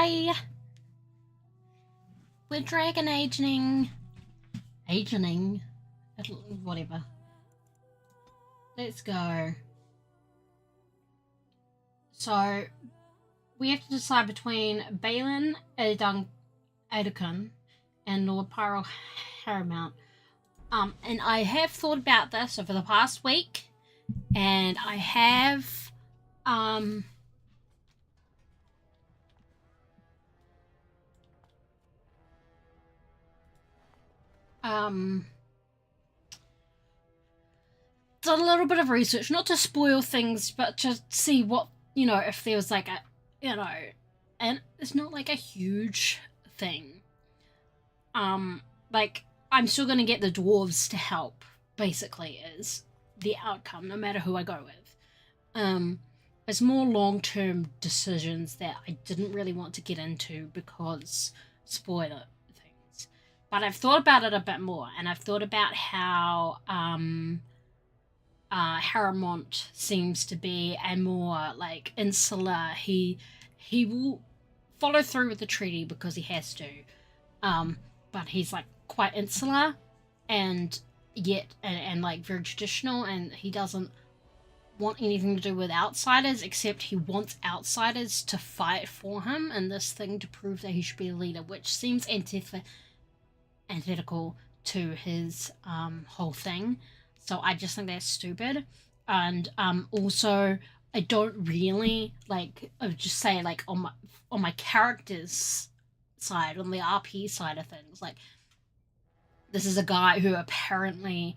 Hi! We're dragon agening, whatever. Let's go. So, we have to decide between Balin Edukun and Lord Pyro Haramount. And I have thought about this over the past week, and I have, done a little bit of research, not to spoil things, but to see what, if there was like a, and it's not like a huge thing. Like, I'm still gonna get the dwarves to help, basically, is the outcome, no matter who I go with. It's more long-term decisions that I didn't really want to get into because spoiler things. But I've thought about it a bit more, and I've thought about how Haramont seems to be a more like insular. He will follow through with the treaty because he has to, but he's like quite insular and yet and like very traditional, and he doesn't want anything to do with outsiders, except he wants outsiders to fight for him in this thing to prove that he should be a leader, which seems antithetical to his whole thing. So I just think that's stupid. And also, I don't really like. I would just say like on my character's side, on the RP side of things, like this is a guy who apparently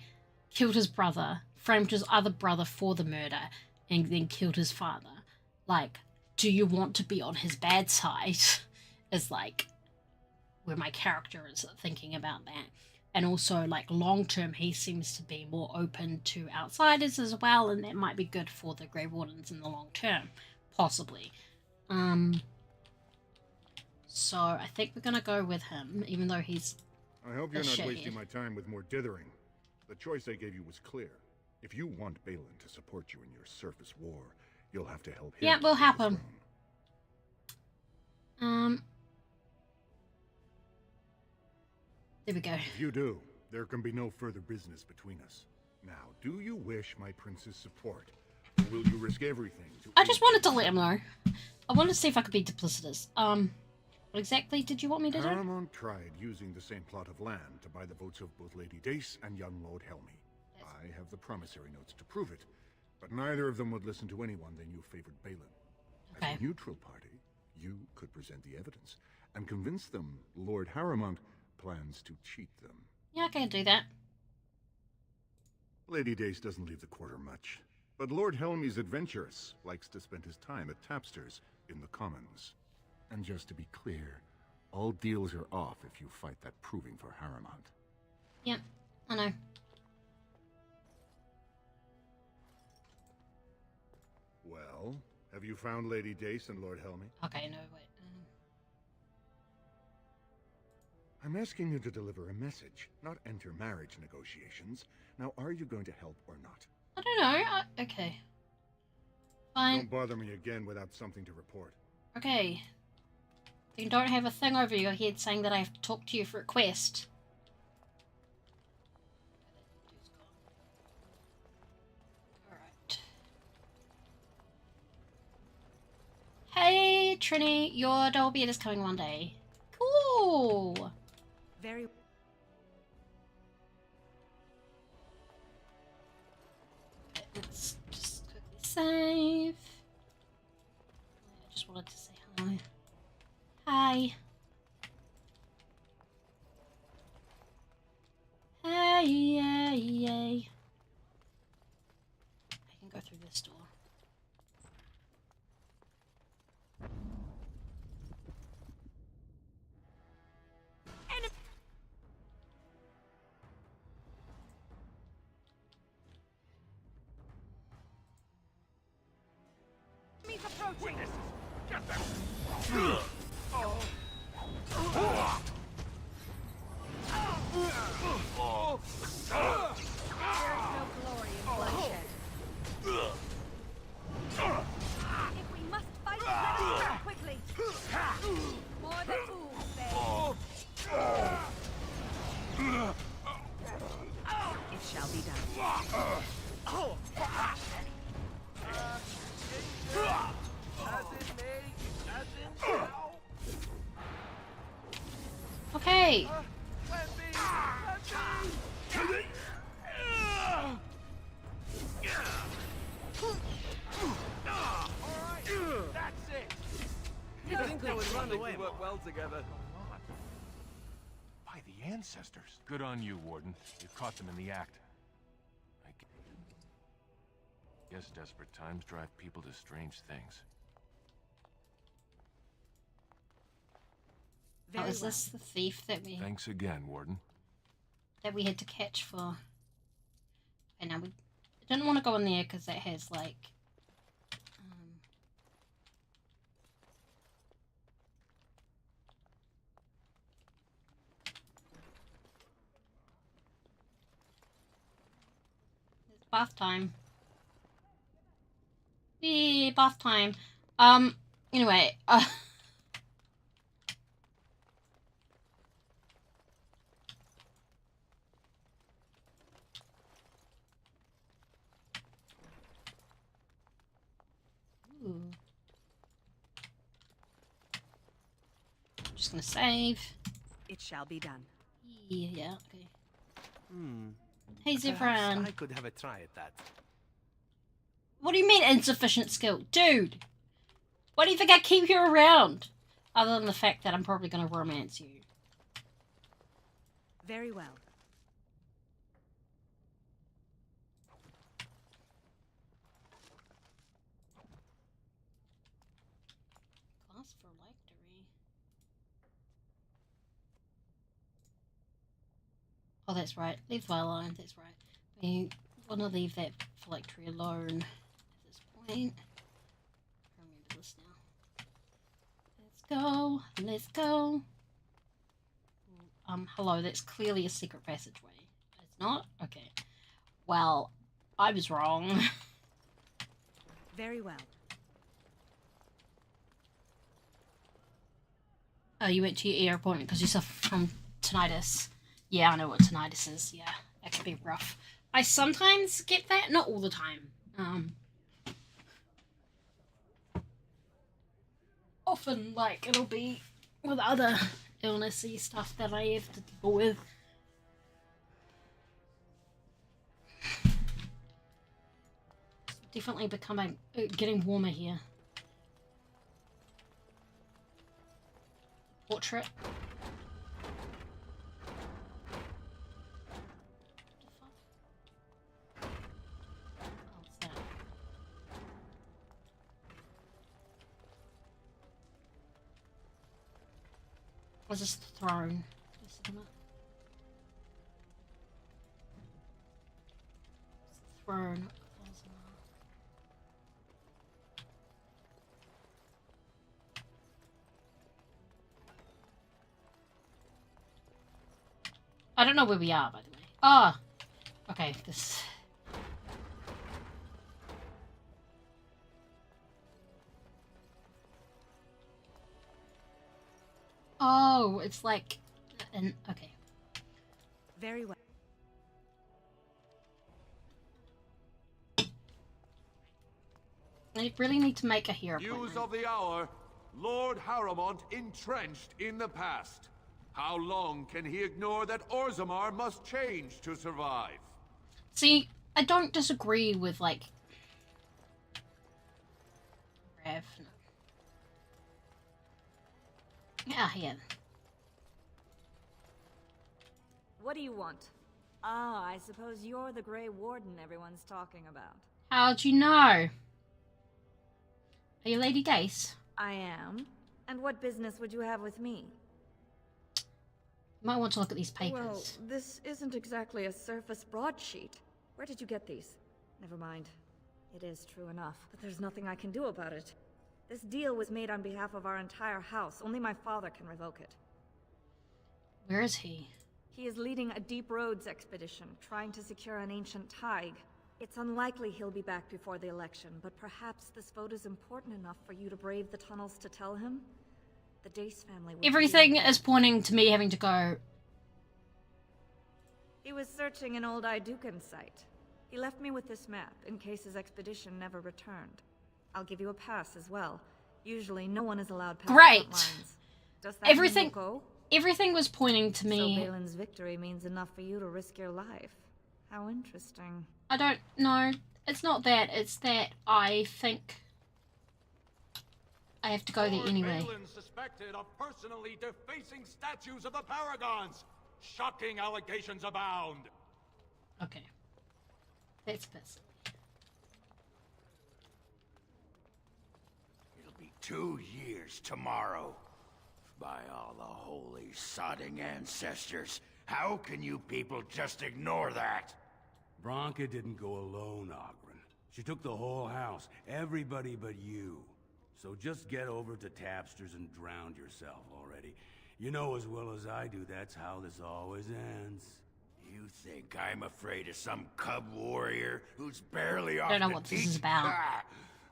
killed his brother, framed his other brother for the murder, and then killed his father. Like, do you want to be on his bad side? Is like where my character is thinking about that. And also, like, long term, he seems to be more open to outsiders as well, and that might be good for the Grey Wardens in the long term, possibly. So I think we're gonna go with him, even though he's. I hope you're not wasting my time with more dithering. The choice I gave you was clear. If you want Balin to support you in your surface war, you'll have to help him. Yeah, we'll help him. There we go. If you do, there can be no further business between us. Now, do you wish my prince's support? Or will you risk everything to... I just wanted to let him know. I wanted to see if I could be duplicitous. What exactly did you want me to do? Harmon tried using the same plot of land to buy the votes of both Lady Dace and young Lord Helmy. I have the promissory notes to prove it, but neither of them would listen to anyone they knew favored Balin. Okay. As a neutral party, you could present the evidence and convince them Lord Harrimont plans to cheat them. Yeah, I can do that. Lady Dace doesn't leave the quarter much, but Lord Helmy's adventurous, likes to spend his time at tapsters in the Commons. And just to be clear, all deals are off if you fight that proving for Harrimont. Yep, I know. Well, have you found Lady Dace and Lord Helmy? Okay, no, wait. I'm asking you to deliver a message, not enter marriage negotiations. Now, are you going to help or not? I don't know. Okay. Fine. Don't bother me again without something to report. Okay. You don't have a thing over your head saying that I have to talk to you for a quest. Alright. Hey, Trini, your double beard is coming one day. Cool! Very. Let's just quickly save. I just wanted to say hi. Hi. Hey, yay, yay. I can go through this door. Approaching. Get them! There's no glory in bloodshed. If we must fight, let us fight quickly. More the fools say. It shall be done. Okay. That's it! You'd think they would run away. Work well together. By the ancestors. Good on you, Warden. You caught them in the act. I guess desperate times drive people to strange things. Oh, is this the thief that we Thanks again, Warden. had to catch for? And now we didn't want to go in there because that has like it's bath time. Yeah, bath time. Anyway, Just gonna save. It shall be done. Yeah, okay. Hmm. Hey, Perhaps Zevran. I could have a try at that. What do you mean insufficient skill? Dude! Why do you think I keep you around? Other than the fact that I'm probably gonna romance you. Very well. Class for phylactery. Oh, that's right. Leave the file alone. That's right. We want to leave that phylactery alone at this point. I remember this now. Let's go. Let's go. Hello. That's clearly a secret passageway. It's not? Okay. Well, I was wrong. Very well. Oh, you went to your ear appointment because you suffer from tinnitus. Yeah, I know what tinnitus is. Yeah, that can be rough. I sometimes get that, not all the time. Often, like, it'll be with other illnessy stuff that I have to deal with. It's definitely becoming, getting warmer here. Portrait. Was this the throne? Just a minute. It's the throne. I don't know where we are, by the way. Ah! Okay, this... Oh, it's like... okay. Very well. I really need to make a hero News appointment. of the hour. Lord Harrowmont entrenched in the past. How long can he ignore that Orzammar must change to survive? See, I don't disagree with, like... Rev. No. Yeah. What do you want? Ah, I suppose you're the Grey Warden everyone's talking about. How'd you know? Are you Lady Gase? I am. And what business would you have with me? You might want to look at these papers. Well, this isn't exactly a surface broadsheet. Where did you get these? Never mind. It is true enough, but there's nothing I can do about it. This deal was made on behalf of our entire house. Only my father can revoke it. Where is he? He is leading a deep roads expedition, trying to secure an ancient Tig. It's unlikely he'll be back before the election, but perhaps this vote is important enough for you to brave the tunnels to tell him? The Dace family would Everything be is pointing to me having to go. He was searching an old Idukan site. He left me with this map, in case his expedition never returned. I'll give you a pass as well. Usually no one is allowed past the Great. front lines. Does that Everything- mean you'll go? Everything was pointing to So me. Balin's victory means enough for you to risk your life. How interesting. I don't know. It's not that. It's that I think I have to go there Lord anyway. Balin suspected of personally defacing statues of the Paragons. Shocking allegations abound. Okay. That's best. It'll be 2 years tomorrow. By all the holy sodding ancestors, how can you people just ignore that? Bronca didn't go alone, Ogren. She took the whole house, everybody but you. So just get over to Tapster's and drown yourself already. You know as well as I do that's how this always ends. You think I'm afraid of some cub warrior who's barely off I don't know the what this teat? is about.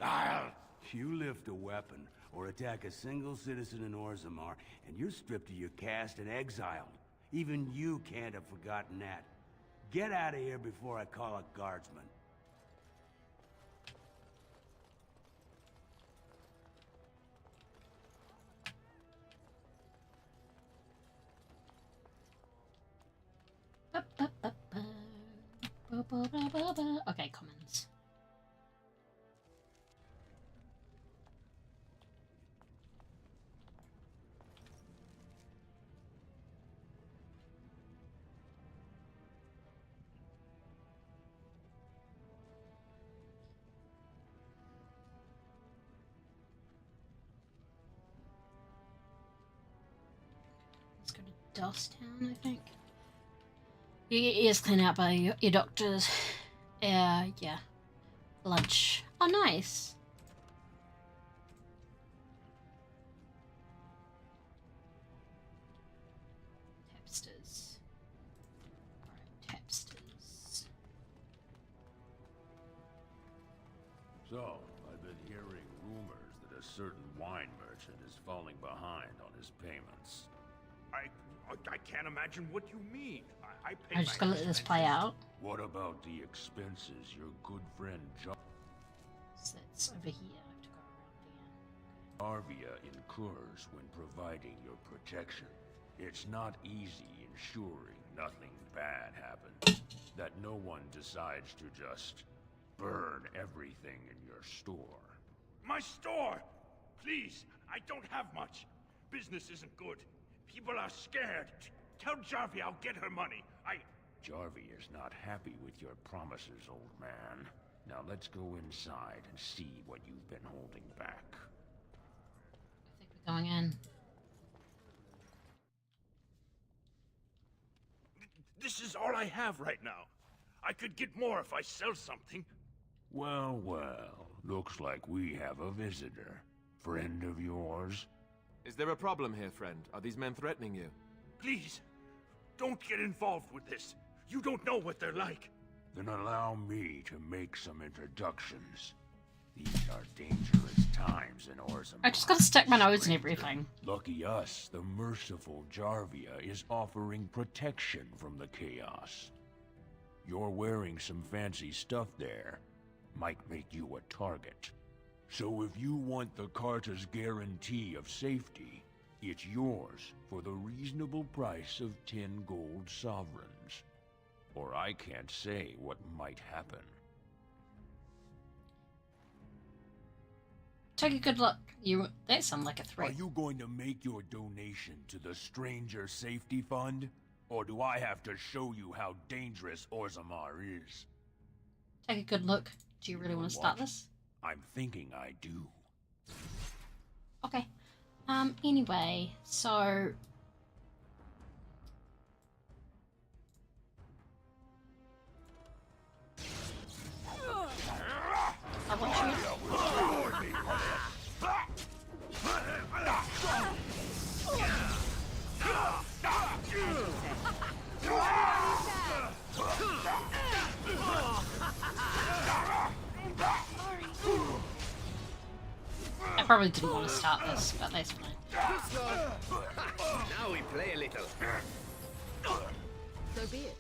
I'll... You lift a weapon or attack a single citizen in Orzammar, and you're stripped of your caste and exiled. Even you can't have forgotten that. Get out of here before I call a guardsman. Dosstown, I think. You get your ears cleaned out by your doctors. Yeah. Lunch. Oh, nice. Tapsters. Alright, tapsters. So, I've been hearing rumors that a certain wine merchant is falling behind on his payments. I can't imagine what you mean. I pay I just gotta let this play out. What about the expenses your good friend So that's over here. I have to go around again. Jarvia incurs when providing your protection? It's not easy ensuring nothing bad happens, that no one decides to just burn everything in your store. My store! Please, I don't have much. Business isn't good. People are scared. Tell Jarvia I'll get her money. Jarvia is not happy with your promises, old man. Now let's go inside and see what you've been holding back. I think we're going in. This is all I have right now. I could get more if I sell something. Well, looks like we have a visitor. Friend of yours? Is there a problem here, friend? Are these men threatening you? Please, don't get involved with this. You don't know what they're like. Then allow me to make some introductions. These are dangerous times in Orzammar. I just gotta stick my nose in everything. Lucky us, the merciful Jarvia is offering protection from the chaos. You're wearing some fancy stuff there. Might make you a target. So if you want the Carta's guarantee of safety, it's yours for the reasonable price of 10 gold sovereigns. Or I can't say what might happen. Take a good look. That sounds like a Are threat. you going to make your donation to the Stranger Safety Fund? Or do I have to show you how dangerous Orzammar is? Take a good look. Do you really want to start this? I'm thinking I do. Okay. Anyway, so... I want you... I probably didn't want to start this, but that's fine. Now we play a little. So be it.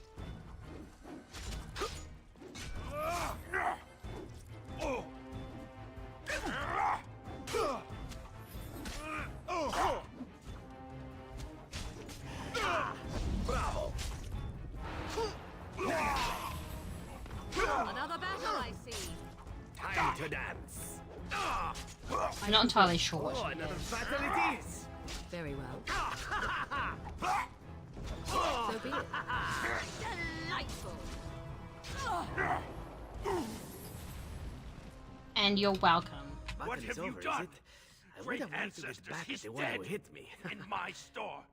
Another battle, I see. Time to dance. I'm not entirely sure what Oh, she another is. battle it is. Very well. So be it. Delightful. And you're welcome. What have you done? I Great would have liked to ancestors, get back he's at the one who dead. hit me. In my store.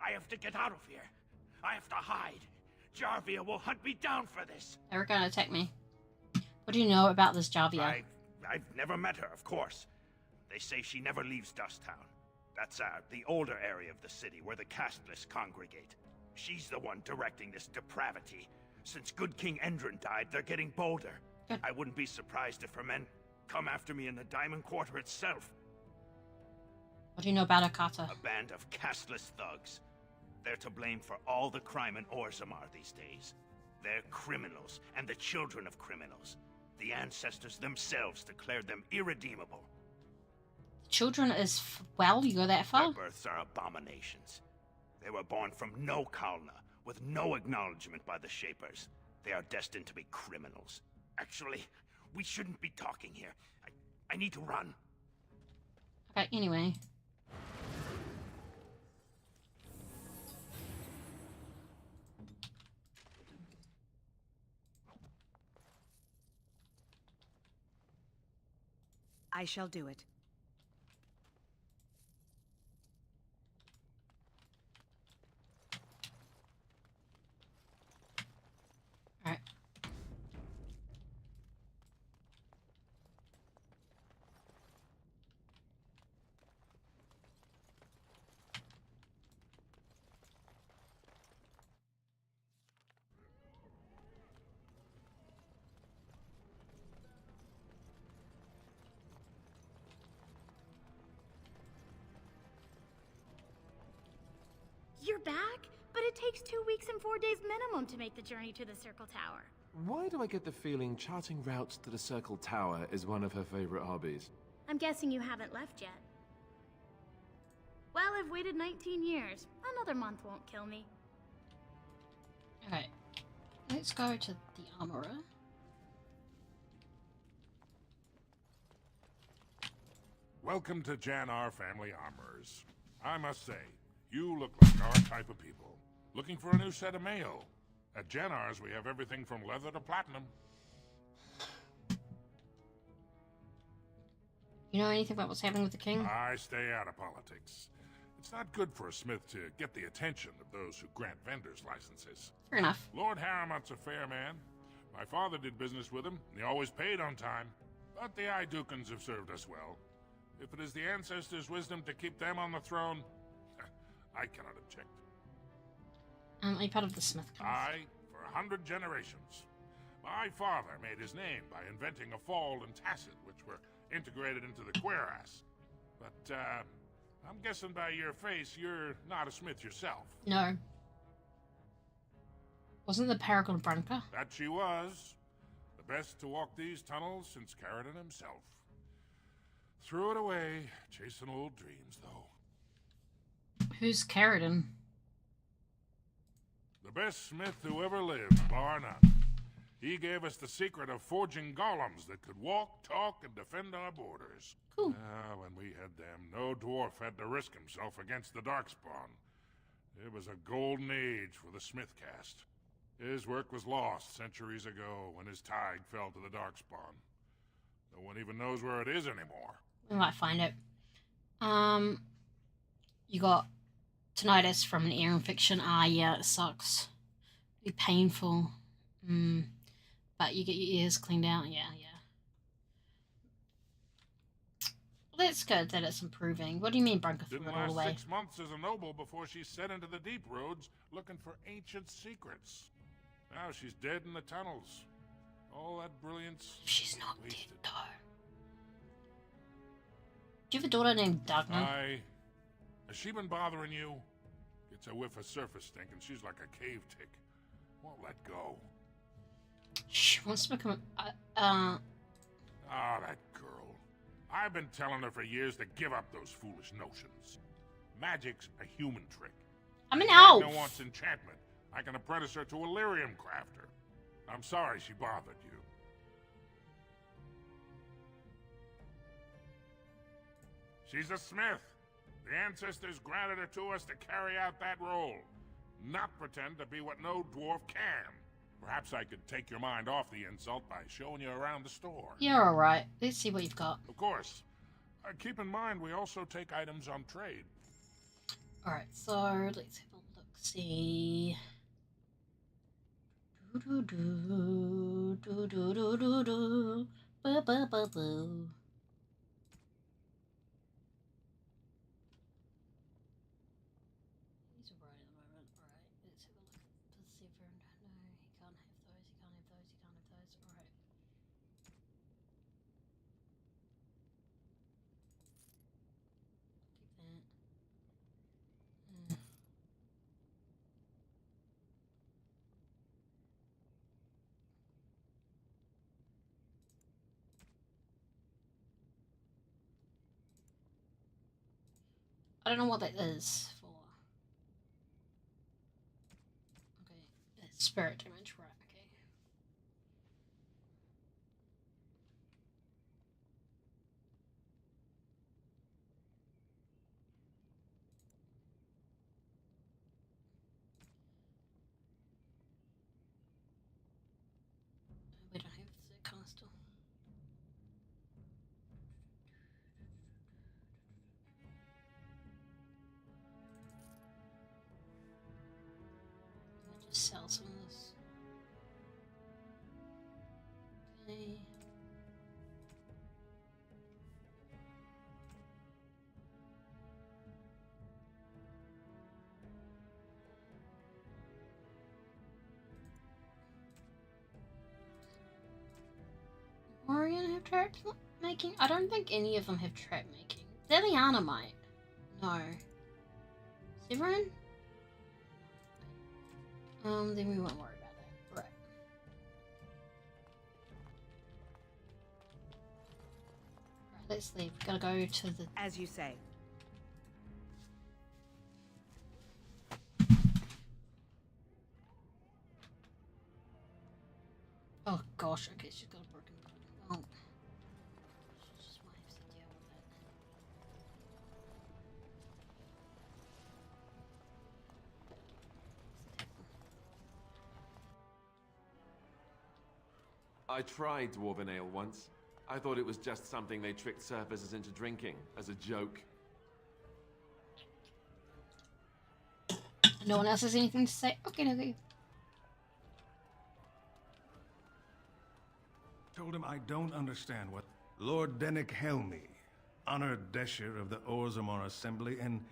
I have to get out of here. I have to hide. Jarvia will hunt me down for this. They're gonna attack me. What do you know about this Jarvia? I've never met her, of course. They say she never leaves Dusttown. That's the older area of the city where the casteless congregate. She's the one directing this depravity. Since good King Endrin died, they're getting bolder. Good. I wouldn't be surprised if her men come after me in the Diamond Quarter itself. What do you know about Akata? A band of casteless thugs. They're to blame for all the crime in Orzammar these days. They're criminals, and the children of criminals. The ancestors themselves declared them irredeemable. Children is... well, you go that Their far? births are abominations. They were born from no Kalna, with no acknowledgement by the Shapers. They are destined to be criminals. Actually, we shouldn't be talking here. I need to run. Okay, anyway. I shall do it. takes 2 weeks and 4 days minimum to make the journey to the Circle Tower. Why do I get the feeling charting routes to the Circle Tower is one of her favorite hobbies? I'm guessing you haven't left yet. Well, I've waited 19 years. Another month won't kill me. Okay, let's go to the armorer. Welcome to Jan-Ar Family Armorers. I must say, you look like our type of people. Looking for a new set of mail. At Jan-Ar's, we have everything from leather to platinum. You know anything about what's happening with the king? I stay out of politics. It's not good for a smith to get the attention of those who grant vendors licenses. Fair enough. Lord Harrimont's a fair man. My father did business with him, and he always paid on time. But the Idukans have served us well. If it is the ancestors' wisdom to keep them on the throne, I cannot object. Are you part of the Smith class? I, for 100 generations. My father made his name by inventing a fold and tacit, which were integrated into the cuirass. But, I'm guessing by your face, you're not a smith yourself. No. Wasn't the Paragon Branca? That she was. The best to walk these tunnels since Caradon himself. Threw it away, chasing old dreams, though. Who's Caradon? The best smith who ever lived, bar none. He gave us the secret of forging golems that could walk, talk, and defend our borders. Cool. When we had them, no dwarf had to risk himself against the Darkspawn. It was a golden age for the smith caste. His work was lost centuries ago when his tide fell to the Darkspawn. No one even knows where it is anymore. We might find it. You got tinnitus from an ear infection. Ah, yeah, it sucks. Be painful. But you get your ears cleaned out. Yeah. That's good that it's improving. What do you mean Branca threw Didn't it all last away? 6 months as a noble before she set into the deep roads looking for ancient secrets. Now she's dead in the tunnels. All that brilliance. She's not wasted. dead, though. Do you have a daughter named Dagna? Has she been bothering you? Gets a whiff of surface stink and she's like a cave tick. Won't let go. She wants to become Ah, that girl. I've been telling her for years to give up those foolish notions. Magic's a human trick. I'm an elf. No wants enchantment. I can apprentice her to a lyrium crafter. I'm sorry she bothered you. She's a smith. The ancestors granted her to us to carry out that role. Not pretend to be what no dwarf can. Perhaps I could take your mind off the insult by showing you around the store. You're alright. Let's see what you've got. Of course. Keep in mind, we also take items on trade. Alright, so let's have a look. See. Do. Boo. He's alright at the moment. Alright, let's have a look at Perseverant. No, he can't have those, he can't have those, he can't have those. Alright. Keep that. I don't know what that is for. Okay, it's spirit damage, right, okay. We don't have that kind of stuff. Just sell some of this. Okay. Oregon have trap making? I don't think any of them have trap making. Liliana might. No. Severin? Then we won't worry about that. Right. Right, let's leave. Gotta go to the... As you say. Oh gosh, okay, she's got a broken bone. Well, she just might have to deal with it. I tried dwarven ale once. I thought it was just something they tricked surfacers into drinking, as a joke. No one else has anything to say? Okay, okay. Told him I don't understand what Lord Dennick Helmy, honored Desher of the Orzammar Assembly, and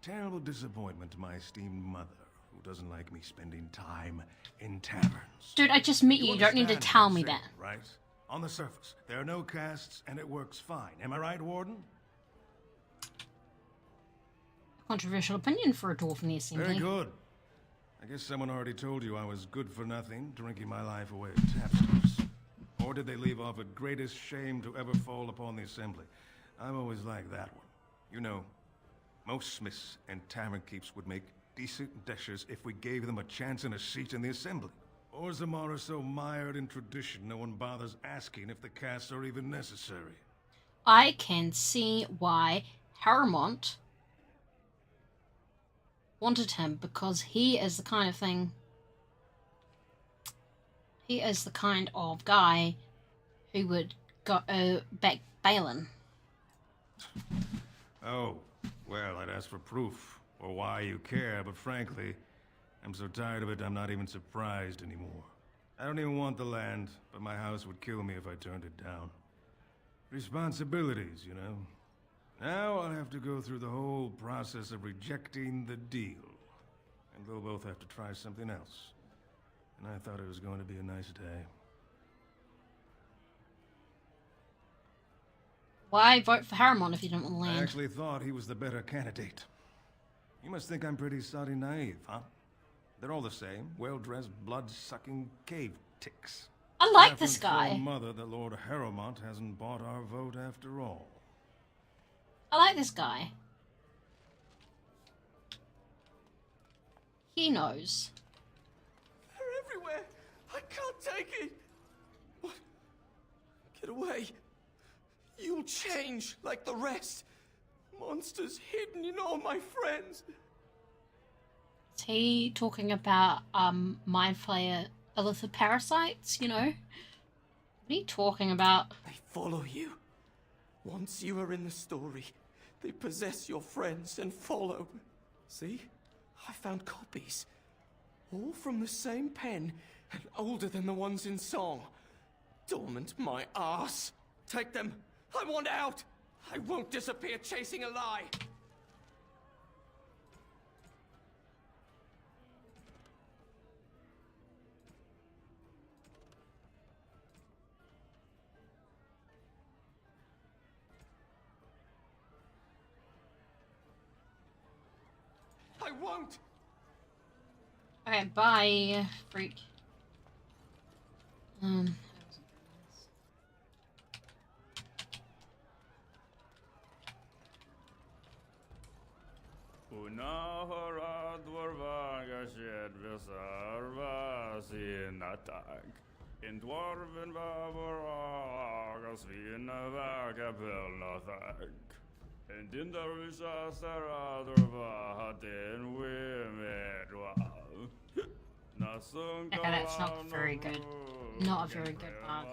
terrible disappointment to my esteemed mother, who doesn't like me spending time in taverns. Dude, I just met you. You don't need to tell me that. Right? On the surface, there are no castes, and it works fine. Am I right, Warden? Controversial opinion for a dwarf in the assembly. Very good. I guess someone already told you I was good for nothing, drinking my life away at tapsters. Or did they leave off at greatest shame to ever fall upon the assembly? I've always liked that one. You know, most smiths and tavern keeps would make decent deshers if we gave them a chance and a seat in the assembly. Orzammar are so mired in tradition, no one bothers asking if the castes are even necessary. I can see why Harrowmont wanted him, because he is the kind of thing... He is the kind of guy who would go back Balin. Oh, well, I'd ask for proof, or why you care, but frankly, I'm so tired of it I'm not even surprised anymore. I don't even want the land, but my house would kill me if I turned it down. Responsibilities, you know. Now I'll have to go through the whole process of rejecting the deal. And they'll both have to try something else. And I thought it was going to be a nice day. Why vote for Harrowmont if you don't want the I land? actually thought he was the better candidate. You must think I'm pretty soddy naive, huh? They're all the same, well-dressed, blood-sucking cave ticks. I like this guy. Mother that Lord Harrowmont hasn't bought our vote after all. I like this guy. He knows. They're everywhere. I can't take it. What? Get away. You'll change like the rest. Monsters hidden in all my friends. Is he talking about Mind Flayer illicit parasites, you know? What are you talking about? They follow you. Once you are in the story, they possess your friends and follow. See? I found copies. All from the same pen and older than the ones in song. Dormant my ass. Take them. I want out. I won't disappear chasing a lie. I won't. Okay, bye, freak. Unahara dwarvaga shed visarva sinatak. In dwarven vavaraga svinavaga pelnathak. And in the Risha Saradurva Hatin Wimedwa. Okay, that's not very good. Not a very good part.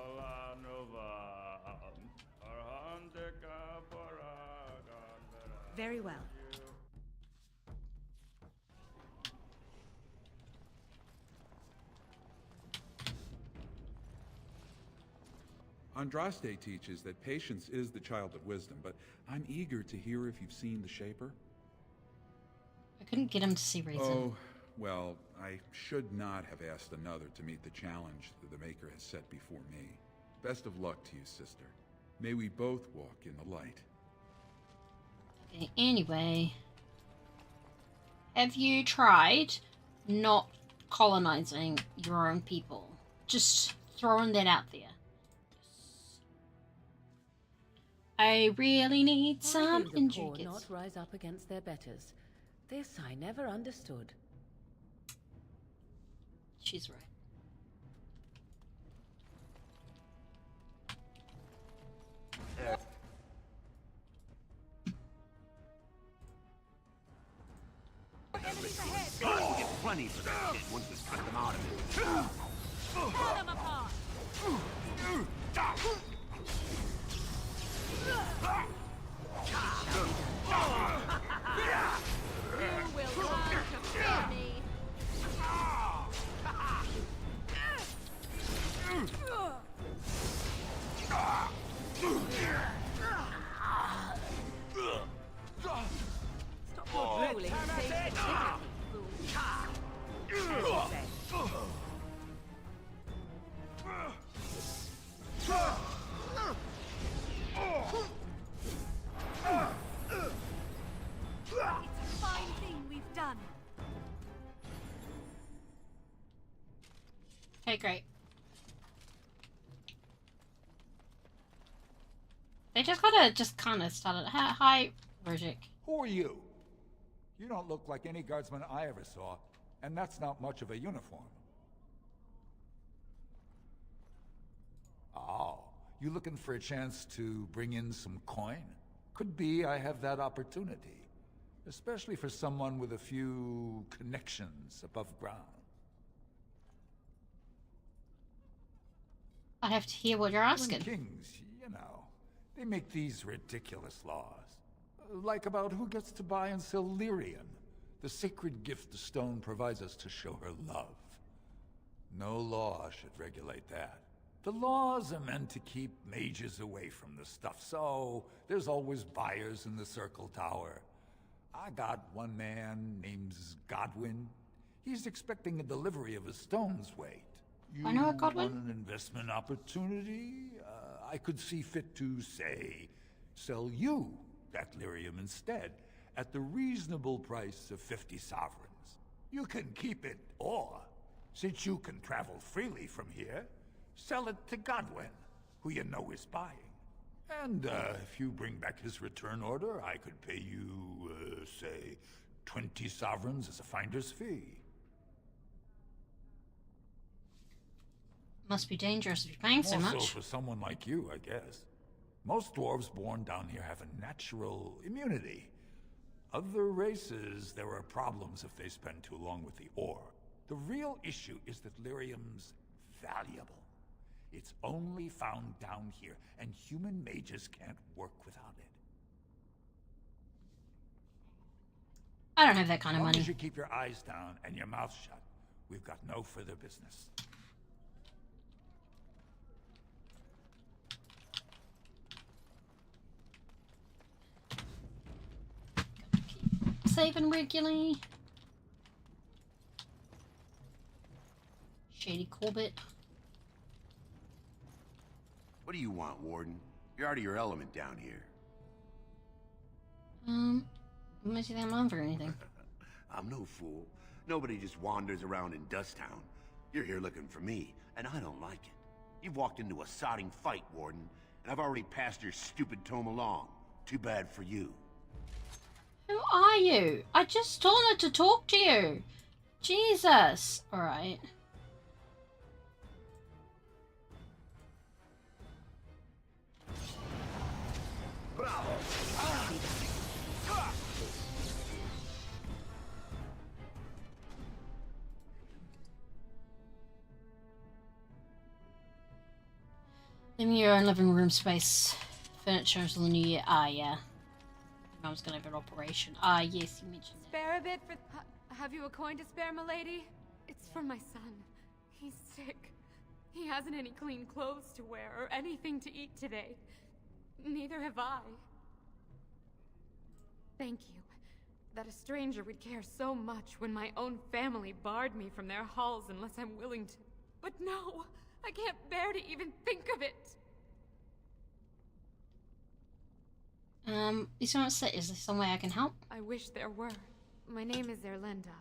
Very well. Andraste teaches that patience is the child of wisdom, but I'm eager to hear if you've seen the Shaper. I couldn't get him to see reason. Oh, well, I should not have asked another to meet the challenge that the Maker has set before me. Best of luck to you, sister. May we both walk in the light. Okay, anyway. Have you tried not colonizing your own people. Just throwing that out there. I really need some Why do the poor injuries. not rise up against their betters? This I never understood. She's right. We'll get plenty for that shit once we cut them out of it. Tear them apart! You will learn to fear me! Stop your drooling and save your dignity, fool. It's a fine thing we've done. Okay, great. They just kind of started. Hi, Rogic. Who are you? You don't look like any guardsman I ever saw, and that's not much of a uniform. Oh, you looking for a chance to bring in some coin? Could be I have that opportunity. Especially for someone with a few connections above ground. I have to hear what you're asking. Kings, you know, they make these ridiculous laws. Like about who gets to buy and sell lyrium, the sacred gift the stone provides us to show her love. No law should regulate that. The laws are meant to keep mages away from the stuff, so there's always buyers in the Circle Tower. I got one man named Godwin. He's expecting a delivery of a stone's weight. I know a Godwin. Want an investment opportunity? I could see fit to, say, sell you that lyrium instead, at the reasonable price of 50 sovereigns. You can keep it, or, since you can travel freely from here, sell it to Godwin, who you know is buying. And if you bring back his return order, I could pay you, say, 20 sovereigns as a finder's fee. Must be dangerous if you're paying so More much. so for someone like you, I guess. Most dwarves born down here have a natural immunity. Other races, there are problems if they spend too long with the ore. The real issue is that lyrium's valuable. It's only found down here, and human mages can't work without it. I don't have that kind of As long money. as you keep your eyes down and your mouth shut, we've got no further business. Saving regularly. Shady Corbett. What do you want, Warden? You're out of your element down here. I'm not saying I'm on for anything. I'm no fool. Nobody just wanders around in Dusttown. You're here looking for me, and I don't like it. You've walked into a sodding fight, Warden, and I've already passed your stupid tome along. Too bad for you. Who are you? I just wanted to talk to you. Jesus. Alright. Give me your own living room space. Furniture until the new year. Ah, yeah. I was gonna have an operation. Ah, yes, you mentioned that. Spare a bit for... have you a coin to spare, milady? It's for my son. He's sick. He hasn't any clean clothes to wear or anything to eat today. Neither have I. Thank you. That a stranger would care so much when my own family barred me from their halls unless I'm willing to. But no! I can't bear to even think of it! Is there some way I can help? I wish there were. My name is Erlinda.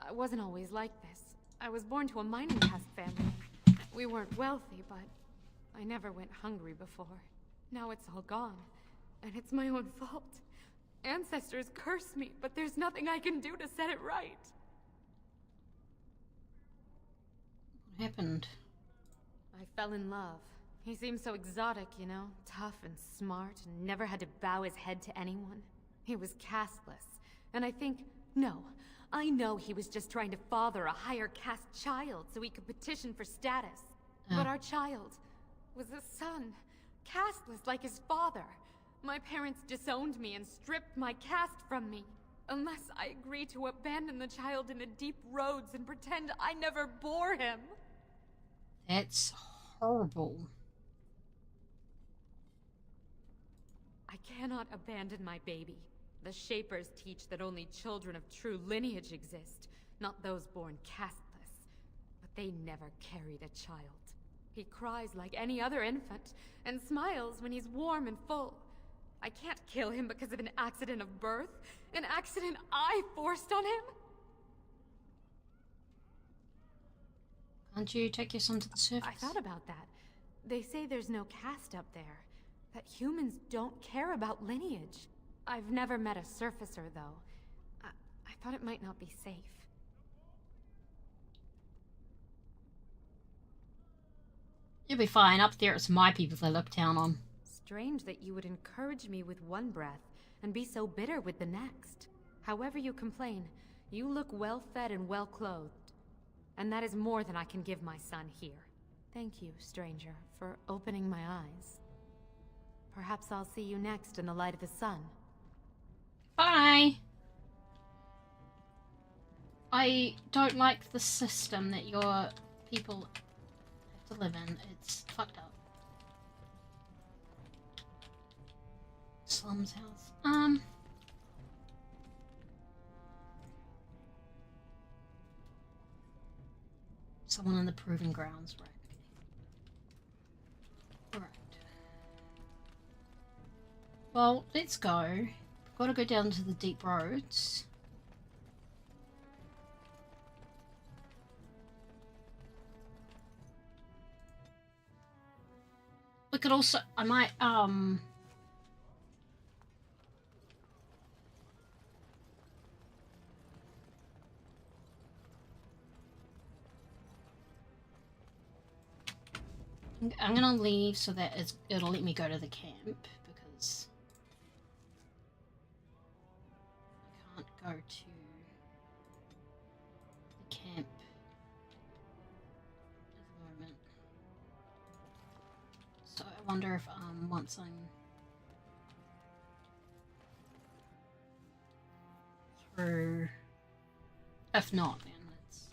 I wasn't always like this. I was born to a mining caste family. We weren't wealthy, but I never went hungry before. Now it's all gone, and it's my own fault. Ancestors curse me, but there's nothing I can do to set it right. What happened? I fell in love. He seemed so exotic, you know? Tough and smart, and never had to bow his head to anyone. He was casteless, and I know he was just trying to father a higher caste child so he could petition for status. But our child was a son, casteless like his father. My parents disowned me and stripped my caste from me. Unless I agree to abandon the child in the deep roads and pretend I never bore him. That's horrible. I cannot abandon my baby. The Shapers teach that only children of true lineage exist, not those born casteless. But they never carried a child. He cries like any other infant, and smiles when he's warm and full. I can't kill him because of an accident of birth, an accident I forced on him. Can't you take your son to the surface? I thought about that. They say there's no caste up there, that humans don't care about lineage. I've never met a surfacer, though. I thought it might not be safe. You'll be fine. Up there, it's my people they look down on. Strange that you would encourage me with one breath and be so bitter with the next. However you complain, you look well-fed and well-clothed. And that is more than I can give my son here. Thank you, stranger, for opening my eyes. Perhaps I'll see you next in the light of the sun. Bye! I don't like the system that your people have to live in. It's fucked up. Slums house. Someone in the proving grounds, right? Okay. Alright. Well, let's go. We've got to go down to the deep roads. We could also, I might, I'm gonna leave so that it'll let me go to the camp, because I can't go to the camp at the moment. So I wonder if once I'm through, if not, then it's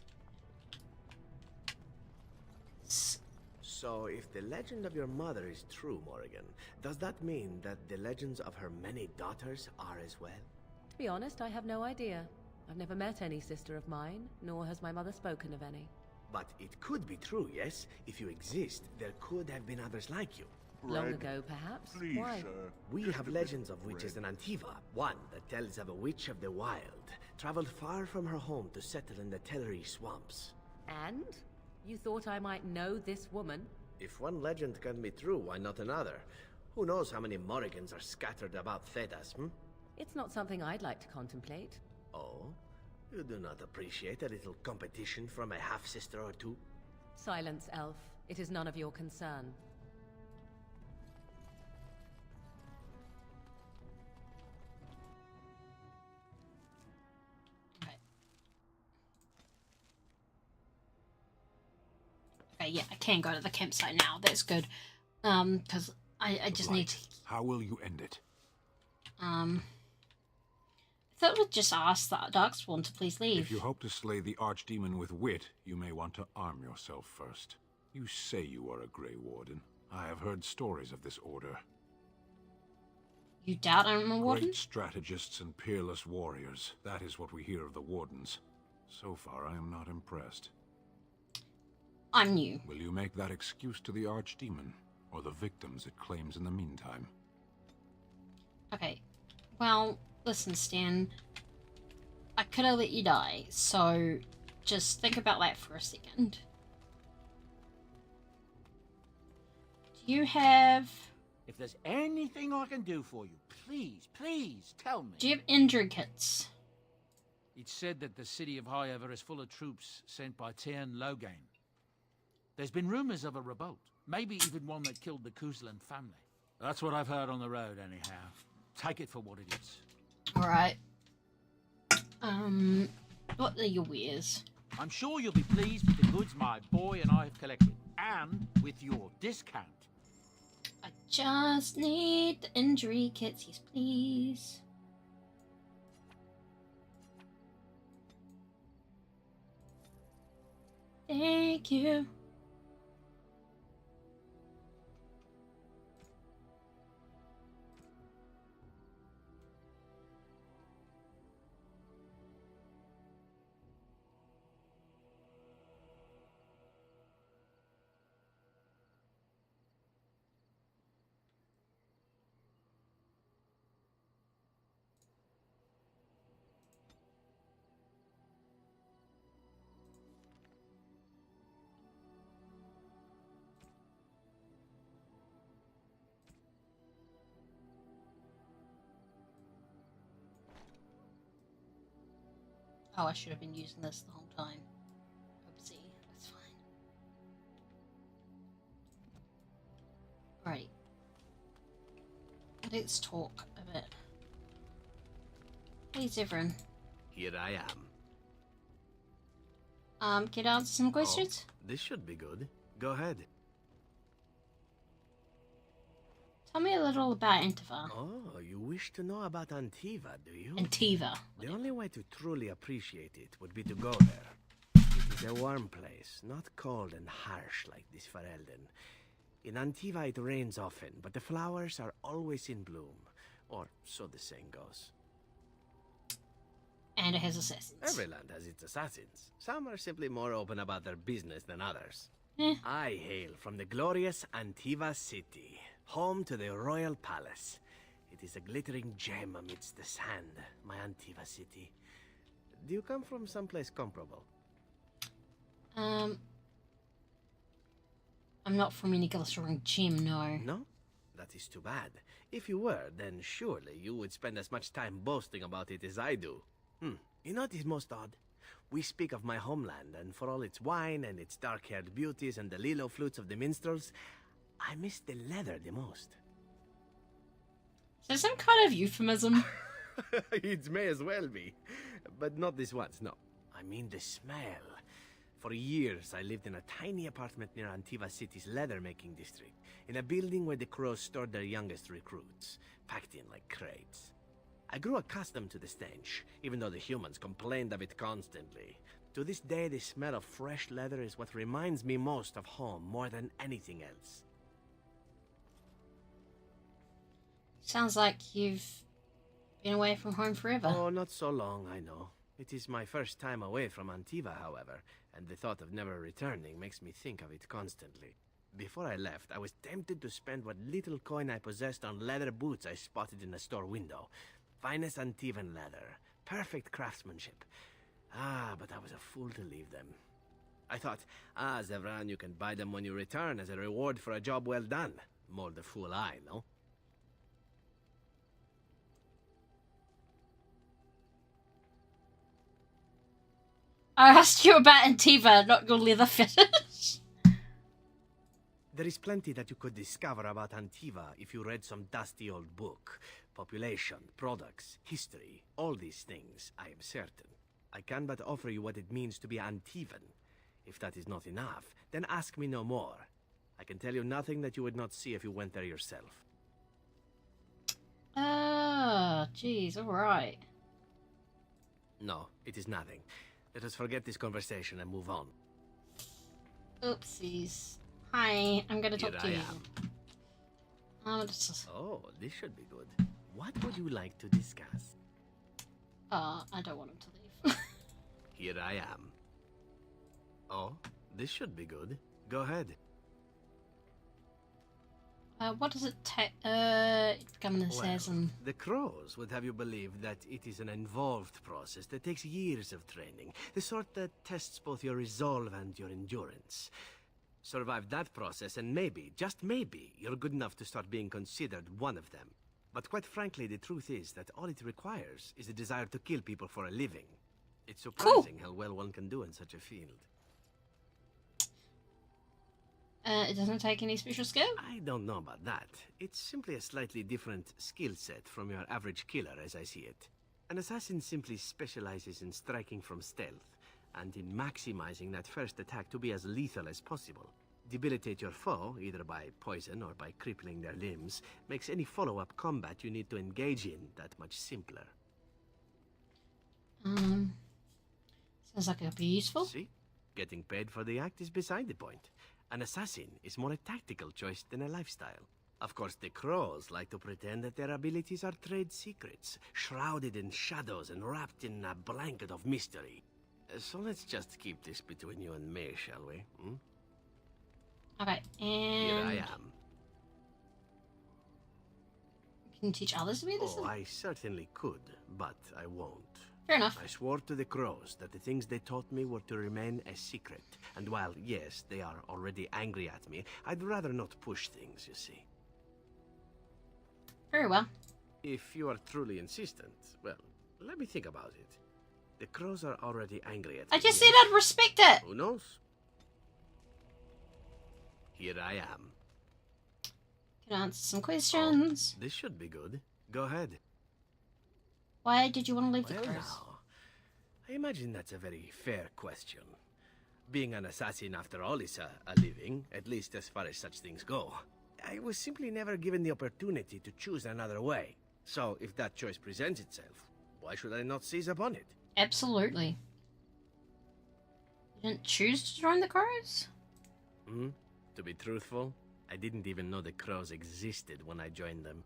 So, if the legend of your mother is true, Morrigan, does that mean that the legends of her many daughters are as well? To be honest, I have no idea. I've never met any sister of mine, nor has my mother spoken of any. But it could be true, yes? If you exist, there could have been others like you. Long ago, perhaps? Please, Why? We have legends of witches in Antiva. One that tells of a witch of the wild, traveled far from her home to settle in the Tellery swamps. And? You thought I might know this woman? If one legend can be true, why not another? Who knows how many Morrigans are scattered about Thedas, hmm? It's not something I'd like to contemplate. Oh? You do not appreciate a little competition from a half-sister or two? Silence, elf. It is none of your concern. okay, yeah, I can go to the campsite now. That's good. Because I just need to... How will you end it? I thought we'd just ask that Darkspawn to please leave. If you hope to slay the archdemon with wit, you may want to arm yourself first. You say you are a Grey Warden. I have heard stories of this order. You doubt I'm a warden? Great strategists and peerless warriors. That is what we hear of the wardens. So far, I am not impressed. I'm new. Will you make that excuse to the archdemon, or the victims it claims in the meantime? Okay, well, listen, Stan. I could have let you die, so Just think about that for a second. Do you have... If there's anything I can do for you, please tell me. Do you have injury kits? It's said that the city of Highever is full of troops sent by Tyrn Logain. There's been rumors of a revolt, maybe even one that killed the Kuzlan family. That's what I've heard on the road, anyhow. Take it for what it is. Alright. What are your wares? I'm sure you'll be pleased with the goods my boy and I have collected, and with your discount. I just need the injury kits, yes please. Thank you. Oh, I should have been using this the whole time. Oopsie, that's fine. Right. Let's talk a bit. Hey, Zevran. Here I am. Can I answer some questions? Oh, this should be good. Go ahead. Tell me a little about Antiva. Oh, you wish to know about Antiva, do you? Antiva. The only way to truly appreciate it would be to go there. It is a warm place, not cold and harsh like this Ferelden. In Antiva it rains often, but the flowers are always in bloom. Or so the saying goes. And it has assassins. Every land has its assassins. Some are simply more open about their business than others. I hail from the glorious Antiva city, home to the royal palace. It is a glittering gem amidst the sand, my Antiva city. Do you come from someplace comparable? I'm not from any glittering gem, no. No? That is too bad. If you were, then surely you would spend as much time boasting about it as I do. You know what is most odd? We speak of my homeland, and for all its wine and its dark-haired beauties and the lilo flutes of the minstrels, I miss the leather the most. Is there some kind of euphemism? It may as well be. But not this once, no. I mean the smell. For years, I lived in a tiny apartment near Antiva City's leather-making district, in a building where the crows stored their youngest recruits, packed in like crates. I grew accustomed to the stench, even though the humans complained of it constantly. To this day, the smell of fresh leather is what reminds me most of home more than anything else. Sounds like you've been away from home forever. Oh, not so long, I know. It is my first time away from Antiva, however, and the thought of never returning makes me think of it constantly. Before I left, I was tempted to spend what little coin I possessed on leather boots I spotted in a store window. Finest Antivan leather. Perfect craftsmanship. But I was a fool to leave them. I thought, Zevran, you can buy them when you return as a reward for a job well done. More the fool I, no? I asked you about Antiva, not your leather fetish. There is plenty that you could discover about Antiva if you read some dusty old book. Population, products, history, all these things, I am certain. I can but offer you what it means to be Antivan. If that is not enough, then ask me no more. I can tell you nothing that you would not see if you went there yourself. Jeez, alright. No, it is nothing. Let us forget this conversation and move on. Oopsies. Hi, I'm gonna talk to you. Oh, this should be good. What would you like to discuss? I don't want him to leave. Here I am. Oh, this should be good. Go ahead. What does it take? Become an assassin. Well, the crows would have you believe that it is an involved process that takes years of training. The sort that tests both your resolve and your endurance. Survive that process and maybe, just maybe, you're good enough to start being considered one of them. But quite frankly, the truth is that all it requires is a desire to kill people for a living. It's surprising how well one can do in such a field. It doesn't take any special skill? I don't know about that. It's simply a slightly different skill set from your average killer, as I see it. An assassin simply specializes in striking from stealth, and in maximizing that first attack to be as lethal as possible. Debilitate your foe, either by poison or by crippling their limbs, makes any follow-up combat you need to engage in that much simpler. Sounds like it'll be useful. See? Getting paid for the act is beside the point. An assassin is more a tactical choice than a lifestyle. Of course, the crows like to pretend that their abilities are trade secrets, shrouded in shadows and wrapped in a blanket of mystery. So let's just keep this between you and me, shall we? Hmm? Okay, and... Here I am. Can you teach others to be this? Oh, I certainly could, but I won't. Fair enough. I swore to the crows that the things they taught me were to remain a secret. And while, yes, they are already angry at me, I'd rather not push things, you see. Very well. If you are truly insistent, well, let me think about it. The crows are already angry at me. I just said I'd respect it. Who knows? Here I am. Can answer some questions. This should be good. Go ahead. Why did you want to leave the Well, crows? now, I imagine that's a very fair question. Being an assassin, after all, is a living, at least as far as such things go. I was simply never given the opportunity to choose another way. So, if that choice presents itself, why should I not seize upon it? Absolutely. You didn't choose to join the crows? To be truthful, I didn't even know the crows existed when I joined them.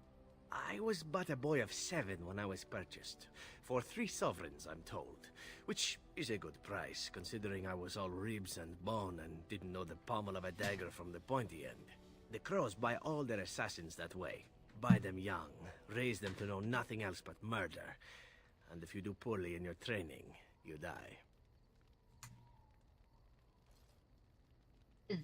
I was but a boy of 7 when I was purchased. For 3 sovereigns, I'm told. Which is a good price, considering I was all ribs and bone and didn't know the pommel of a dagger from the pointy end. The crows buy all their assassins that way. Buy them young, raise them to know nothing else but murder. And if you do poorly in your training, you die.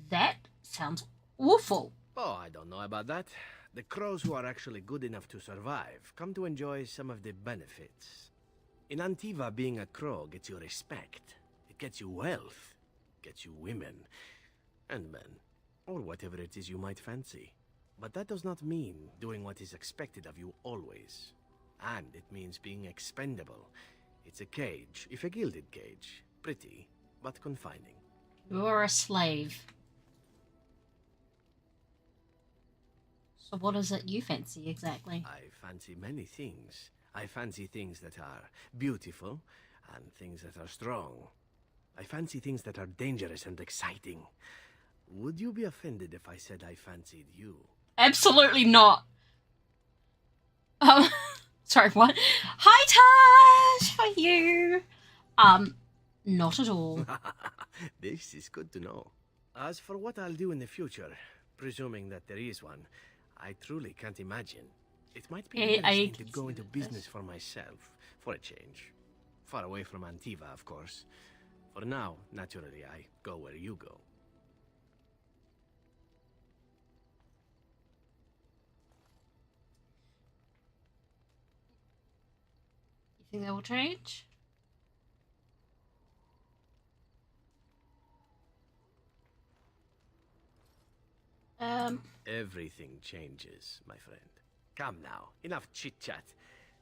That sounds awful. Oh, I don't know about that. The crows who are actually good enough to survive come to enjoy some of the benefits. In Antiva, being a crow gets you respect. It gets you wealth. Gets you women. And men. Or whatever it is you might fancy. But that does not mean doing what is expected of you always. And it means being expendable. It's a cage, if a gilded cage. Pretty, but confining. You're a slave. So what is it you fancy exactly? I fancy many things. I fancy things that are beautiful and things that are strong. I fancy things that are dangerous and exciting. Would you be offended if I said I fancied you? Absolutely not. Sorry, what? Hi, Taj! How are you? Not at all. This is good to know. As for what I'll do in the future, presuming that there is one, I truly can't imagine. It might be interesting to go into business for myself, for a change. Far away from Antiva, of course. For now, naturally, I go where you go. You think that will change? Everything changes, my friend. Come now, enough chit-chat.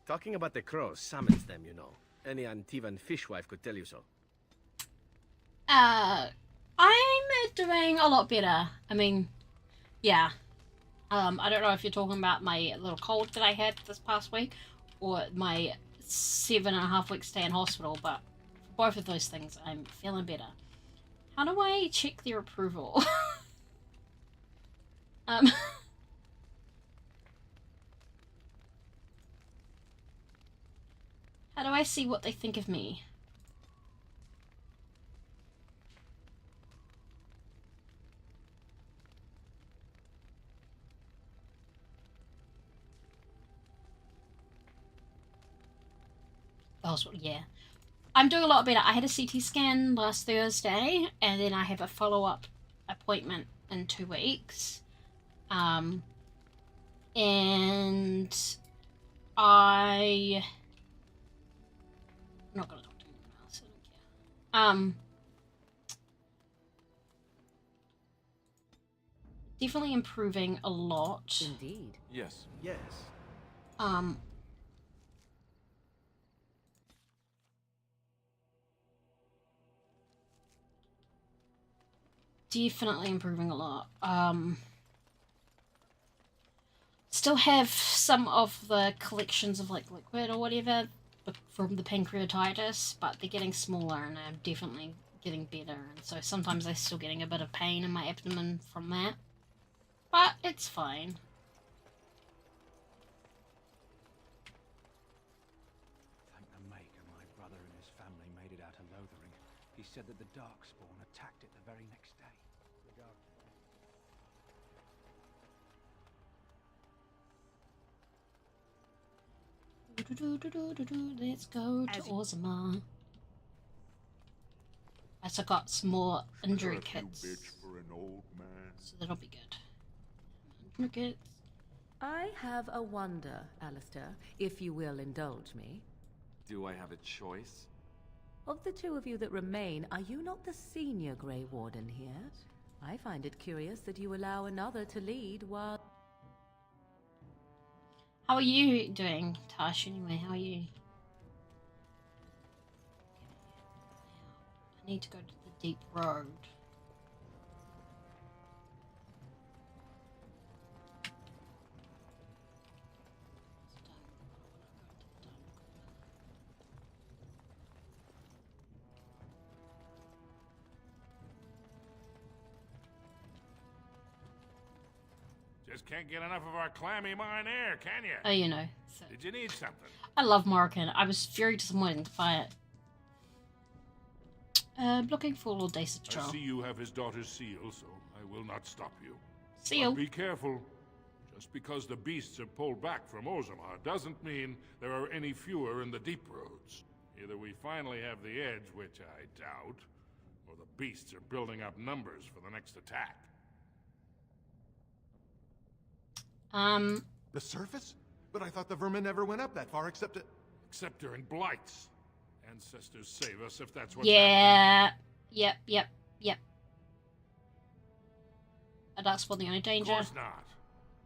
Talking about the crows summons them, you know. Any Antivan fishwife could tell you so. I'm doing a lot better. I mean, yeah. I don't know if you're talking about my little cold that I had this past week, or my 7.5 week stay in hospital, but for both of those things, I'm feeling better. How do I check their approval? How do I see what they think of me? hospital. Yeah. I'm doing a lot better. I had a CT scan last Thursday, and then I have a follow-up appointment in 2 weeks. And I'm not going to talk to anyone else. I don't care. Definitely improving a lot. Indeed. Yes. Yes. Definitely improving a lot. Still have some of the collections of like liquid or whatever from the pancreatitis, but they're getting smaller and I'm definitely getting better. And so sometimes I'm still getting a bit of pain in my abdomen from that, but it's fine. Thank the Maker, my brother and his family made it out of Lothering. He said that the Darkspawn attacked it the very next day. Let's go to Orzammar. As I got some more injury kits, so that'll be good. Injury kits. I have a wonder, Alistair, if you will indulge me. Do I have a choice? Of the two of you that remain, are you not the senior Grey Warden here? I find it curious that you allow another to lead while... How are you doing, Tash, anyway? How are you? I need to go to the deep road. Just can't get enough of our clammy mine air, can you? Oh, you know. So. Did you need something? I love Morrigan. I was very disappointed to find it. Looking for Lord Dace's patrol. I see you have his daughter's seal, so I will not stop you. Seal? But be careful. Just because the beasts are pulled back from Orzammar doesn't mean there are any fewer in the deep roads. Either we finally have the edge, which I doubt, or the beasts are building up numbers for the next attack. The surface? But I thought the vermin never went up that far except during blights. Ancestors save us if that's what's happening. Yep. And that's the only danger. Of course not.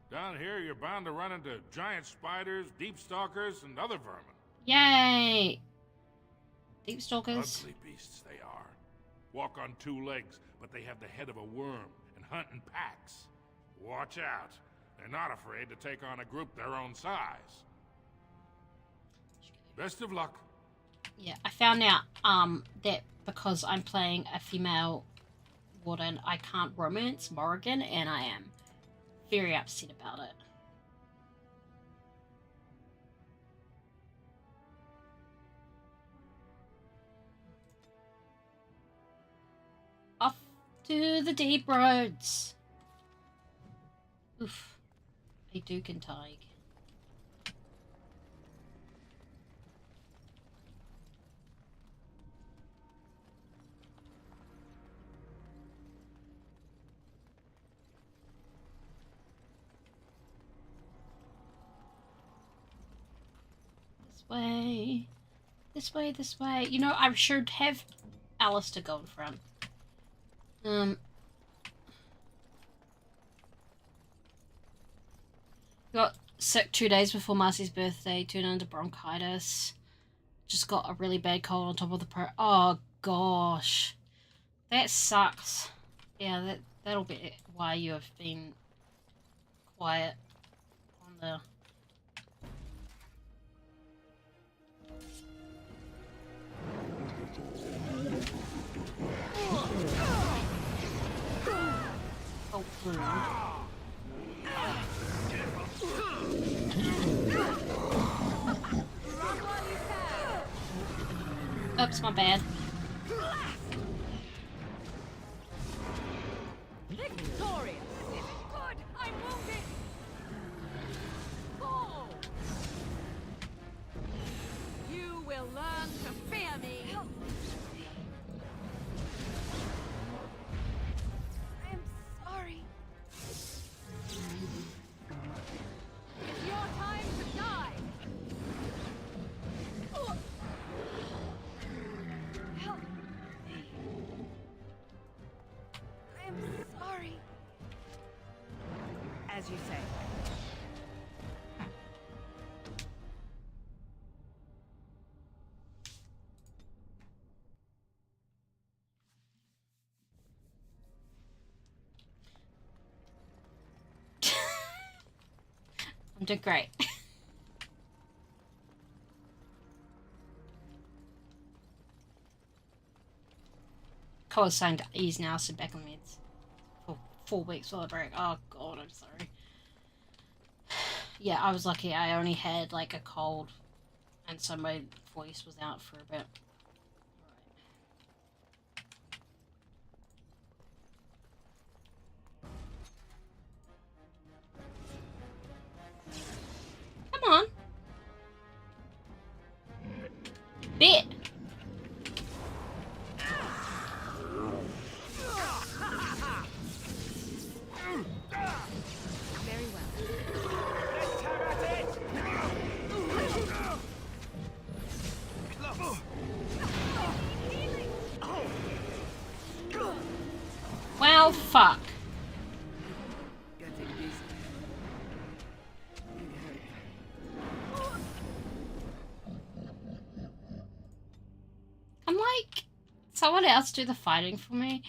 Down here, you're bound to run into giant spiders, deep stalkers, and other vermin. Yay! Deep stalkers. Ugly beasts they are. Walk on 2 legs, but they have the head of a worm and hunt in packs. Watch out. They're not afraid to take on a group their own size. Best of luck. Yeah, I found out that because I'm playing a female warden, I can't romance Morrigan, and I am very upset about it. Off to the deep roads. Oof. A Duke and Tig. This way. You know, I should have Alistair go in front. Got sick 2 days before Marcy's birthday, turned into bronchitis. Just got a really bad cold on top of the oh gosh. That sucks. Yeah, that'll be why you have been quiet on the... Oh, oops, my bad. Victorious! Good! I'm wounded! Oh! You will learn you say. I'm doing great. Cole's saying that he's now sit back on meds for 4 weeks for the break. Oh god, I'm sorry. Yeah, I was lucky. I only had like a cold, and so my voice was out for a bit. Come on. Bit. Very well. Well, fuck. I'm like, someone else do the fighting for me.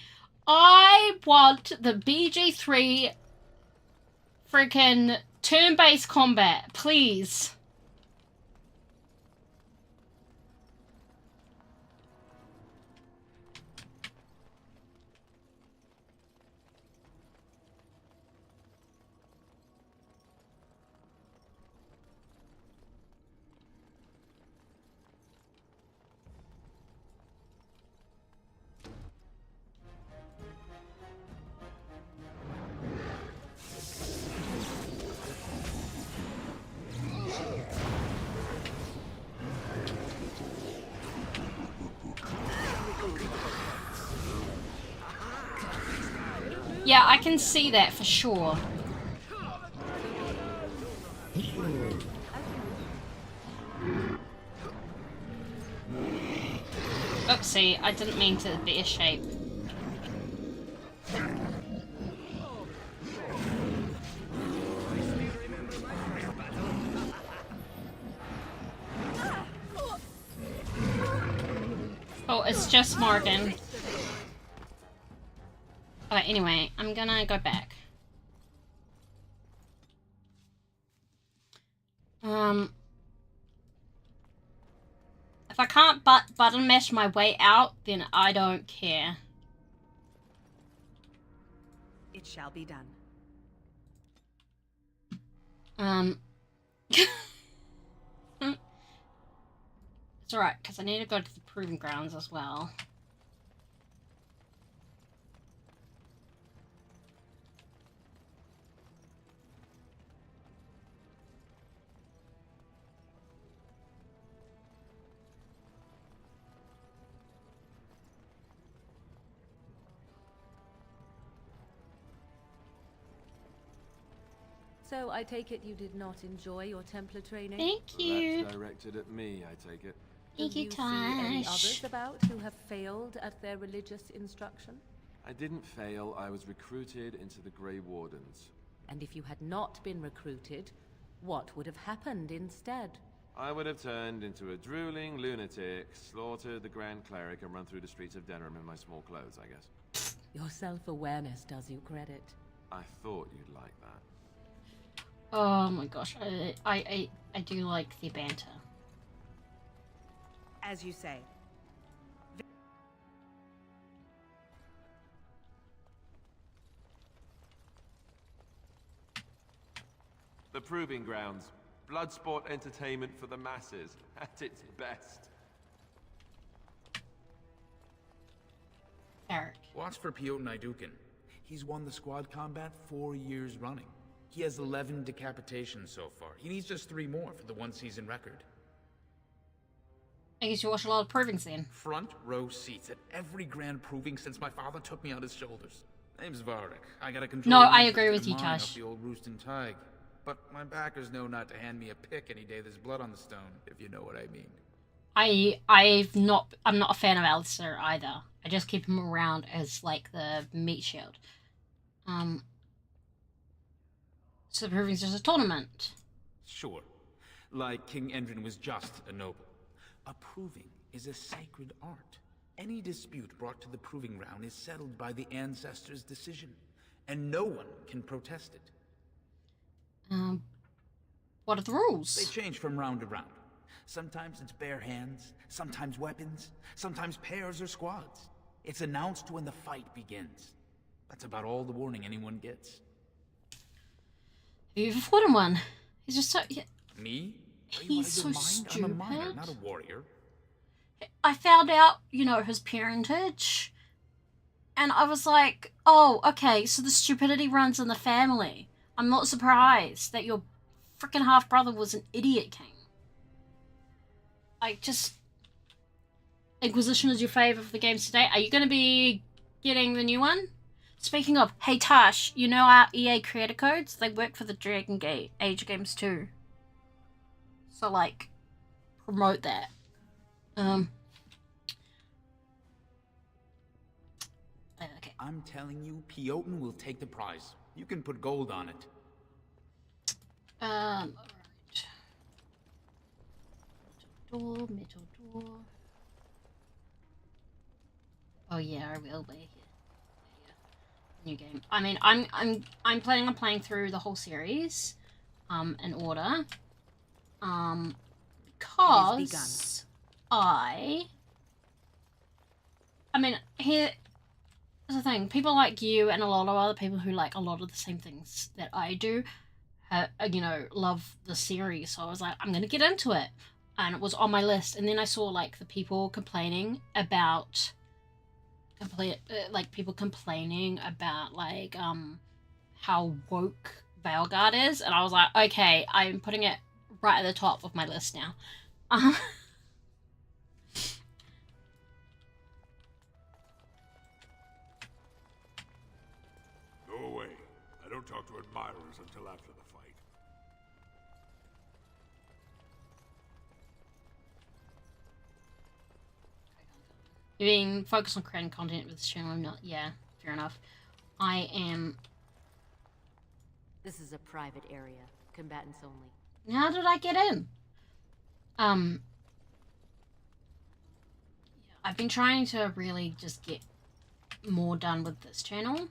I want the BG3 freaking turn-based combat, please. Yeah, I can see that for sure. Oopsie, I didn't mean to be a shape. Oh, it's just Morgan. Alright, anyway, I'm gonna go back. If I can't button mash my way out, then I don't care. It shall be done. It's alright, because I need to go to the proving grounds as well. So I take it you did not enjoy your Templar training? Thank you. That's directed at me, I take it. Thank you, Do you see any Tosh. others about who have failed at their religious instruction? I didn't fail, I was recruited into the Grey Wardens. And if you had not been recruited, what would have happened instead? I would have turned into a drooling lunatic, slaughtered the Grand Cleric, and run through the streets of Denerim in my small clothes, I guess. Your self-awareness does you credit. I thought you'd like that. Oh my gosh, I do like the banter. As you say. The Proving Grounds. Bloodsport entertainment for the masses, at its best. Eric. Watch for Piotr Naidukin. He's won the squad combat 4 years running. He has 11 decapitations so far. He needs just 3 more for the one-season record. I guess you watch a lot of provings then. Front row seats at every grand proving since my father took me on his shoulders. Name's Varric. I gotta control. No, I agree with you, Tosh. The old roost and Tig. But my backers know not to hand me a pick any day there's blood on the stone, if you know what I mean. I'm not a fan of Alistair either. I just keep him around as like the meat shield. So the proving's just a tournament. Sure. Like King Endrin was just a noble. A proving is a sacred art. Any dispute brought to the proving ground is settled by the ancestors' decision, and no one can protest it. What are the rules? They change from round to round. Sometimes it's bare hands, sometimes weapons, sometimes pairs or squads. It's announced when the fight begins. That's about all the warning anyone gets. Have you ever fought in one? He's just so... Me? He's so stupid. I'm a miner, not a warrior. I found out, you know, his parentage. And I was like, oh, okay, so the stupidity runs in the family. I'm not surprised that your freaking half-brother was an idiot king. I just... Inquisition is your favourite for the games today. Are you going to be getting the new one? Speaking of, hey Tash, you know our EA creator codes? They work for the Dragon Age games too. So, like, promote that. Okay. I'm telling you, Piotin will take the prize. You can put gold on it. Alright. Metal door. Oh yeah, I will be. Yeah. New game. I mean, I'm planning on playing through the whole series, in order. Because I mean, here's the thing. People like you and a lot of other people who like a lot of the same things that I do, you know, love the series. So I was like, I'm gonna get into it, and it was on my list. And then I saw like the people complaining about, like how woke Veilguard is, and I was like, okay, I'm putting it right at the top of my list now. Go away. I don't talk to admirers until after the fight. You're being focused on creating content with this channel. I'm not. Yeah, fair enough. I am. This is a private area. Combatants only. How did I get in? I've been trying to really just get more done with this channel.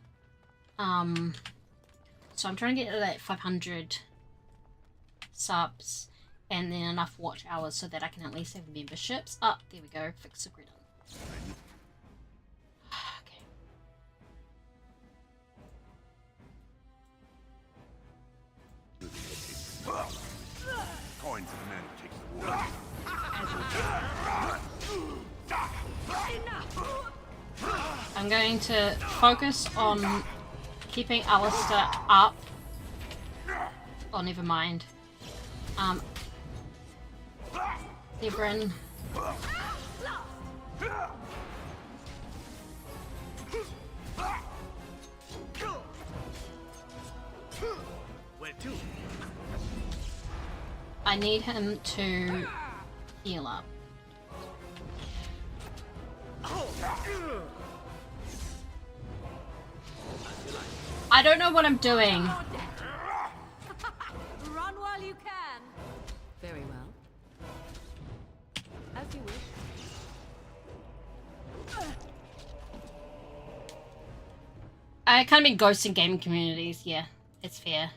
So I'm trying to get to that 500 subs and then enough watch hours so that I can at least have memberships. Oh, there we go. Fix the grid. Coin for the man who takes the war. I'm going to focus on keeping Alistair up. Oh, never mind. Debrin. Where to? I need him to heal up. I don't know what I'm doing. Run while you can. Very well. As you wish. I kind of been ghosting gaming communities. Yeah, it's fair.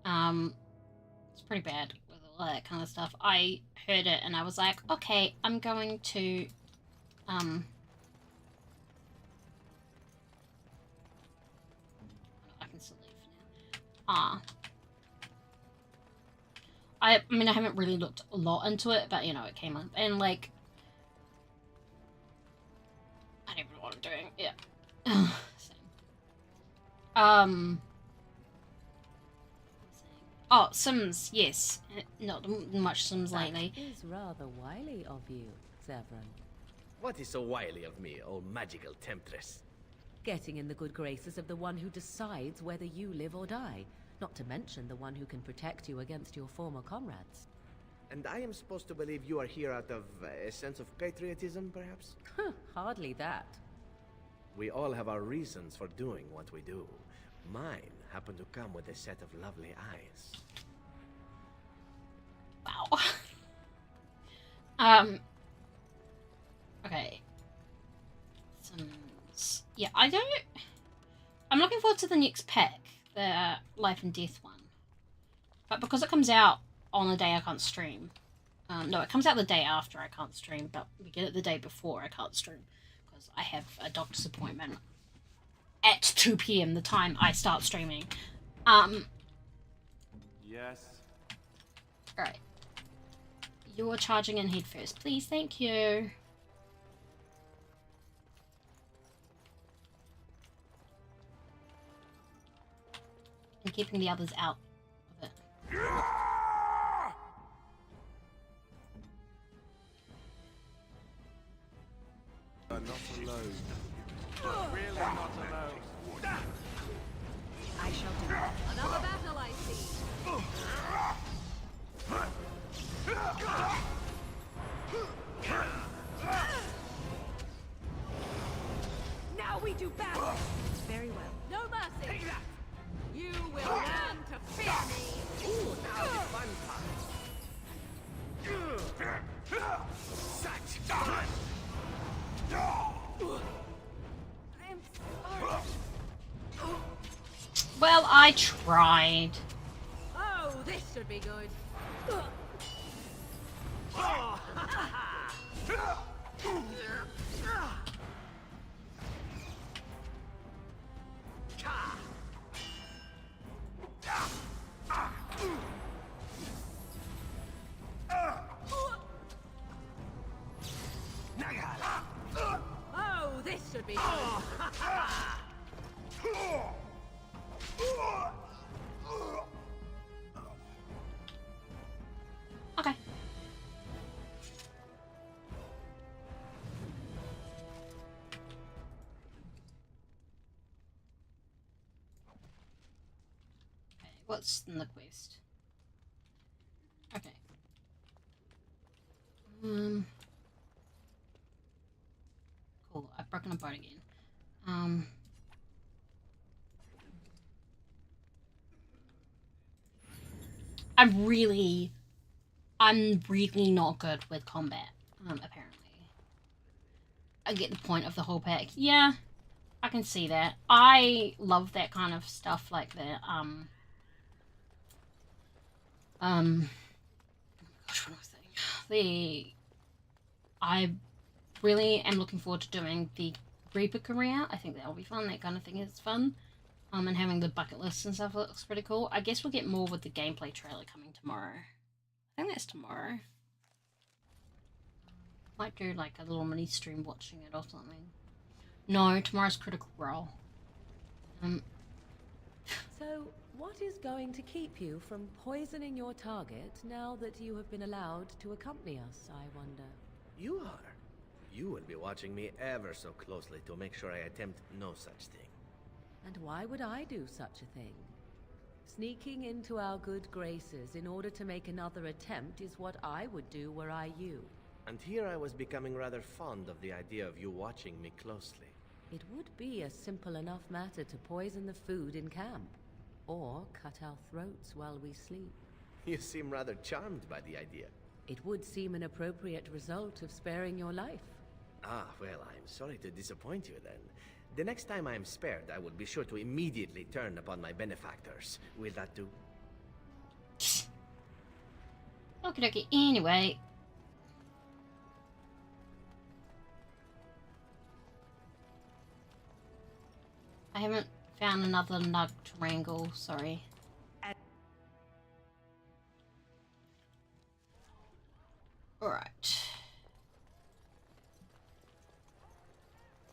It's pretty bad with all that kind of stuff. I heard it and I was like, okay, I'm going to, I can still leave now. I mean, I haven't really looked a lot into it, but you know, it came up and like, I don't even know what I'm doing. Yeah. Oh, Sims, yes. Not much Sims lately. That is rather wily of you, Zevran. What is so wily of me, oh magical temptress? Getting in the good graces of the one who decides whether you live or die. Not to mention the one who can protect you against your former comrades. And I am supposed to believe you are here out of a sense of patriotism, perhaps? Hardly that. We all have our reasons for doing what we do. Mine happen to come with a set of lovely eyes. Wow. Okay. Yeah, I'm looking forward to the next pack, the Life and Death one. But because it comes out on the day I can't stream. No, it comes out the day after I can't stream, but we get it the day before I can't stream. Because I have a doctor's appointment at 2 PM, the time I start streaming. Yes. Alright. You're charging in head first, please. Thank you. And keeping the others out of it. Not alone. Really not alone. I shall do it. Another battle, I see. Now we do battle. Very well. No mercy. Take that. You will learn to fear me. Ooh, now the fun part. Such fun. I'm sorry. Well, I tried. Oh, this should be good. Oh, this should be good. Okay. What's in the quest? Okay. Cool. I've broken a bone again. I'm really not good with combat. Apparently. I get the point of the whole pack. Yeah, I can see that. I love that kind of stuff like that. Gosh, what was I saying? I really am looking forward to doing the Reaper career. I think that'll be fun. That kind of thing is fun. And having the bucket list and stuff looks pretty cool. I guess we'll get more with the gameplay trailer coming tomorrow. I think that's tomorrow. Might do like a little mini stream watching it or something. No, tomorrow's Critical Role. So, what is going to keep you from poisoning your target now that you have been allowed to accompany us, I wonder? You are. You will be watching me ever so closely to make sure I attempt no such thing. And why would I do such a thing? Sneaking into our good graces in order to make another attempt is what I would do were I you. And here I was becoming rather fond of the idea of you watching me closely. It would be a simple enough matter to poison the food in camp, or cut our throats while we sleep. You seem rather charmed by the idea. It would seem an appropriate result of sparing your life. Ah, well, I'm sorry to disappoint you then. The next time I am spared, I will be sure to immediately turn upon my benefactors. Will that do? Okie dokie. Anyway. I haven't found another nug to wrangle, sorry. Alright.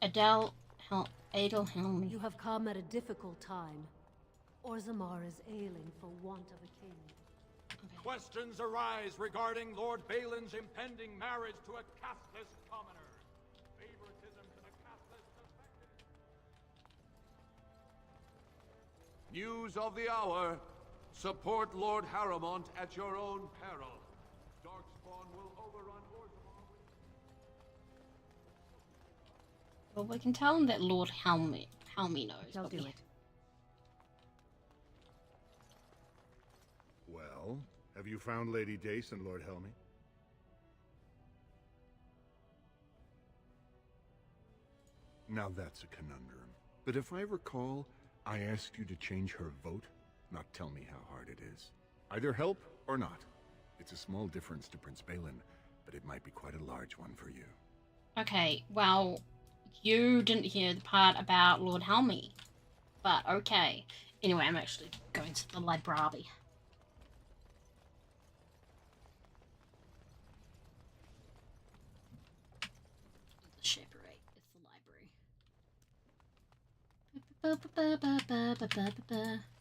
Adelhelm. You have come at a difficult time. Orzammar is ailing for want of a king. Okay. Questions arise regarding Lord Balin's impending marriage to a castless commoner. Favoritism to the castless suspected. News of the hour. Support Lord Harrowmont at your own peril. Darkspawn will overrun Orzammar. Well, we can tell him that Lord Helmi knows. I'll do it. Have you found Lady Dace and Lord Helmy? Now that's a conundrum. But if I recall, I asked you to change her vote, not tell me how hard it is. Either help or not. It's a small difference to Prince Balin, but it might be quite a large one for you. Okay, well, you didn't hear the part about Lord Helmy. But okay. Anyway, I'm actually going to the library. The Chaperate is the library.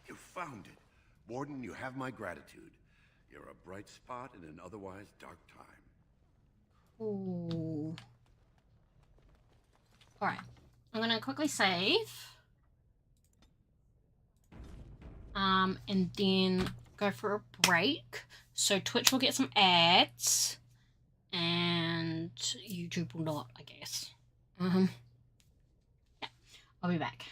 You found it. Warden, you have my gratitude. You're a bright spot in an otherwise dark time. Ooh. Alright. I'm gonna quickly save. And then go for a break. So Twitch will get some ads. And YouTube will not, I guess. Yeah. I'll be back.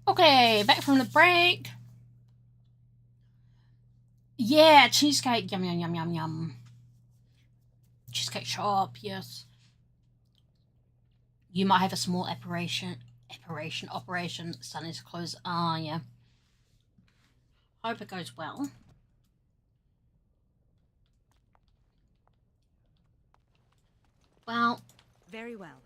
Okay, back from the break. Yeah, cheesecake. Yum, yum, yum, yum, yum. Cheesecake shop, yes. You might have a small operation. Starting to close. Ah, yeah. Hope it goes well. Well. Very well.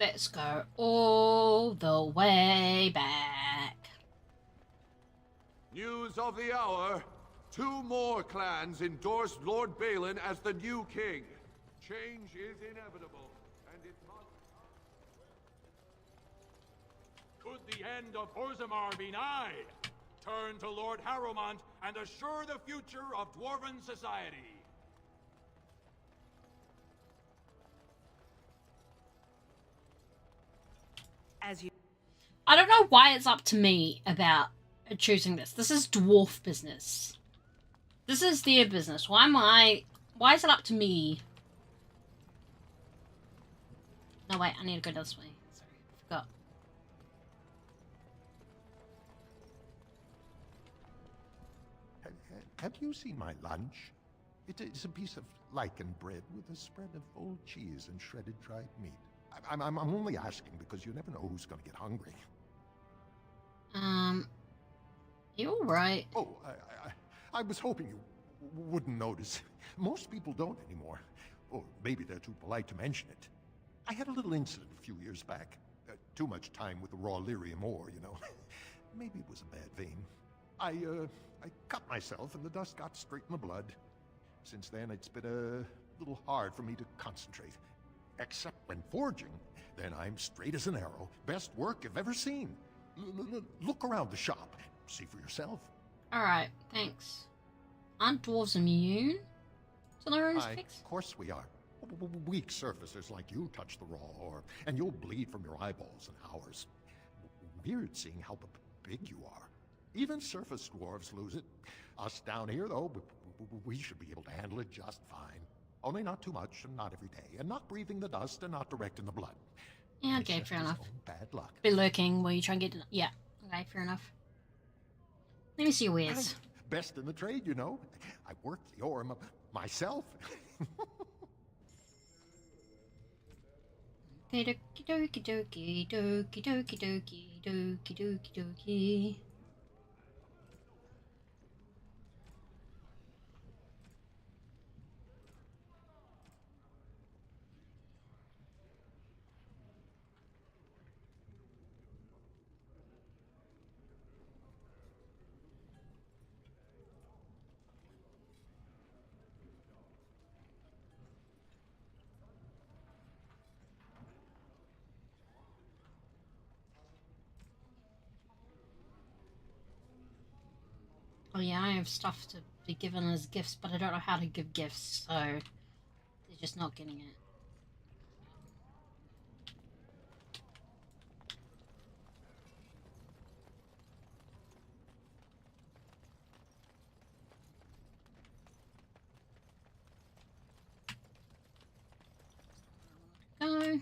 Let's go all the way back. News of the hour. 2 more clans endorse Lord Balin as the new king. Change is inevitable, and it must... Could the end of Orzammar be nigh? Turn to Lord Harrowmont and assure the future of Dwarven society. As you... I don't know why it's up to me about choosing this. This is dwarf business. This is their business. Why is it up to me? No, wait, I need to go this way. Sorry, I forgot. Have you seen my lunch? It is a piece of lichen bread with a spread of old cheese and shredded dried meat. I'm only asking because you never know who's going to get hungry. You all right? Oh, I was hoping you wouldn't notice. Most people don't anymore. Or maybe they're too polite to mention it. I had a little incident a few years back. Too much time with the raw lyrium ore, you know. Maybe it was a bad vein. I cut myself and the dust got straight in the blood. Since then, it's been a little hard for me to concentrate. Except when forging, then I'm straight as an arrow. Best work you've ever seen. Look around the shop. See for yourself. Alright, thanks. Aren't dwarves immune to their own fix? Of course we are. Weak surfacers like you touch the raw ore, and you'll bleed from your eyeballs in hours. Weird seeing how big you are. Even surface dwarves lose it. Us down here, though, we should be able to handle it just fine. Only not too much, and not every day, and not breathing the dust, and not direct in the blood. Yeah, okay, fair enough. Bad luck. Be lurking while you try and get... Yeah, okay, fair enough. Let me see your wares. Best in the trade, you know. I worked the ore myself. Doki doki doki doki doki doki doki doki doki. Oh yeah, I have stuff to be given as gifts, but I don't know how to give gifts, so they're just not getting it. Go.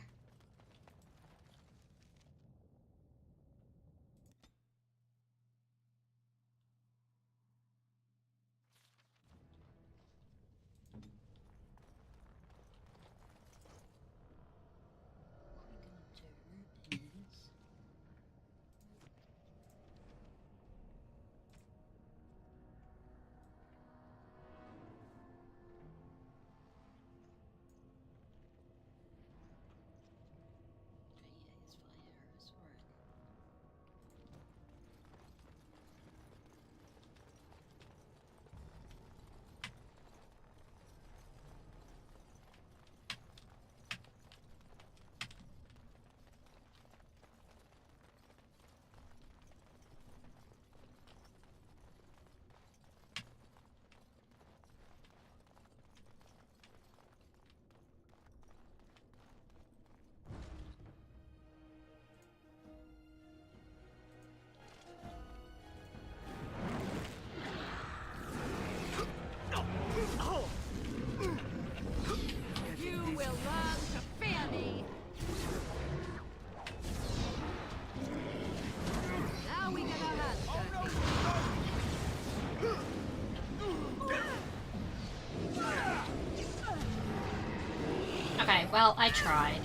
Well, I tried.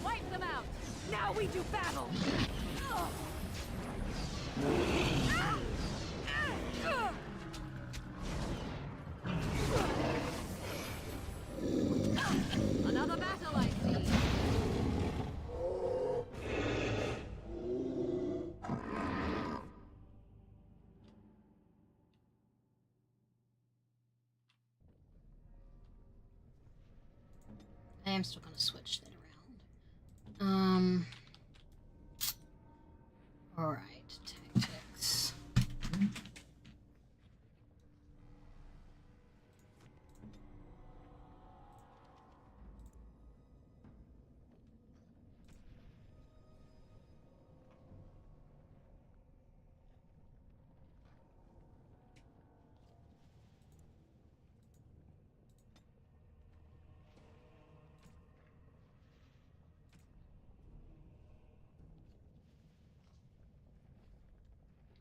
Wipe them out! Now we do battle! Another battle, I see. I am still gonna switch that around. Alright, tactics.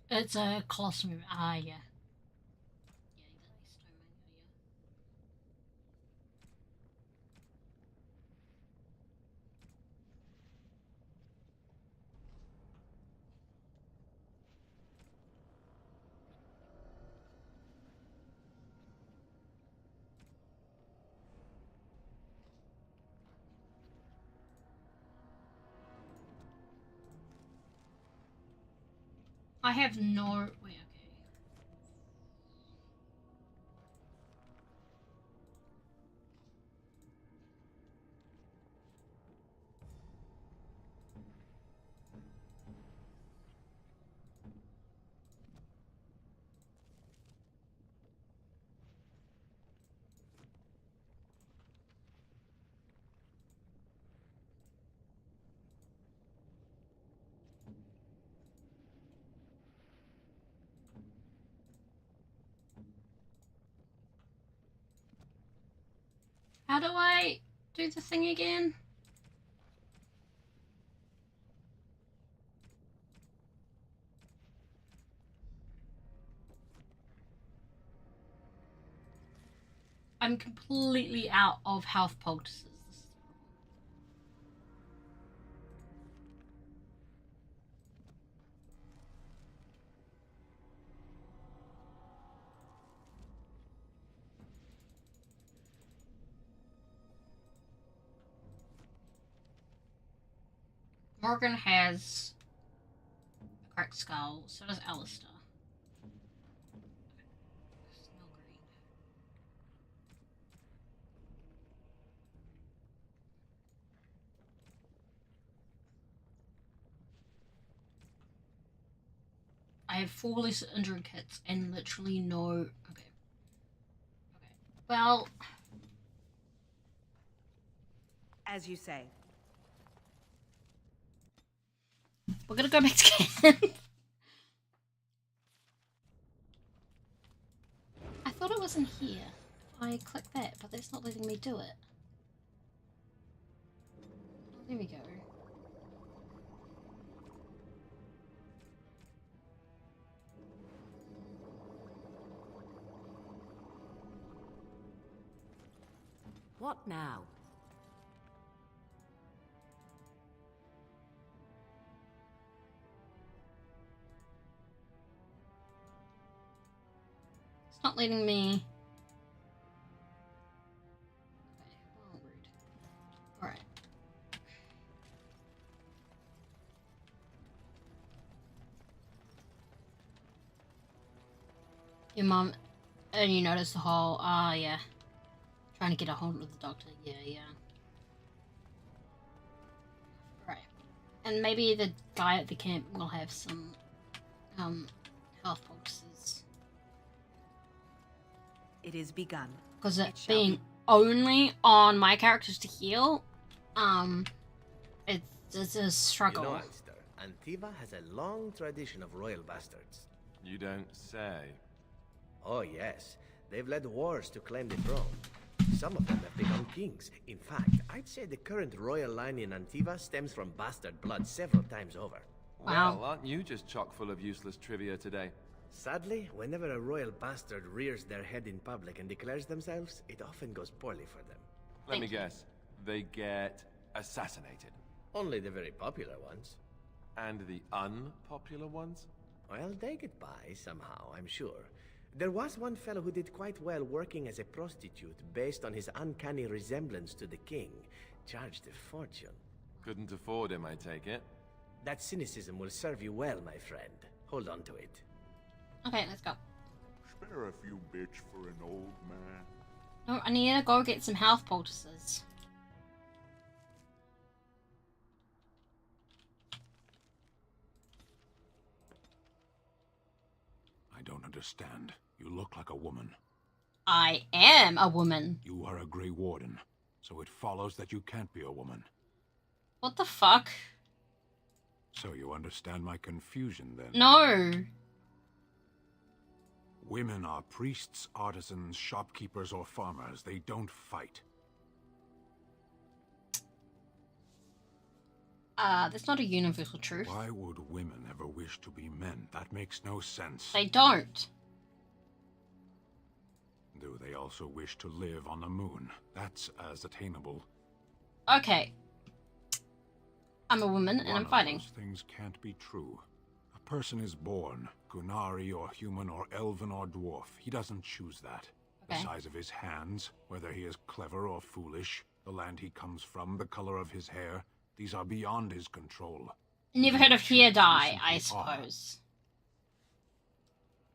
It's a colossal. Ah, yeah. I have no. Wait, okay. How do I do the thing again? I'm completely out of health poultices. Morgan has a cracked skull, so does Alistair. I have 4 less injury kits and literally no. Okay. Okay. Well. As you say. We're gonna go back to camp. I thought it was in here. If I click that, but that's not letting me do it. Oh, there we go. What now? It's not letting me. Okay, well, rude. Alright. Your mom, and you notice the whole, yeah. Trying to get a hold of the doctor, yeah. Right. And maybe the guy at the camp will have some, health boxes. It is begun. Because it being only on my characters to heal, it's a struggle. You know, Alistair, Antiva has a long tradition of royal bastards. You don't say. Oh yes, they've led wars to claim the throne. Some of them have become kings. In fact, I'd say the current royal line in Antiva stems from bastard blood several times over. Wow. Well, aren't you just chock full of useless trivia today? Sadly, whenever a royal bastard rears their head in public and declares themselves, it often goes poorly for them. Let me guess. They get assassinated. Only the very popular ones. And the unpopular ones? Well, they get by somehow, I'm sure. There was one fellow who did quite well working as a prostitute based on his uncanny resemblance to the king. Charged a fortune. Couldn't afford him, I take it. That cynicism will serve you well, my friend. Hold on to it. Okay, let's go. Spare a few bits for an old man. No, I need to go get some health poultices. I don't understand. You look like a woman. I am a woman. You are a Grey Warden, so it follows that you can't be a woman. What the fuck? So you understand my confusion then? No. Women are priests, artisans, shopkeepers, or farmers. They don't fight. That's not a universal truth. Why would women ever wish to be men? That makes no sense. They don't. Do they also wish to live on the moon? That's as attainable. Okay. I'm a woman and I'm fighting. Those things can't be true. A person is born, Gunari or human or elven or dwarf. He doesn't choose that. Okay. The size of his hands, whether he is clever or foolish, the land he comes from, the color of his hair, these are beyond his control. Never heard of here die, I suppose.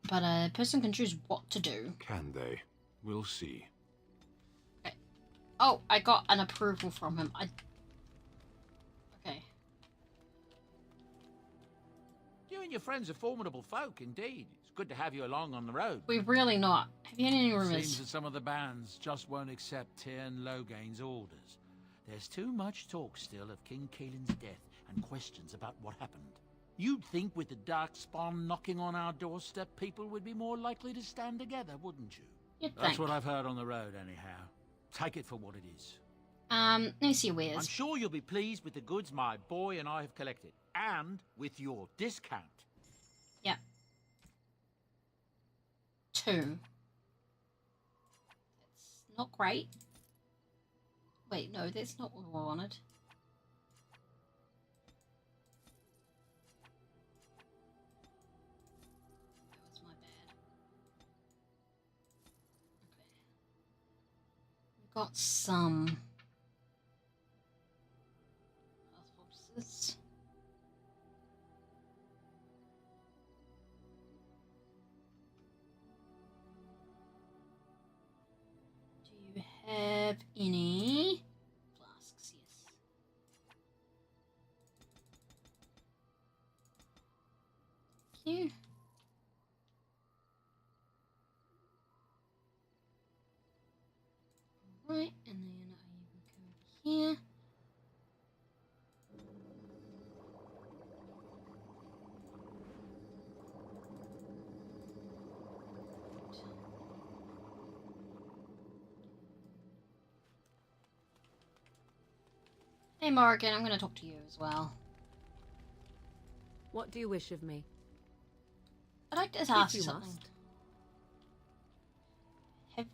But a person can choose what to do. Can they? We'll see. Okay. Oh, I got an approval from him. Okay. You and your friends are formidable folk, indeed. It's good to have you along on the road. We're really not. Have you had any rumors? Seems that some of the bands just won't accept Tyrn Logain's orders. There's too much talk still of King Keelan's death and questions about what happened. You'd think with the Darkspawn knocking on our doorstep, people would be more likely to stand together, wouldn't you? You'd That's think. what I've heard on the road, anyhow. Take it for what it is. Let me see where. I'm sure you'll be pleased with the goods my boy and I have collected, and with your discount. Yeah. 2. That's not great. Wait, no, that's not what I wanted. That was my bad. Okay. We've got some. What's this? Do you have any flasks? Yes. Thank you. Right, and then I will go over here. Hey Morgan, I'm going to talk to you as well. What do you wish of me? I'd like to If ask you you something. must. Have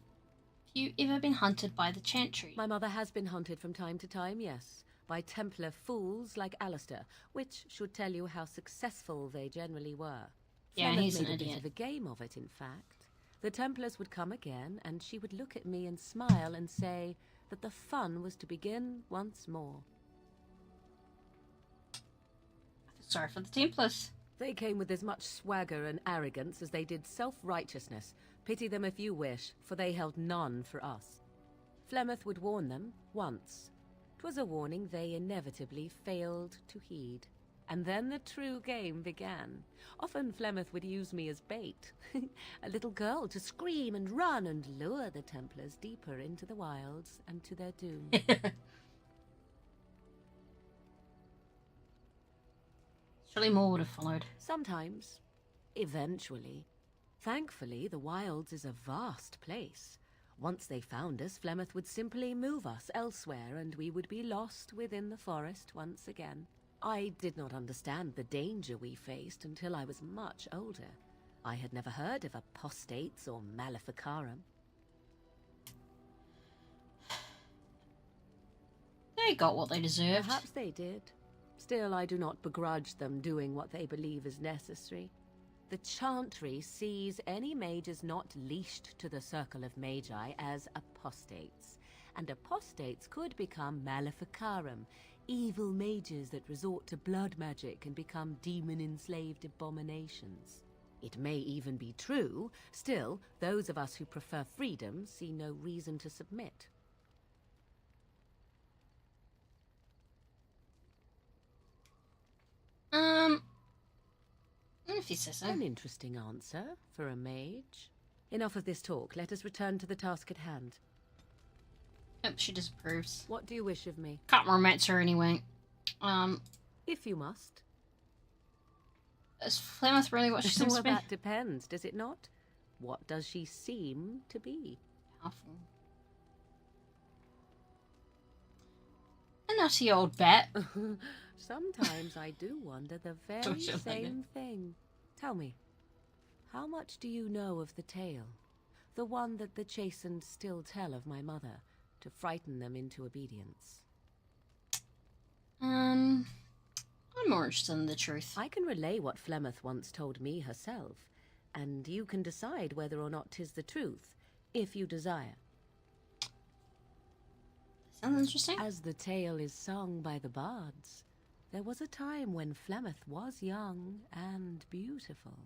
you ever been hunted by the Chantry? My mother has been hunted from time to time, yes, by Templar fools like Alistair, which should tell you how successful they generally were. Yeah, Flemeth he's an made a bit idiot. of a game of it, in fact. The Templars would come again, and she would look at me and smile and say that the fun was to begin once more. Sorry for the Templars. They came with as much swagger and arrogance as they did self-righteousness. Pity them if you wish, for they held none for us. Flemeth would warn them, once. 'Twas a warning they inevitably failed to heed. And then the true game began. Often Flemeth would use me as bait. A little girl to scream and run and lure the Templars deeper into the wilds and to their doom. Surely more would have followed. Sometimes. Eventually. Thankfully, the wilds is a vast place. Once they found us, Flemeth would simply move us elsewhere, and we would be lost within the forest once again. I did not understand the danger we faced until I was much older. I had never heard of apostates or maleficarum. They got what they deserved. Perhaps they did. Still, I do not begrudge them doing what they believe is necessary. The Chantry sees any mages not leashed to the Circle of Magi as apostates, and apostates could become maleficarum, evil mages that resort to blood magic and become demon-enslaved abominations. It may even be true. Still, those of us who prefer freedom see no reason to submit. If you say so. An interesting answer for a mage. Enough of this talk. Let us return to the task at hand. Yep, she disapproves. What do you wish of me? Can't romance her anyway. If you must. Is Flemeth really what she seems Well, to be? that depends, does it not? What does she seem to be? Powerful. A nutty old bat. Sometimes I do wonder the very same thing. Tell me, how much do you know of the tale? The one that the chastened still tell of my mother, to frighten them into obedience. I'm more interested in the truth. I can relay what Flemeth once told me herself, and you can decide whether or not 'tis the truth, if you desire. Sounds interesting. As the tale is sung by the bards, there was a time when Flemeth was young and beautiful,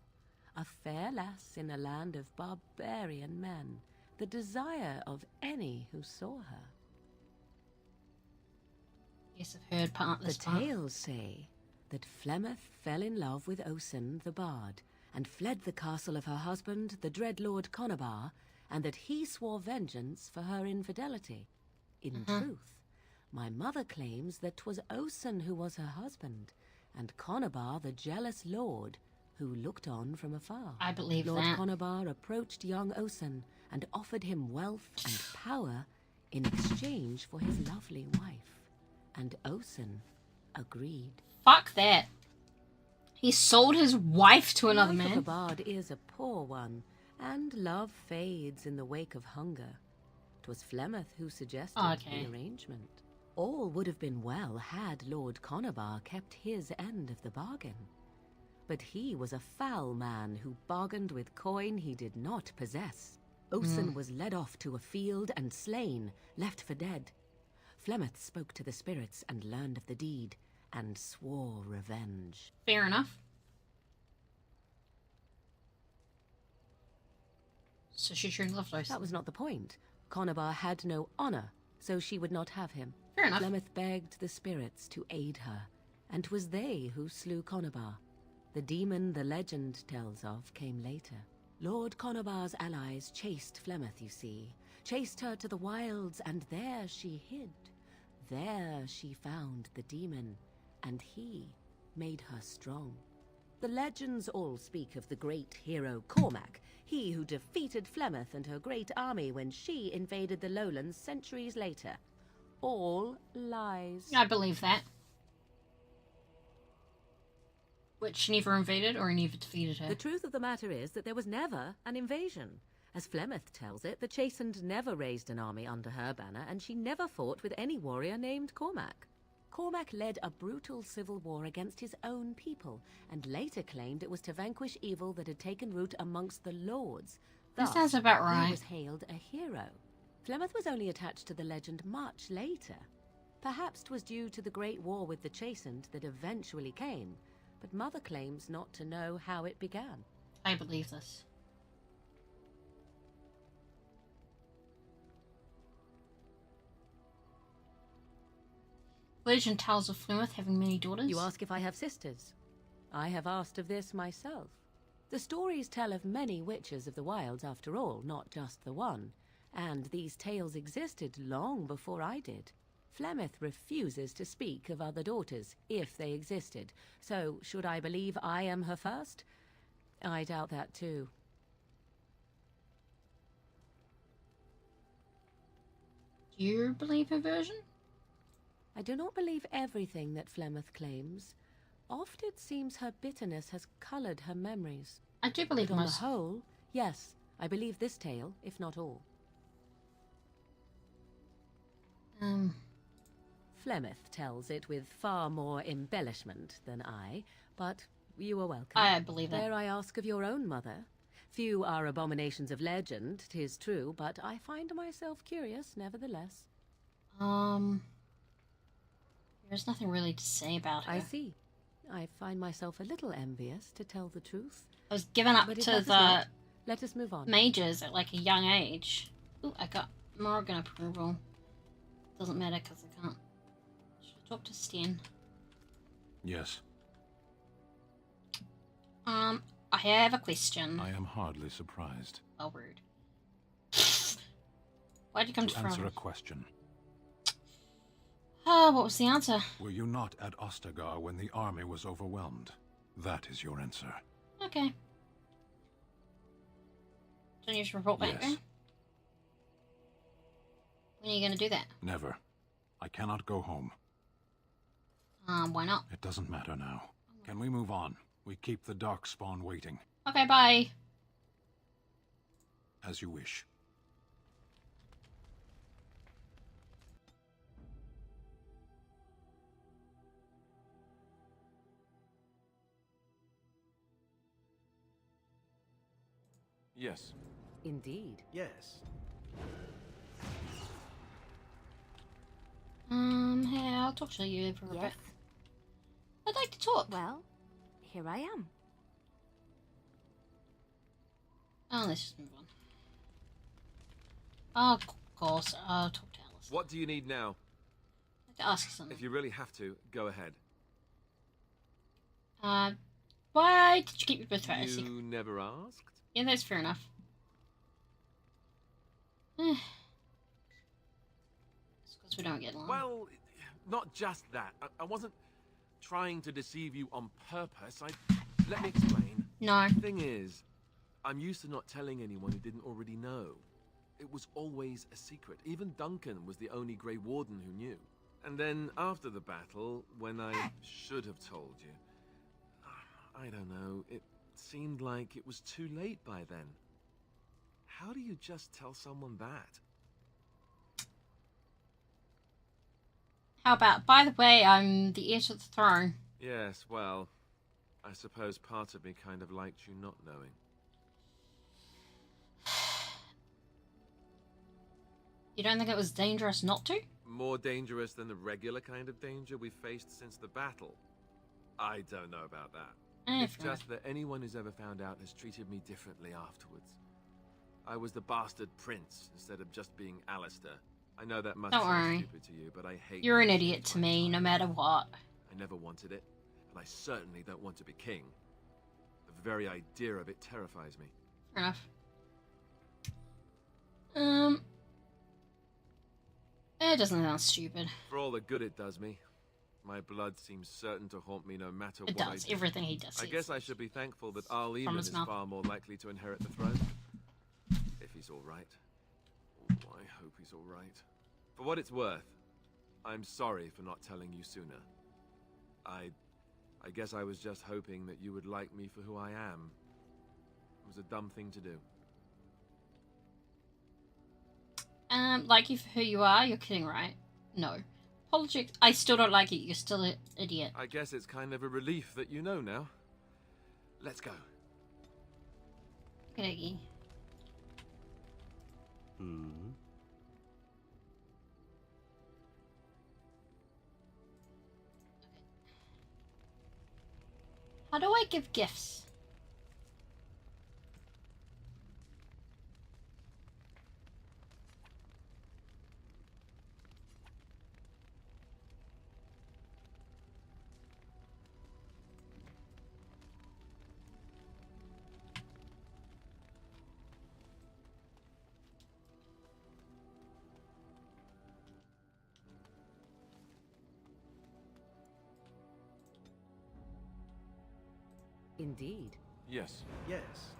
a fair lass in a land of barbarian men, the desire of any who saw her. Yes, I've heard part of this. The tales say that Flemeth fell in love with Osen the bard, and fled the castle of her husband, the dread Lord Conabar, and that he swore vengeance for her infidelity. In truth, my mother claims that 'twas Osen who was her husband, and Conabar the jealous lord who looked on from afar. I believe Lord that. Conabar approached young Osen and offered him wealth and power in exchange for his lovely wife, and Osen agreed. Fuck that. He sold his wife to another The life man. of a bard is a poor one, and love fades in the wake of hunger. 'Twas Flemeth who suggested Okay. the arrangement. All would have been well had Lord Conabar kept his end of the bargain. But he was a foul man who bargained with coin he did not possess. Osen was led off to a field and slain, left for dead. Flemeth spoke to the spirits and learned of the deed, and swore revenge. Fair enough. So she truly loved Osen. That was not the point. Conabar had no honor, so she would not have him. Fair enough. Flemeth begged the spirits to aid her, and 'twas they who slew Conabar. The demon the legend tells of came later. Lord Conabar's allies chased Flemeth, you see. Chased her to the wilds, and there she hid. There she found the demon, and he made her strong. The legends all speak of the great hero Cormac, he who defeated Flemeth and her great army when she invaded the lowlands centuries later. All lies. I believe that. Which she neither invaded or he neither defeated her. The truth of the matter is that there was never an invasion. As Flemeth tells it, the Chastened never raised an army under her banner, and she never fought with any warrior named Cormac. Cormac led a brutal civil war against his own people, and later claimed it was to vanquish evil that had taken root amongst the lords. That Thus, sounds about he right. was hailed a hero. Flemeth was only attached to the legend much later. Perhaps 'twas due to the great war with the Chastened that eventually came, but Mother claims not to know how it began. I believe this. Legend tells of Flemeth having many daughters. You ask if I have sisters. I have asked of this myself. The stories tell of many witches of the wilds after all, not just the one. And these tales existed long before I did. Flemeth refuses to speak of other daughters, if they existed. So, should I believe I am her first? I doubt that too. Do you believe her version? I do not believe everything that Flemeth claims. Oft it seems her bitterness has colored her memories. I do believe But on the most. whole, yes, I believe this tale, if not all. Flemeth tells it with far more embellishment than I, but you are welcome. I believe that. Dare I ask of your own mother? Few are abominations of legend, 'tis true, but I find myself curious, nevertheless. There's nothing really to say about her. I see. I find myself a little envious, to tell the truth. I was given up But if to that is the not, let us move on. mages at like a young age. Ooh, I got Morgan approval. Doesn't matter because I can't. Should I talk to Sten? Yes. I have a question. I am hardly surprised. Oh, rude. Why'd you come to answer a front? question. What was the answer? Were you not at Ostagar when the army was overwhelmed? That is your answer. Okay. Don't you just report back Yes. then? When are you gonna do that? Never. I cannot go home. Why not? It doesn't matter now. Can we move on? We keep the Darkspawn waiting. Okay, bye. As you wish. Yes. Indeed. Yes. Hey, I'll talk to you for a Yes? bit. I'd like to talk. Well, here I am. Oh, let's just move on. Oh, of course, I'll talk to Alice. What do you need now? I'd like to ask you something. If you really have to, go ahead. Why did you keep your birthright a You secret? never asked? Yeah, that's fair enough. It's because we don't get along. Well, not just that. I wasn't trying to deceive you on purpose. Let me explain. No. The thing is, I'm used to not telling anyone who didn't already know. It was always a secret. Even Duncan was the only Grey Warden who knew. And then after the battle, when I should have told you, I don't know, it seemed like it was too late by then. How do you just tell someone that? How about, by the way, I'm the heir to the throne. Yes, well, I suppose part of me kind of liked you not knowing. You don't think it was dangerous not to? More dangerous than the regular kind of danger we've faced since the battle? I don't know about that. It's fair just that anyone who's ever found out has treated me differently afterwards. I was the bastard prince instead of just being Alistair. I know that must Don't sound worry. stupid to you, but I hate You're an losing idiot to my me, time. no matter what. I never wanted it, and I certainly don't want to be king. The very idea of it terrifies me. Fair enough. It doesn't sound stupid. For all the good it does me, my blood seems certain to haunt me no matter It what I does. do. Everything he does. I guess I should be thankful that Arl From Eamon his is mouth. far more likely to inherit the throne. If he's all right. Oh, I hope he's all right. For what it's worth, I'm sorry for not telling you sooner. I guess I was just hoping that you would like me for who I am. It was a dumb thing to do. Like you for who you are, you're kidding, right? No. Apologies. I still don't like it. You're still an idiot. I guess it's kind of a relief that you know now. Let's go. Okay. How do I give gifts? Indeed. Yes. Yes.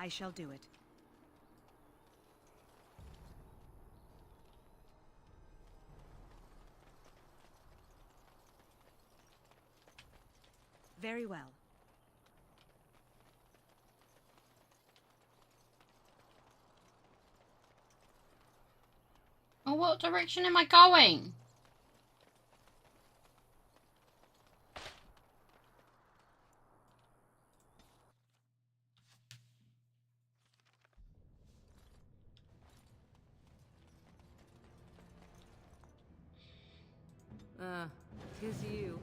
I shall do it. Very well. Oh, what direction am I going? Tis you.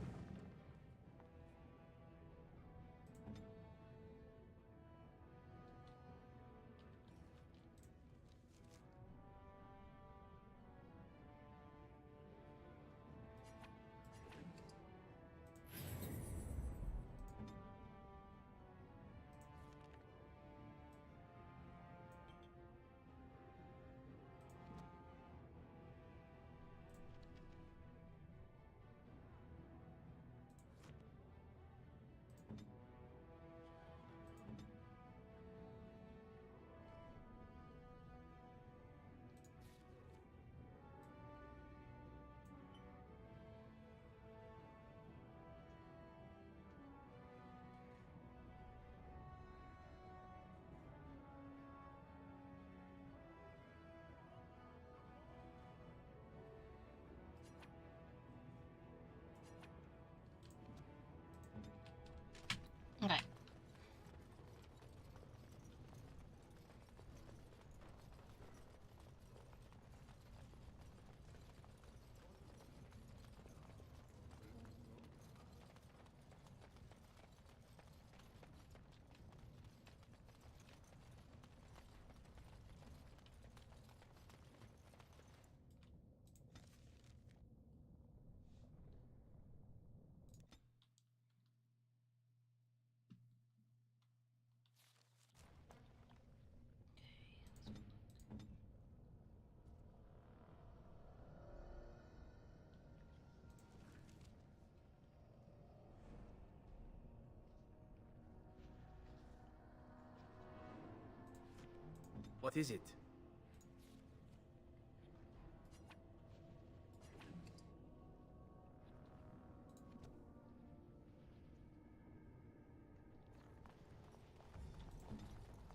Okay. What is it?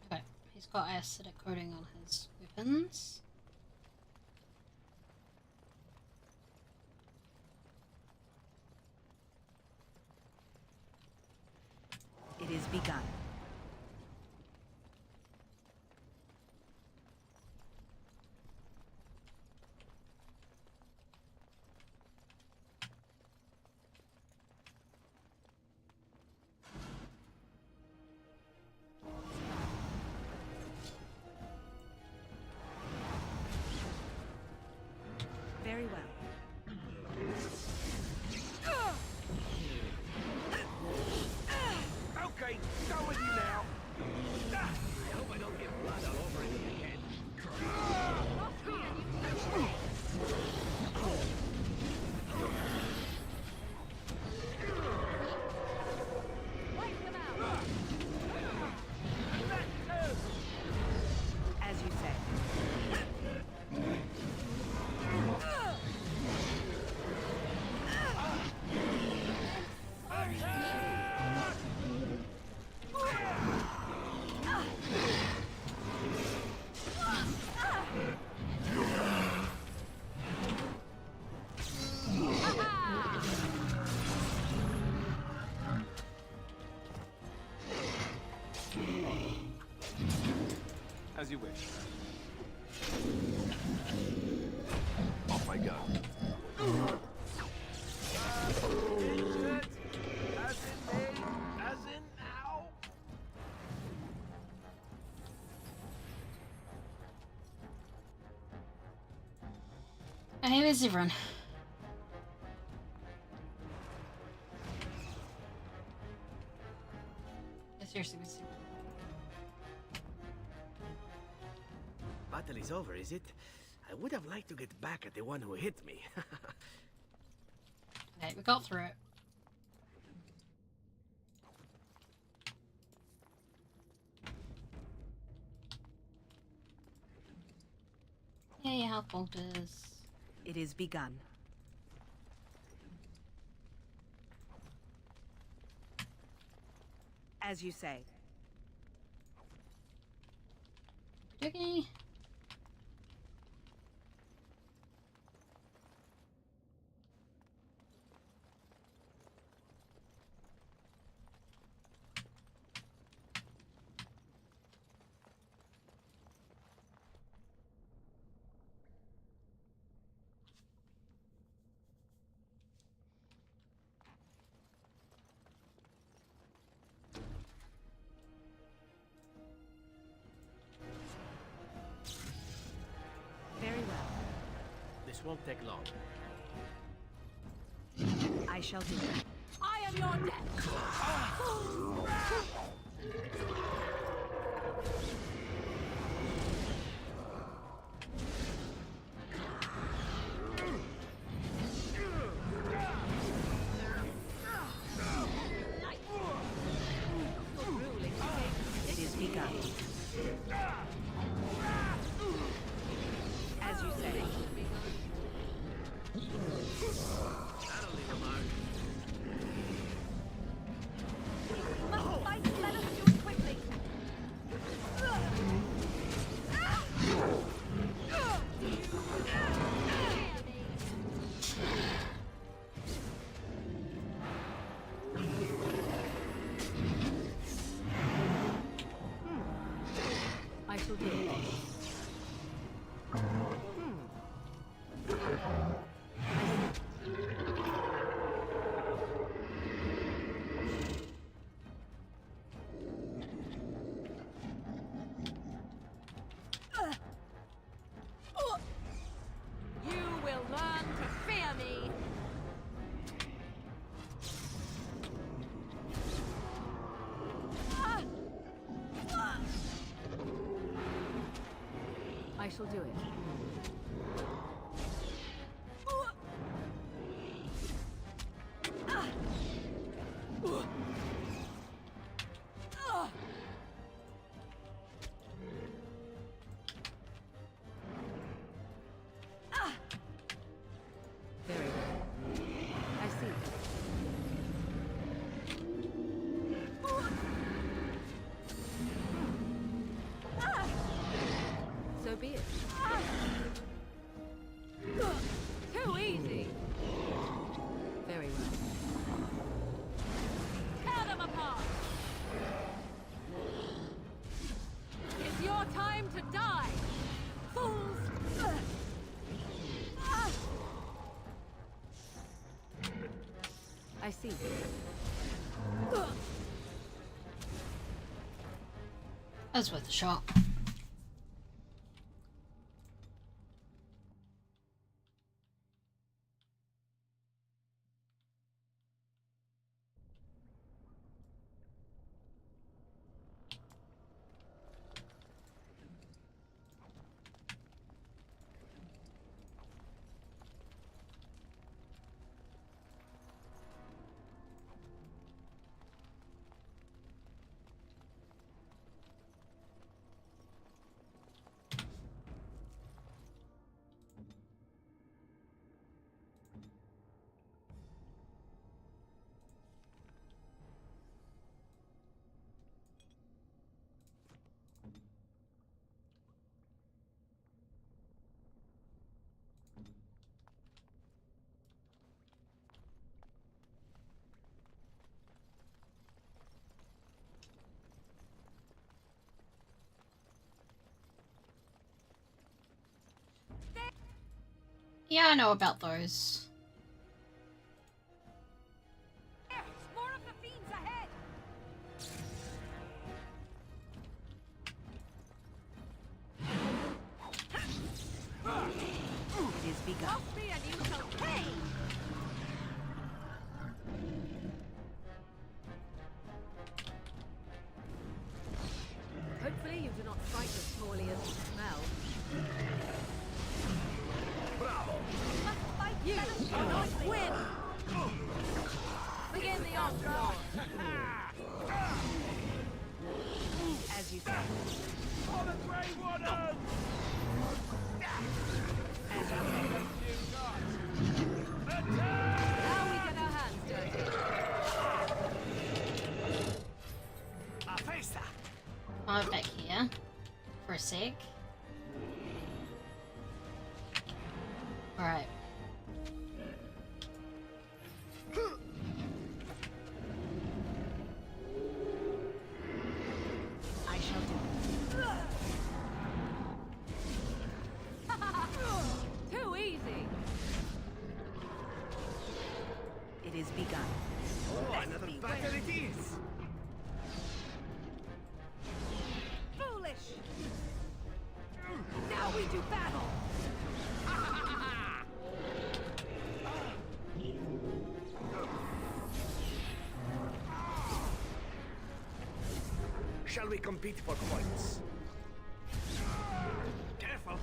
Okay, he's got acidic coating on his weapons. It is begun. Very well. Okay, go with you now. I hope I don't get blood all over it again. As you say. As you wish. Off I go. Injured, as in me, as in now. Hey, where's everyone? Seriously, where's everyone? Battle is over, is it? I would have liked to get back at the one who hit me. Okay, we got through it. Hey, health bolters. It is begun. As you say. Okay. Very well. This won't take long. I shall do it. I am your death! It is begun. As you say. That'll leave a mark. Must fight, let us do it quickly! I shall do it. You will learn to fear me! I shall do it. Very well. I see. So be it. Too easy! Very well. Tear them apart! It's your time to die! Fools! I see. That's worth a shot. Yeah, I know about those. More of the fiends ahead! It is begun. Help me and you shall pay! Hopefully you do not fight as smallly as you smell. Must fight, you shall not win! Begin the onslaught! As you say. For the Grey Warden! sec. Alright. I shall do Too easy. it. It is begun. Oh, another battle it is! Foolish. Now we do battle. Shall we compete for points? Careful!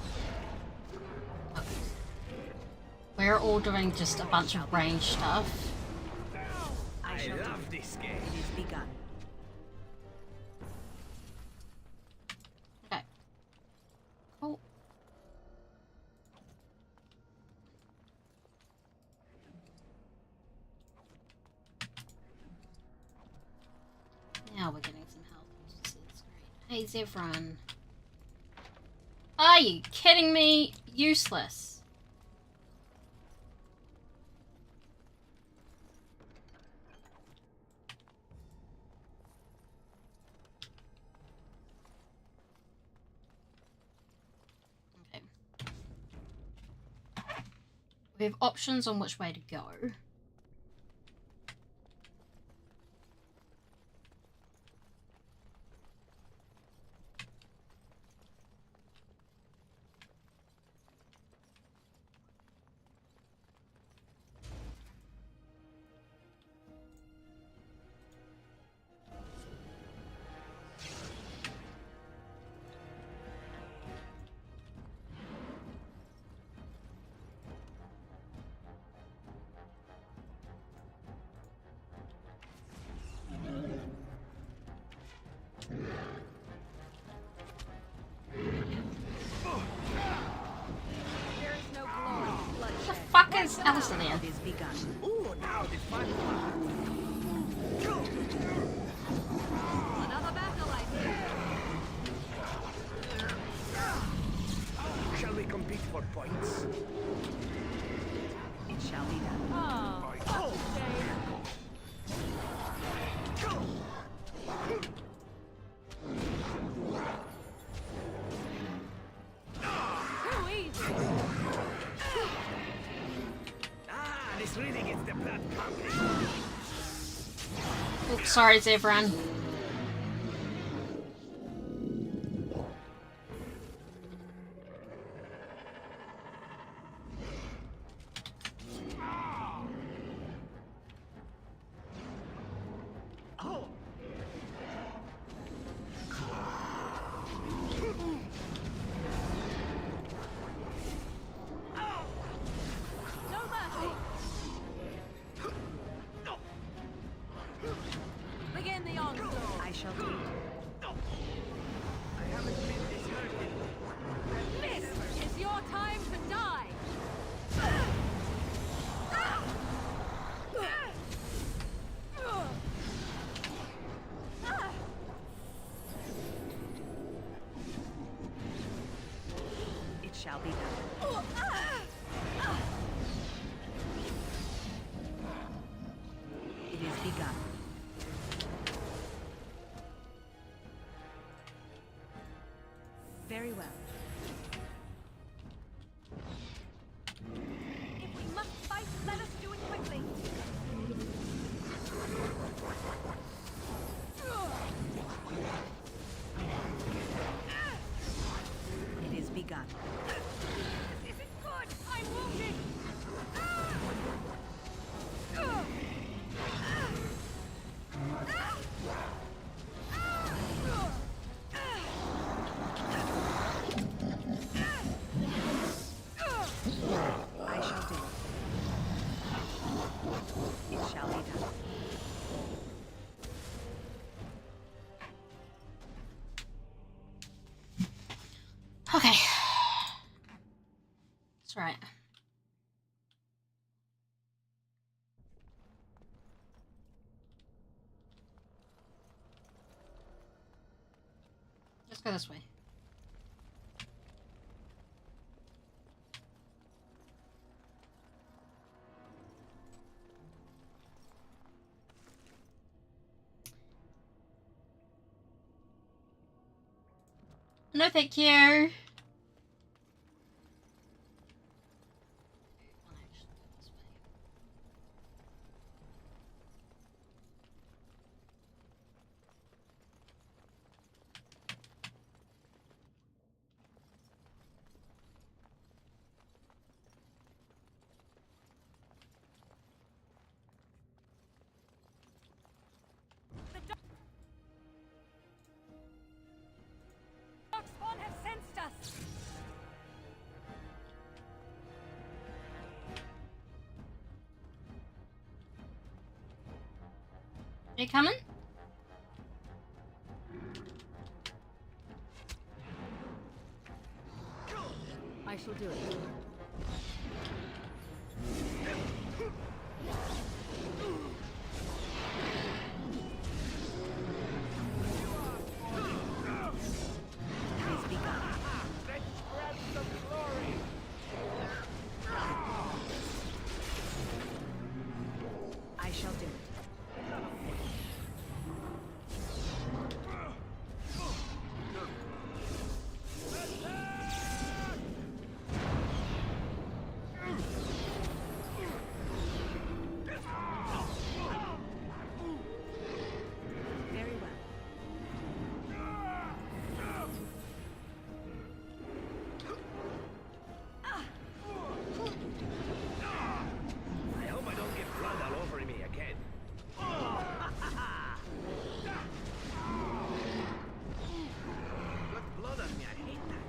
We're all doing just a bunch of range stuff. I love this game. It is begun. Okay. Cool. Now we're getting some help. This is great. Hey, Zevran. Are you kidding me? Useless. Okay. We have options on which way to go. Is Alistair there? It is begun. Ooh, now the fun part. Another battle, I see. Shall we compete for points? It shall be done. Oh, that's a shame. Too easy. This really gets the blood pumping. Oops, sorry, Zevran. Begin the onslaught. I shall do it. I haven't been deserted. This is your time to die. It shall be done. It is begun. Very well. If we must fight, let us do it quickly. It is begun. This isn't good. I'm wounded. I shall do it. It shall be done. Okay. That's right. Let's go this way. No, thank you. Darkspawn have sensed us. Are you coming? I shall do it. I shall do it. Very well. I hope I don't get blood all over me again. Got blood on me, I hate that.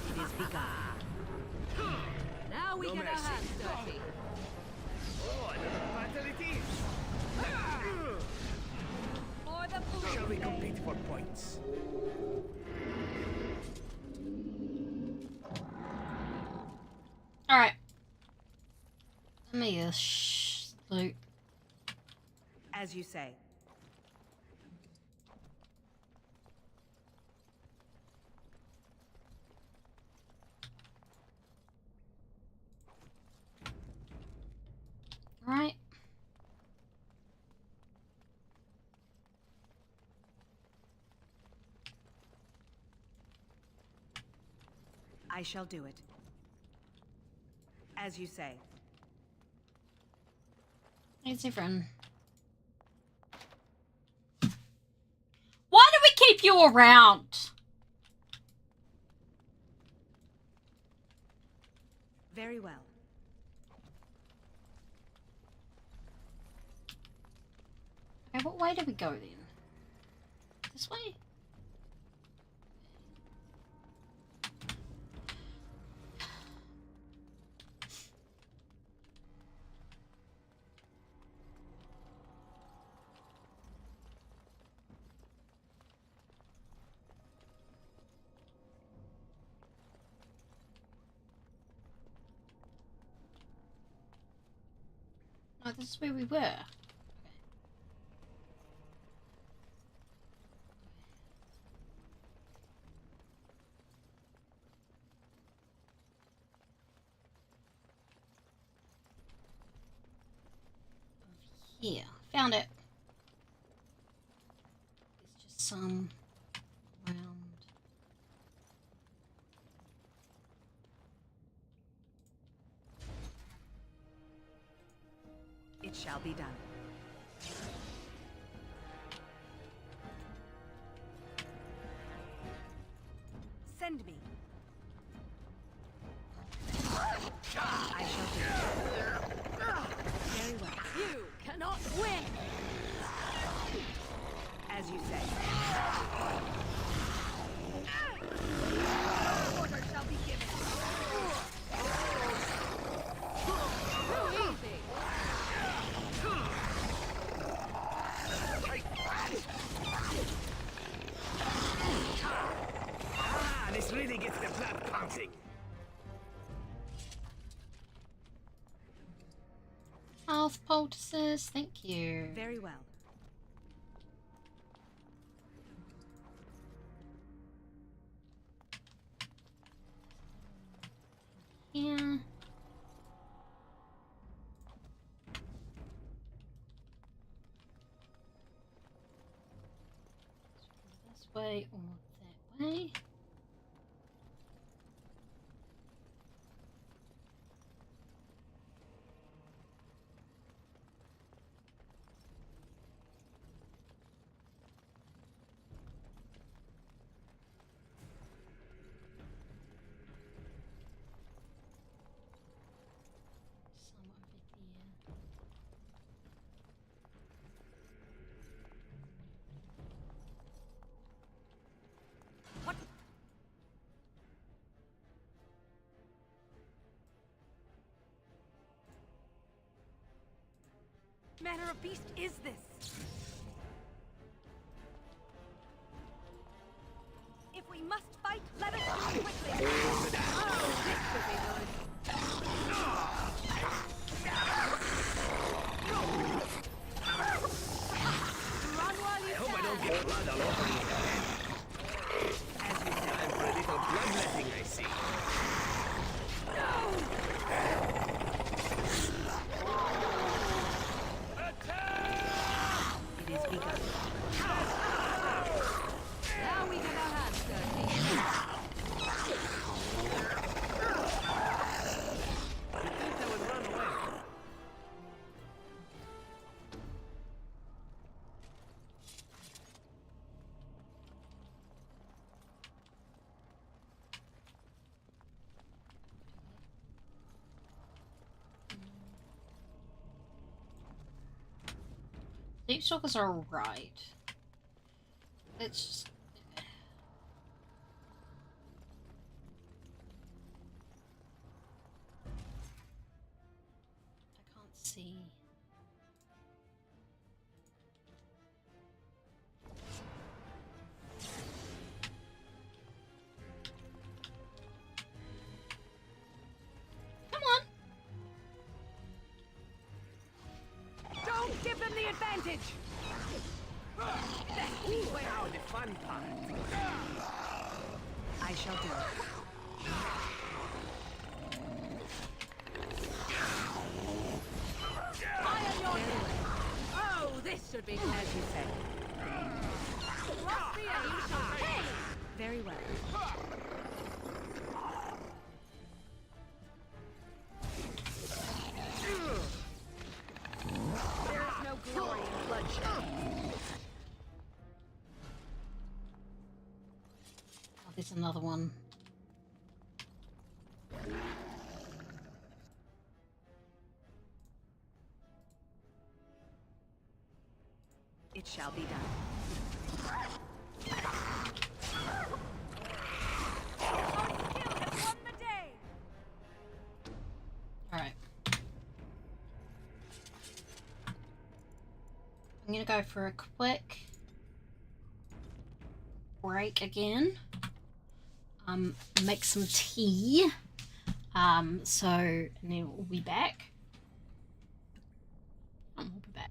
It is begun. Now we No get our mercy. hands dirty. Oh, another battle it is. For the food. Shall we compete for points? Alright. Let me loot. As you say. Alright. I shall do it. As you say. Easy friend. Why do we keep you around? Very well. Okay, what way do we go then? This way? No, this is where we were. Here, found it. It's just some round. It shall be done. Send me. I shall do it. Very well. You cannot win. As you say. Order shall be given. Too easy. Ah, this really gets the blood pumping. Health poultices, thank you. Very well. Yeah. This way or that way. manner of beast is this? If we must fight, let us do it quickly. Oh, this could be good. Run while you I hope I don't get blood all over me. As you said, I'm for a little bloodletting, I see. It is begun. Now we get our hands dirty. You think I would run away? Deep Stalkers are alright. It's just... I can't see. Come on! Don't give them the advantage! Wow, the fun part. I shall do it. Fire your Oh, this should be As you say. Trust me and you shall pay! Very well. There is no glory in bloodshed. Oh, there's another one. It shall be done. Alright. I'm gonna go for a quick break again. Make some tea. And then we'll be back. We'll be back.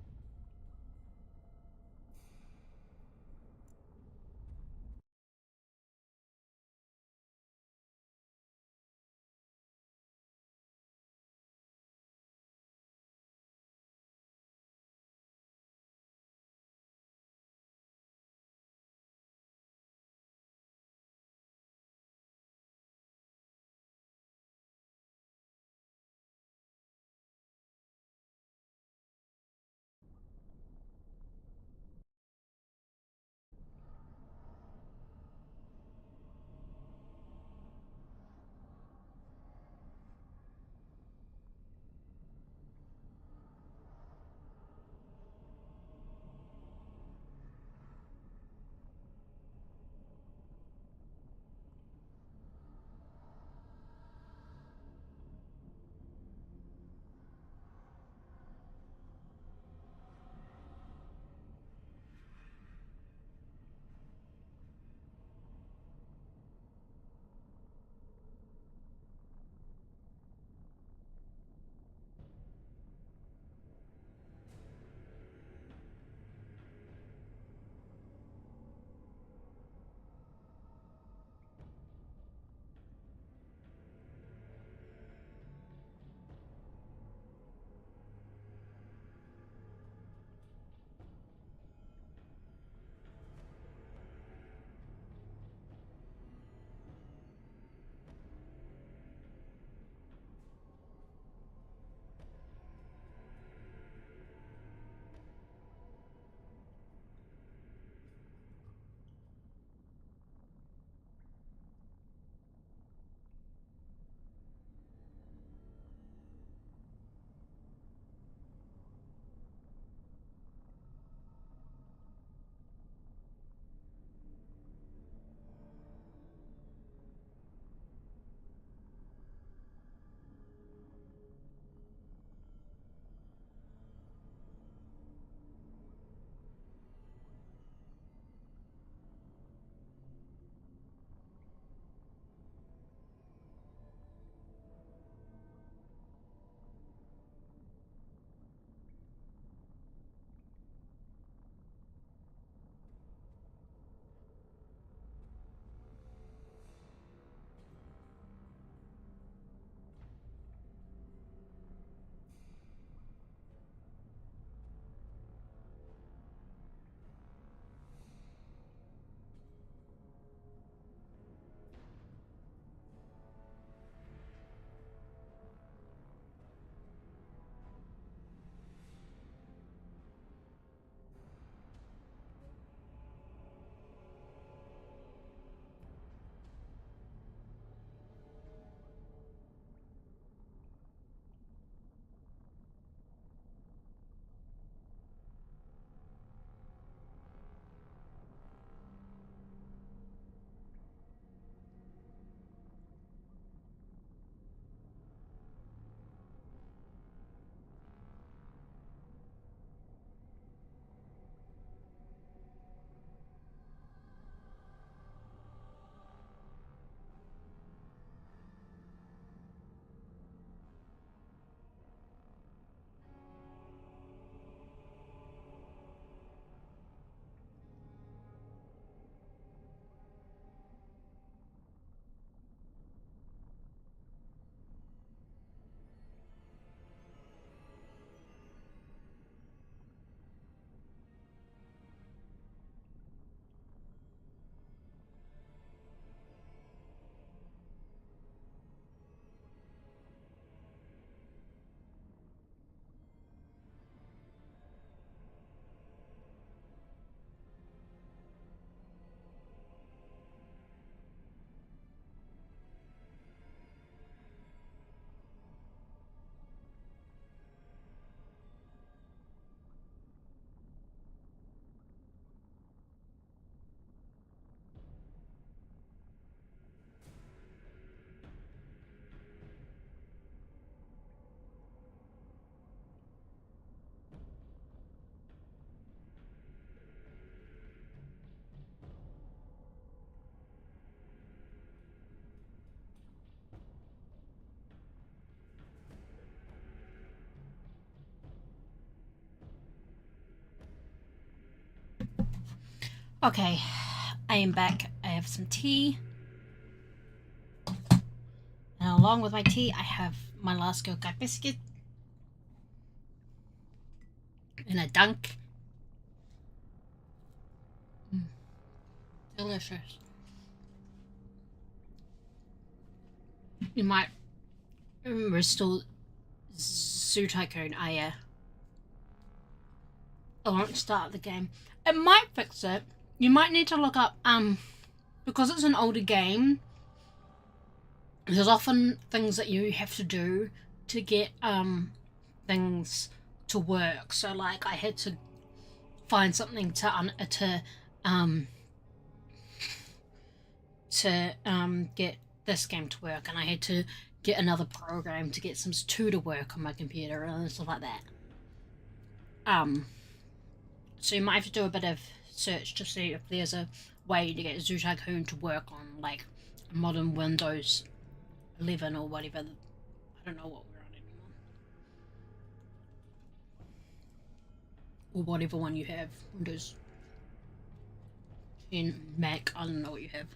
Okay, I am back. I have some tea. And along with my tea, I have my last go cut biscuit. In a dunk. Delicious. You might restore Zoo Tycoon. I won't start the game. It might fix it. You might need to look up, because it's an older game, there's often things that you have to do to get, things to work. So, like, I had to find something to get this game to work, and I had to get another program to get Sims 2 to work on my computer and stuff like that. So you might have to do a bit of search to see if there's a way to get Zoo Tycoon to work on, like, modern Windows 11 or whatever. I don't know what we're on anymore. Or whatever one you have. Windows 10, Mac, I don't know what you have.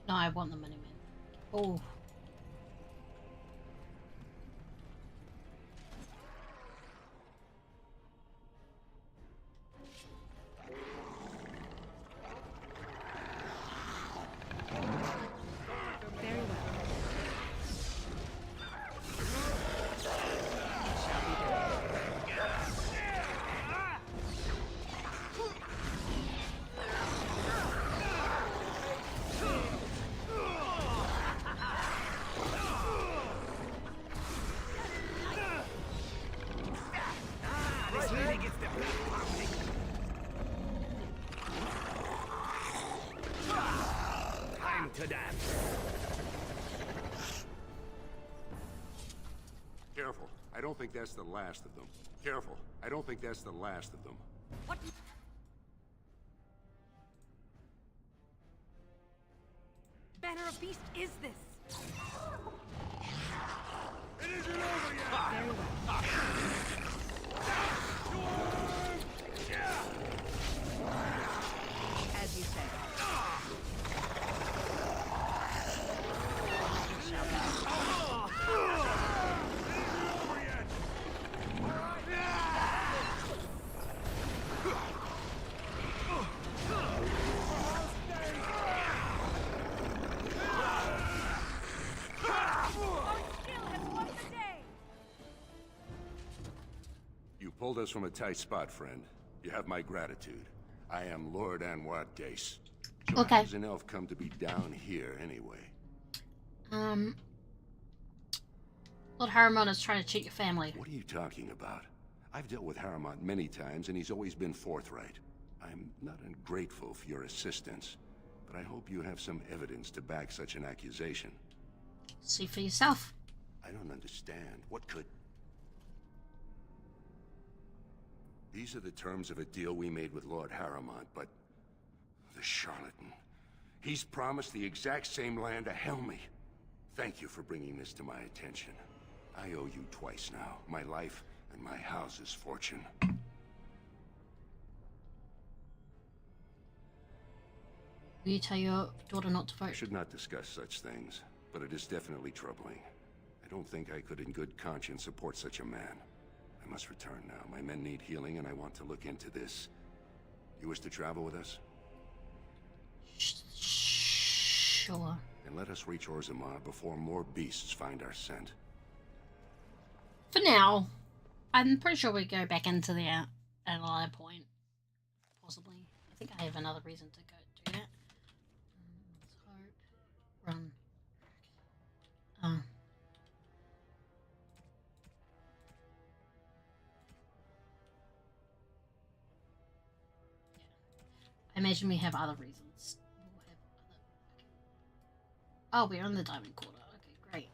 No, I want the money, man. Oh. Very well. Time to dance. Careful. I don't think that's the last of them. Careful. I don't think that's the last of them. What manner of beast is this? It isn't over yet! Very well. As you say. You pulled us from a tight spot, friend. You have my gratitude. I am Lord Anwar Dace. So Okay. how does an elf come to be down here anyway? Lord Harriman is trying to cheat your family. What are you talking about? I've dealt with Harriman many times, and he's always been forthright. I'm not ungrateful for your assistance, but I hope you have some evidence to back such an accusation. See for yourself. I don't understand. What could... These are the terms of a deal we made with Lord Harriman, but... the charlatan. He's promised the exact same land to Helmy. Thank you for bringing this to my attention. I owe you twice now. My life and my house's fortune. Will you tell your daughter not to vote? I should not discuss such things, but it is definitely troubling. I don't think I could in good conscience support such a man. I must return now. My men need healing, and I want to look into this. You wish to travel with us? Sure. Then let us reach Orzammar before more beasts find our scent. For now, I'm pretty sure we go back into there at another point. Possibly. I think I have another reason to go do that. Let's hope. Run. I imagine we have other reasons. Oh, we're in the Diamond Quarter. Okay, great.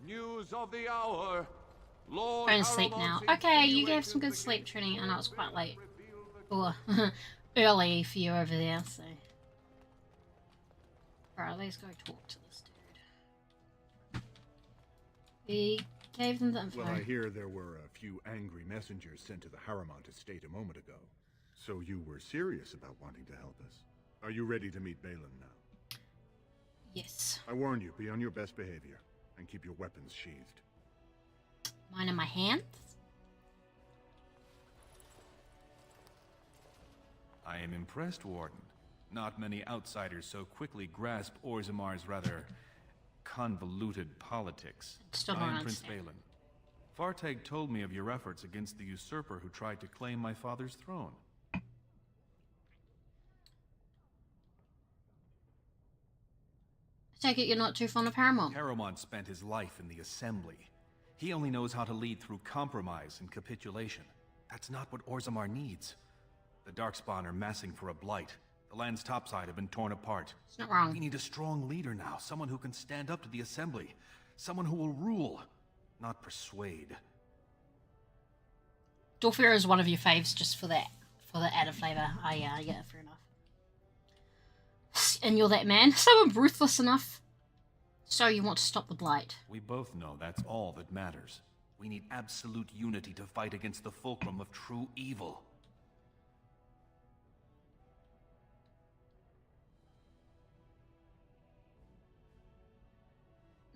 News of the hour. Lord Going to sleep now. Okay, you gave some good sleep training. I know it's quite late. Or early for you over there, so. Alright, let's go talk to this dude. We gave them the info. Well, I hear there were a few angry messengers sent to the Harrimont estate a moment ago. So you were serious about wanting to help us. Are you ready to meet Balin now? Yes. I warn you, be on your best behavior, and keep your weapons sheathed. Mine in my hands? I am impressed, Warden. Not many outsiders so quickly grasp Orzamar's rather convoluted politics. Still I don't am Prince understand. Balin. Fartag told me of your efforts against the usurper who tried to claim my father's throne. I take it you're not too fond of Harrimont. Harrimont spent his life in the Assembly. He only knows how to lead through compromise and capitulation. That's not what Orzammar needs. The Darkspawn are massing for a blight. The land's topside have been torn apart. It's not wrong. We need a strong leader now, someone who can stand up to the Assembly. Someone who will rule, not persuade. Dorfira is one of your faves just for that. For the added flavour. Oh yeah, fair enough. And you're that man. Someone ruthless enough. So you want to stop the blight. We both know that's all that matters. We need absolute unity to fight against the fulcrum of true evil.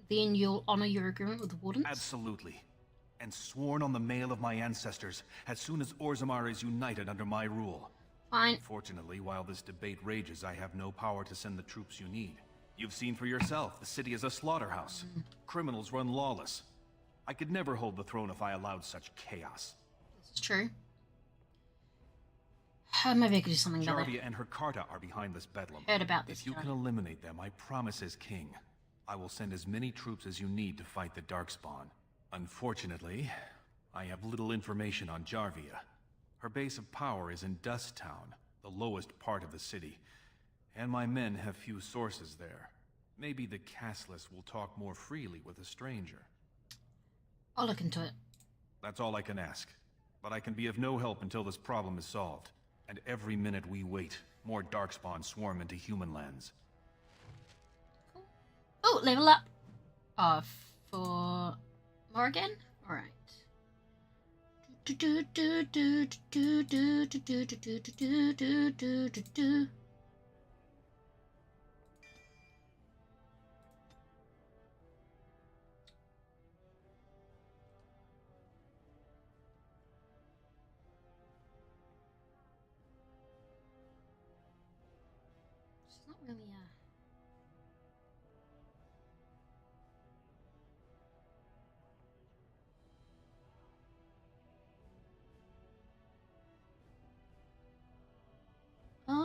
Then you'll honour your agreement with the Wardens? Absolutely. And sworn on the mail of my ancestors, as soon as Orzammar is united under my rule. Fine. Fortunately, while this debate rages, I have no power to send the troops you need. You've seen for yourself, the city is a slaughterhouse. Criminals run lawless. I could never hold the throne if I allowed such chaos. This is true. Maybe I could do something better. Jarvia and her Carta are behind this bedlam. Heard about this. If you can eliminate them, I promise as king, I will send as many troops as you need to fight the Darkspawn. Unfortunately, I have little information on Jarvia. Her base of power is in Dust Town, the lowest part of the city, and my men have few sources there. Maybe the castless will talk more freely with a stranger. I'll look into it. That's all I can ask. But I can be of no help until this problem is solved. And every minute we wait, more Darkspawn swarm into human lands. Oh, level up. For more again? Alright. It's not really a... Okay.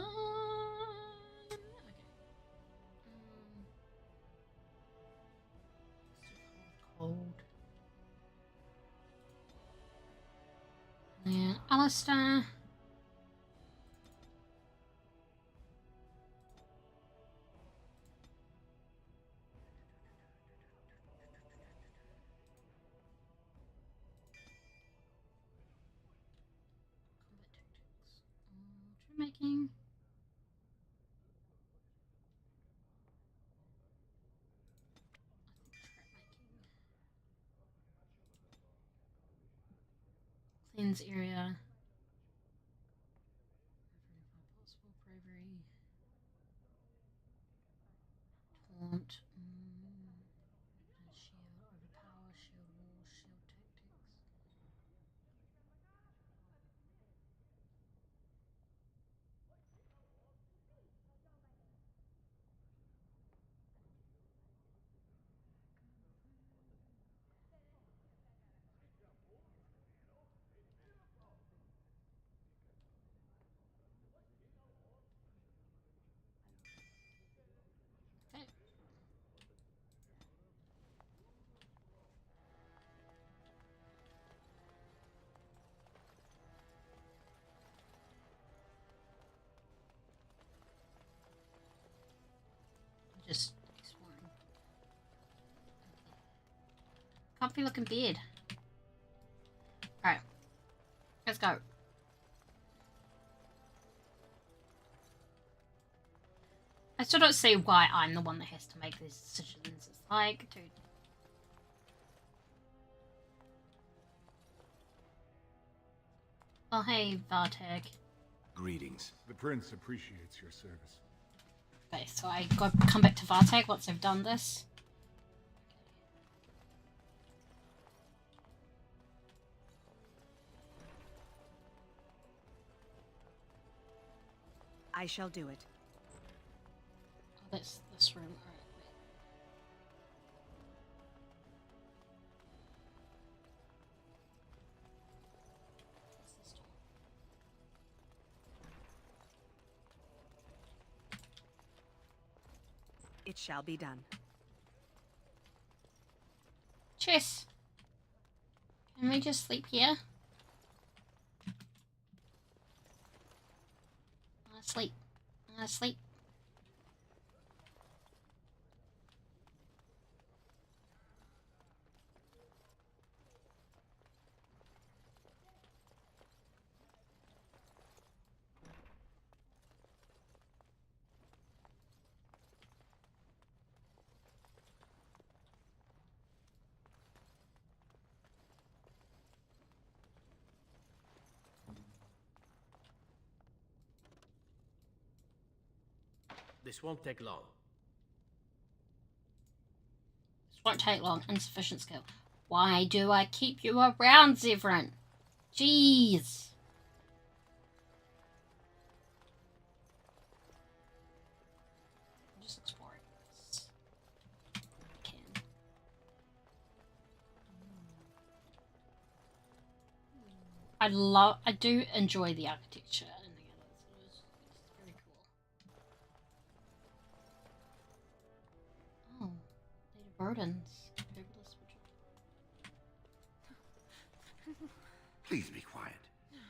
Cold. And Alistair. Making. Cleanse area. Possible bravery. Taunt. Shield, overpower, shield wall, shield tactics. Comfy looking bed. Alright. Let's go. I still don't see why I'm the one that has to make these decisions. It's like, dude. Oh, hey, Vartag. Greetings. The prince appreciates your service. Okay, so I got come back to Vartag once I've done this. I shall do it. Oh, that's this room. Alright, wait. What's this door? It shall be done. Chess. Can we just sleep here? I wanna sleep. I wanna sleep. This won't take long. This won't take long. Insufficient skill. Why do I keep you around, Zevran? Jeez. I'm just exploring this. I can. I do enjoy the architecture in the others. It's very cool. Oh, native rodents. Herbalist would- Please be quiet.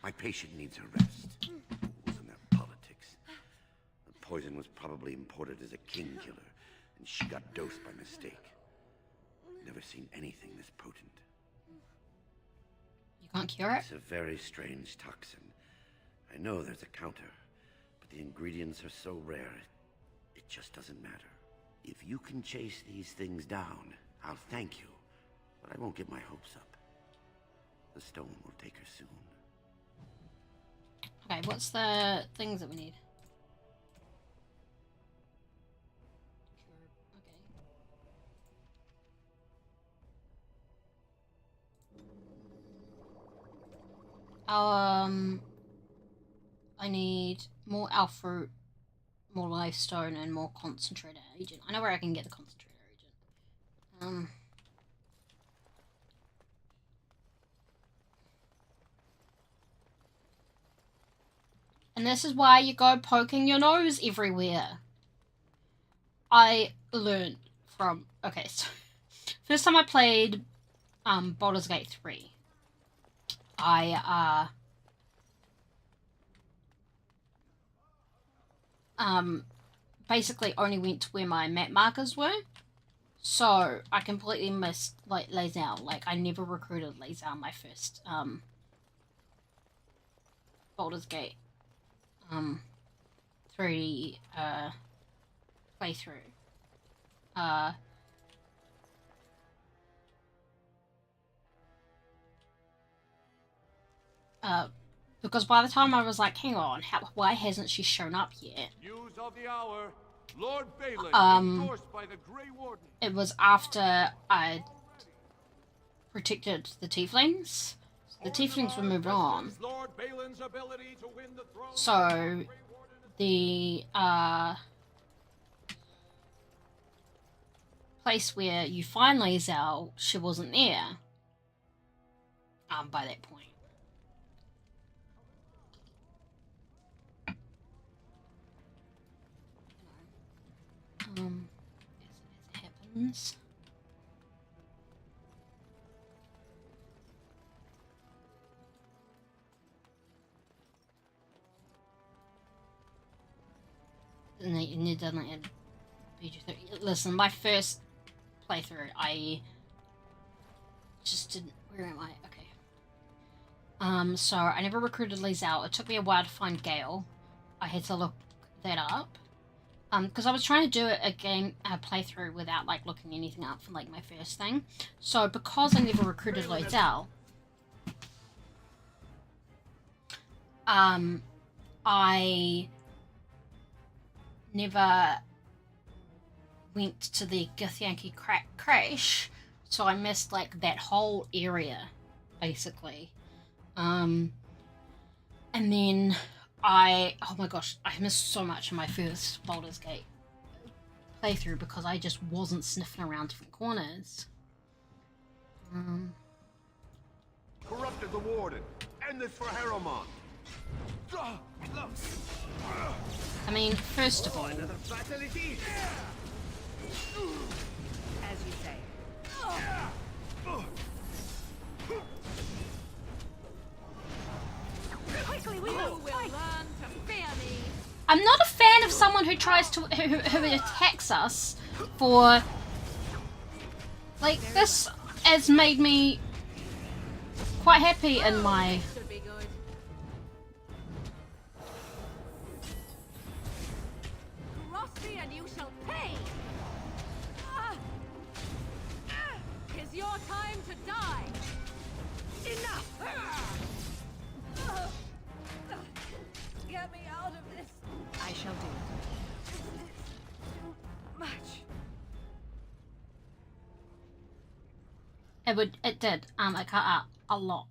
My patient needs a rest. Fools and their politics. The poison was probably imported as a king killer, and she got dosed by mistake. Never seen anything this potent. You can't cure it? It's a very strange toxin. I know there's a counter, but the ingredients are so rare, it just doesn't matter. If you can chase these things down, I'll thank you, but I won't get my hopes up. The stone will take her soon. Okay, what's the things that we need? I need more elf fruit, more life stone, and more concentrated agent. I know where I can get the concentrated agent. And this is why you go poking your nose everywhere. I learned from... Okay, so... First time I played Baldur's Gate 3, I basically only went to where my map markers were. So I completely missed like Lae'zel. Like I never recruited Lae'zel my first Baldur's Gate 3 playthrough. Because by the time I was like, hang on, why hasn't she shown up yet? News of the hour. Lord Balin, endorsed by the Grey Warden. It was after I protected the tieflings. The tieflings were moved on. Lord Balin's ability to win the throne. So the place where you find Lae'zel, she wasn't there. By that point. As it happens. And it doesn't end PG-13. Listen, my first playthrough, I just didn't. Where am I? Okay. So I never recruited Lizelle. It took me a while to find Gale. I had to look that up. Because I was trying to do a playthrough without, like, looking anything up for, like, my first thing. So, because I never recruited Lizelle, I never went to the Githyanki crash, so I missed, like, that whole area, basically. And then oh my gosh, I missed so much in my first Baldur's Gate playthrough because I just wasn't sniffing around different corners. Corrupted the Warden. End this for Harrowmont. I mean, first of all, As you say. Quickly, we will fight. Learn to fear me. I'm not a fan of someone who tries to who attacks us for, like, this has made me quite happy in my Cross me and you shall pay. Tis your time to die. Enough. Get me out of this. I shall do it. Too much. it did it cut out a lot.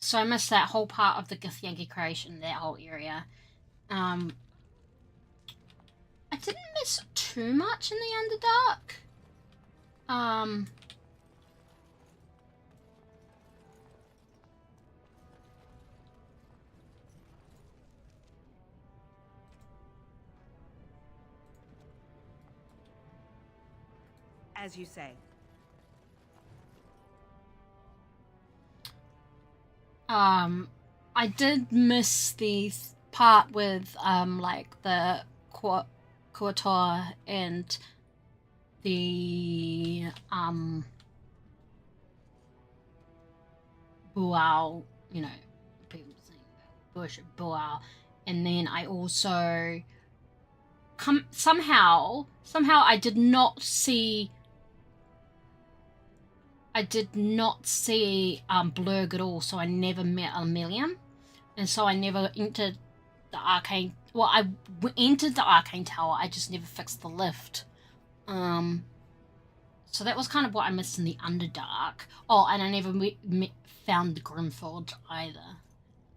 So I missed that whole part of the Githyanki creation, that whole area. I didn't miss too much in the Underdark. As you say. I did miss the part with like the Kuator and the Bual, you know, people saying worship Bual, and then I also somehow I did not see Blurg at all, so I never met Aemilium, and so I never entered the Arcane. Well, I entered the Arcane Tower, I just never fixed the lift. So that was kind of what I missed in the Underdark. Oh, and I never found the Grimforge either.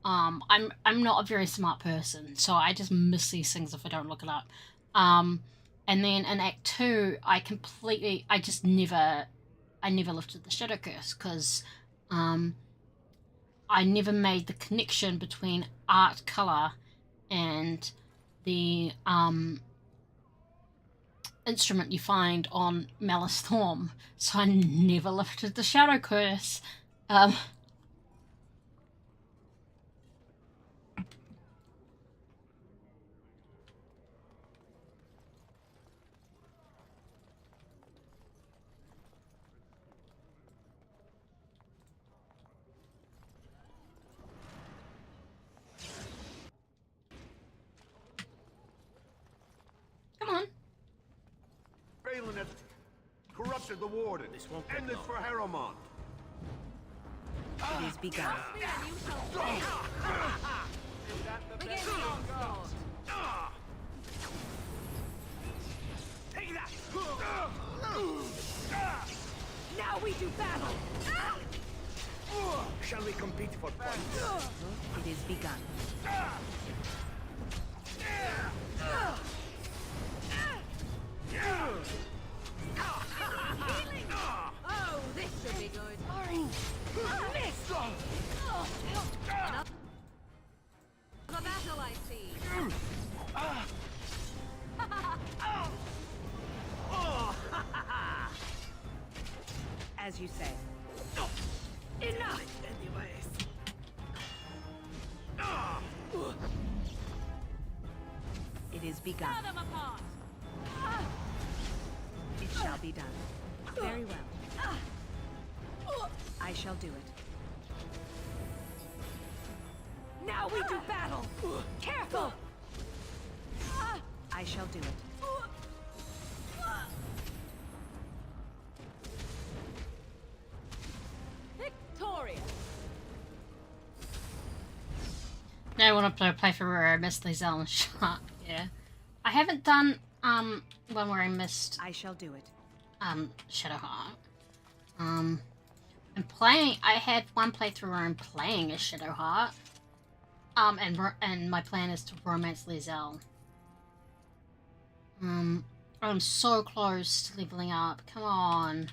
I'm not a very smart person, so I just miss these things if I don't look it up. And then in Act 2, I never lifted the Shadow Curse because I never made the connection between art color and the instrument you find on Malice Thorm, so I never lifted the Shadow Curse. Come on. Balin has corrupted the Warden. End this for Harrowmont. It is begun. Begin the onslaught. Take that! Now we do battle. Shall we compete for points? It is begun. Oh, this should be good. Miss! The battle I see. As you say. Enough! It is begun. Tear them apart. shall be done. Very well. I shall do it. Now we do battle! Careful! I shall do it. Victoria! Now I want to play for where I missed the Zelen shot. Yeah. I haven't done one where I missed I shall do it. Shadowheart. I'm playing. I had one playthrough where I'm playing as Shadowheart. And my plan is to romance Lizelle. I'm so close to leveling up. Come on.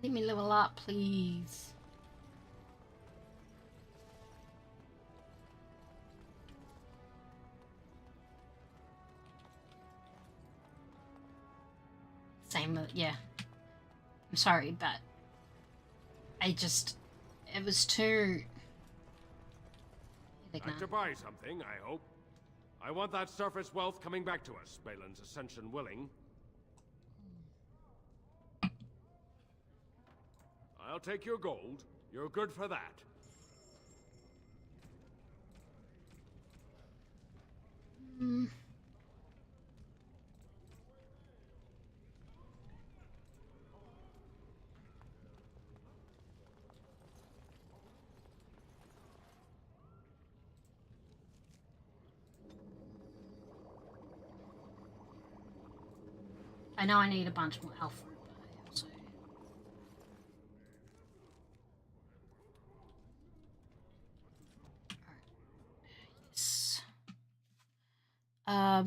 Let me level up, please. Same, yeah. I'm sorry, but it was too... Like to buy something, I hope. I want that surface wealth coming back to us, Balin's ascension willing. I'll take your gold. You're good for that. I know I need a bunch more health fruit, but I also... Yes. I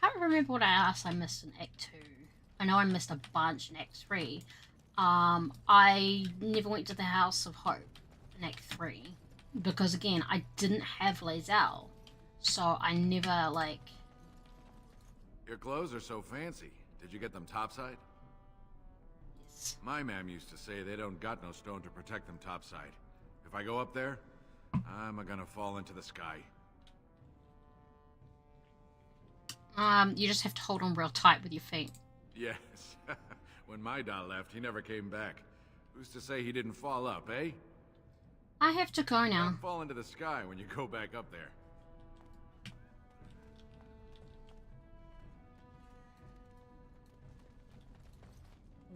can't remember what else I missed in Act 2. I know I missed a bunch in Act 3. I never went to the House of Hope in Act 3. Because again, I didn't have Lae'zel. So I never, like... Your clothes are so fancy. Did you get them topside? Yes. My ma'am used to say they don't got no stone to protect them topside. If I go up there, I'm gonna fall into the sky. You just have to hold on real tight with your feet. Yes. When my dad left, he never came back. Who's to say he didn't fall up, eh? I have to go now. Don't fall into the sky when you go back up there.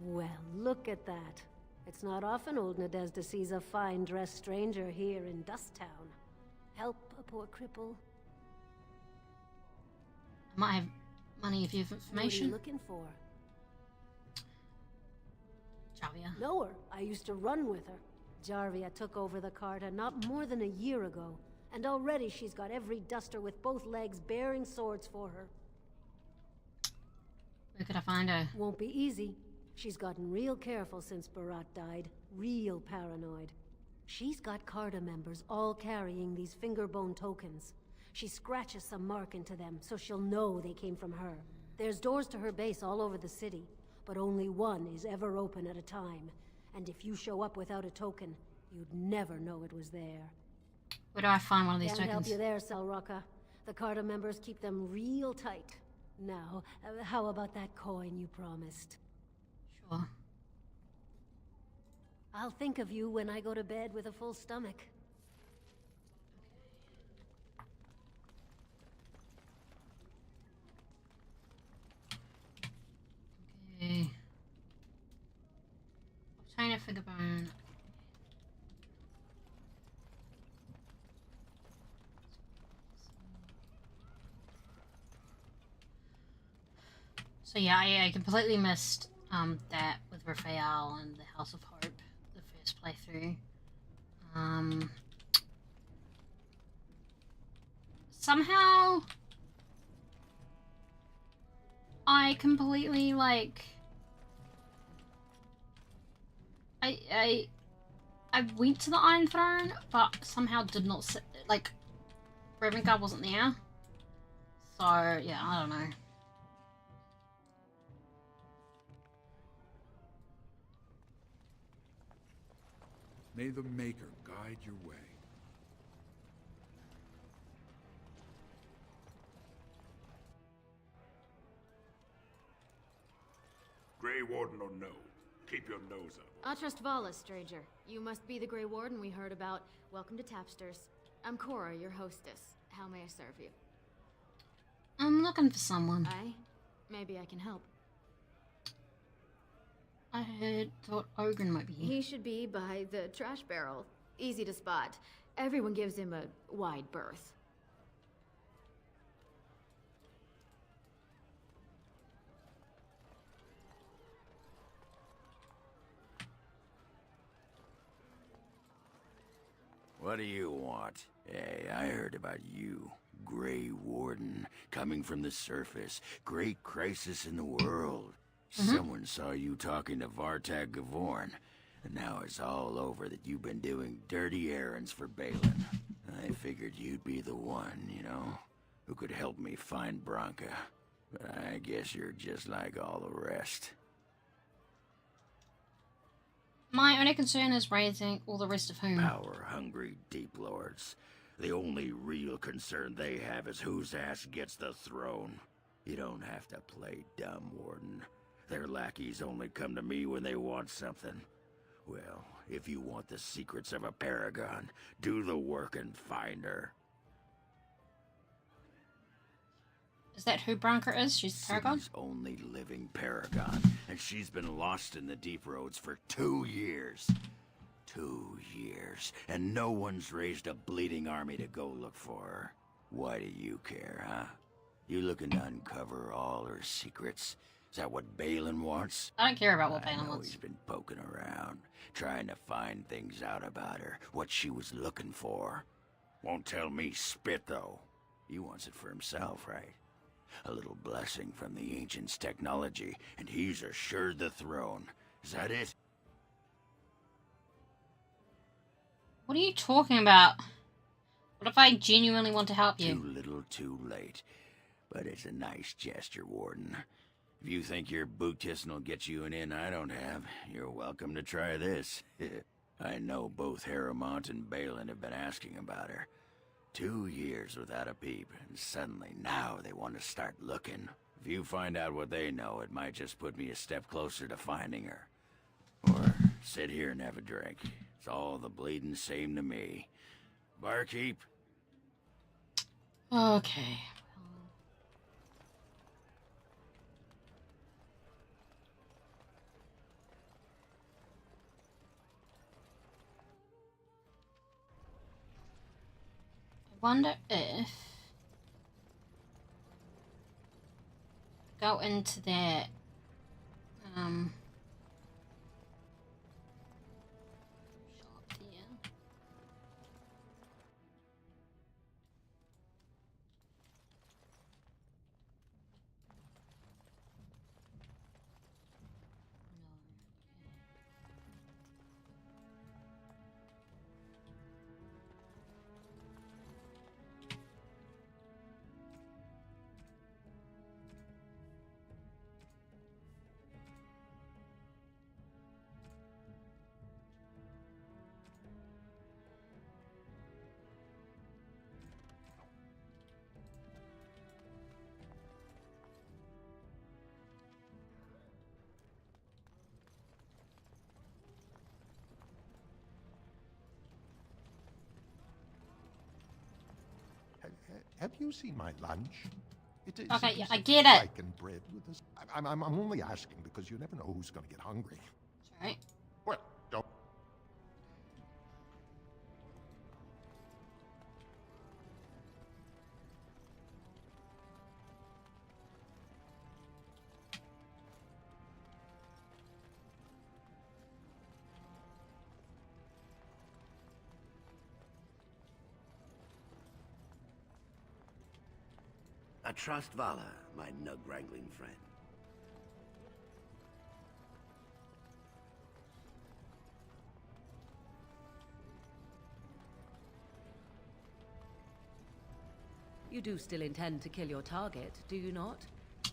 Well, look at that. It's not often old Nadezhda sees a fine-dressed stranger here in Dust Town. Help a poor cripple. I might have money if you have information. What are you looking for? Jarvia. Know her. I used to run with her. Jarvia took over the Carta not more than a year ago, and already she's got every duster with both legs bearing swords for her. Where could I find her? Won't be easy. She's gotten real careful since Barat died. Real paranoid. She's got Carta members all carrying these fingerbone tokens. She scratches some mark into them so she'll know they came from her. There's doors to her base all over the city, but only one is ever open at a time. And if you show up without a token, you'd never know it was there. Where do I find one of these Can't tokens? help you there, Selrocka. The Carta members keep them real tight. Now, how about that coin you promised? Sure. I'll think of you when I go to bed with a full stomach. Okay. Obtain a fingerbone. So yeah, I completely missed that with Raphael and the House of Hope, the first playthrough. Somehow I completely like I went to the Iron Throne, but somehow did not sit, like Ravenguard wasn't there. So yeah, I don't know. May the Maker guide your way. Grey Warden or no, keep your nose up. I trust Vala, stranger. You must be the Grey Warden we heard about. Welcome to Tapsters. I'm Cora, your hostess. How may I serve you? I'm looking for someone. Maybe I can help. I thought Ogren might be here. He should be by the trash barrel. Easy to spot. Everyone gives him a wide berth. What do you want? Hey, I heard about you. Grey Warden, coming from the surface. Great crisis in the world. Someone saw you talking to Vartag Gavorn, and now it's all over that you've been doing dirty errands for Balin. I figured you'd be the one, you know, who could help me find Branka. But I guess you're just like all the rest. My only concern is raising all the rest of whom? Power-hungry Deep Lords. The only real concern they have is whose ass gets the throne. You don't have to play dumb, Warden. Their lackeys only come to me when they want something. Well, if you want the secrets of a paragon, do the work and find her. Is that who Branka is? She's the paragon? City's only living paragon, and she's been lost in the deep roads for 2 years. 2 years, and no one's raised a bleeding army to go look for her. Why do you care, huh? You looking to uncover all her secrets? Is that what Balin wants? I don't care about what Balin wants. He's been poking around, trying to find things out about her, what she was looking for. Won't tell me spit, though. He wants it for himself, right? A little blessing from the Ancients' technology, and he's assured the throne. Is that it? What are you talking about? What if I genuinely want to help you? Too little, too late. But it's a nice gesture, Warden. If you think your boot kissing will get you an in I don't have, you're welcome to try this. I know both Harrowmont and Balin have been asking about her. 2 years without a peep, and suddenly now they want to start looking. If you find out what they know, it might just put me a step closer to finding her. Or sit here and have a drink. It's all the bleeding same to me. Barkeep? Okay. I wonder if go into that shop there. Have you seen my lunch? It is Okay, a yeah, piece I of get it. bacon bread with this. I'm only asking because you never know who's going to get hungry. Right. Well, don't. I trust Vala, my nug-wrangling friend. You do still intend to kill your target, do you not?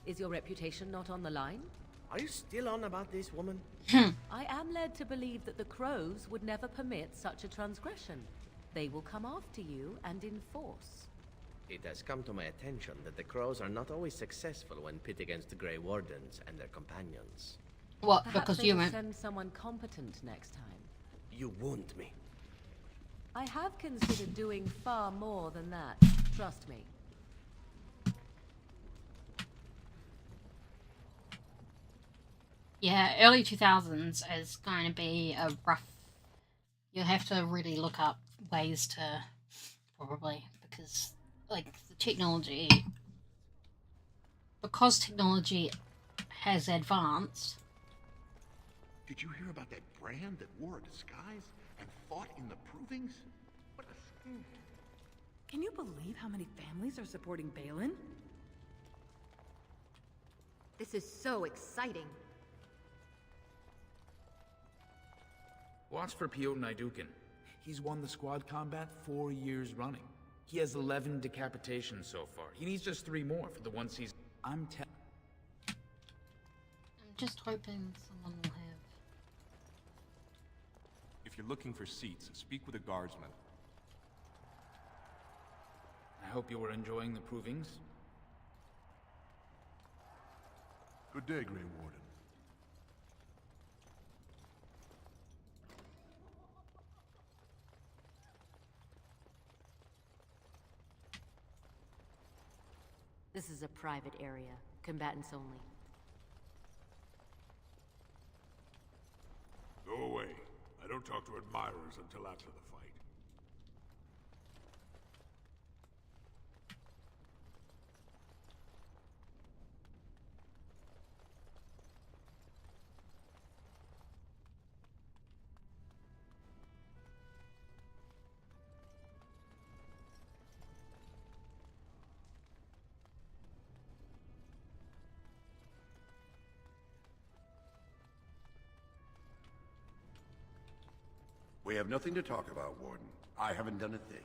Is your reputation not on the line? Are you still on about this woman? I am led to believe that the crows would never permit such a transgression. They will come after you and enforce. It has come to my attention that the crows are not always successful when pit against the Grey Wardens and their companions. What? Perhaps Because they you will went. send someone competent next time. You wound me. I have considered doing far more than that. Trust me. Yeah, early 2000s is going to be a rough. You'll have to really look up ways to, probably, because like the technology, because technology has advanced. Did you hear about that brand that wore a disguise and fought in the provings? What a scam. Can you believe how many families are supporting Balin? This is so exciting. Watch for Piotr Naidukin. He's won the squad combat 4 years running. He has 11 decapitations so far. He needs just 3 more for the ones he's... I'm just hoping someone will have. If you're looking for seats, speak with a guardsman. I hope you were enjoying the provings. Good day, Grey Warden. This is a private area. Combatants only. Go away. I don't talk to admirers until after the fight. We have nothing to talk about, Warden. I haven't done a thing.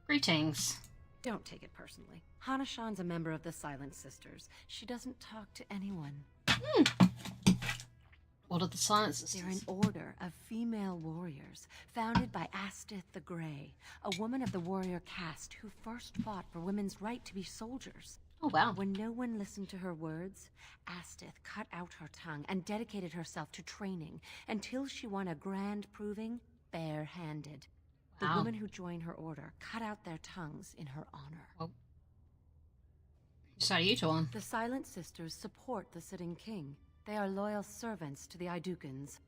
Greetings. Don't take it personally. Hanashan's a member of the Silent Sisters. She doesn't talk to anyone. What are the Silent Sisters? They're an order of female warriors, founded by Astith the Grey, a woman of the warrior caste who first fought for women's right to be soldiers. Oh, wow. When no one listened to her words, Astith cut out her tongue and dedicated herself to training until she won a grand proving bare-handed. The Wow. women who joined her order cut out their tongues in her honor. Oh. So you two on? The Silent Sisters support the sitting king. They are loyal servants to the Idukans.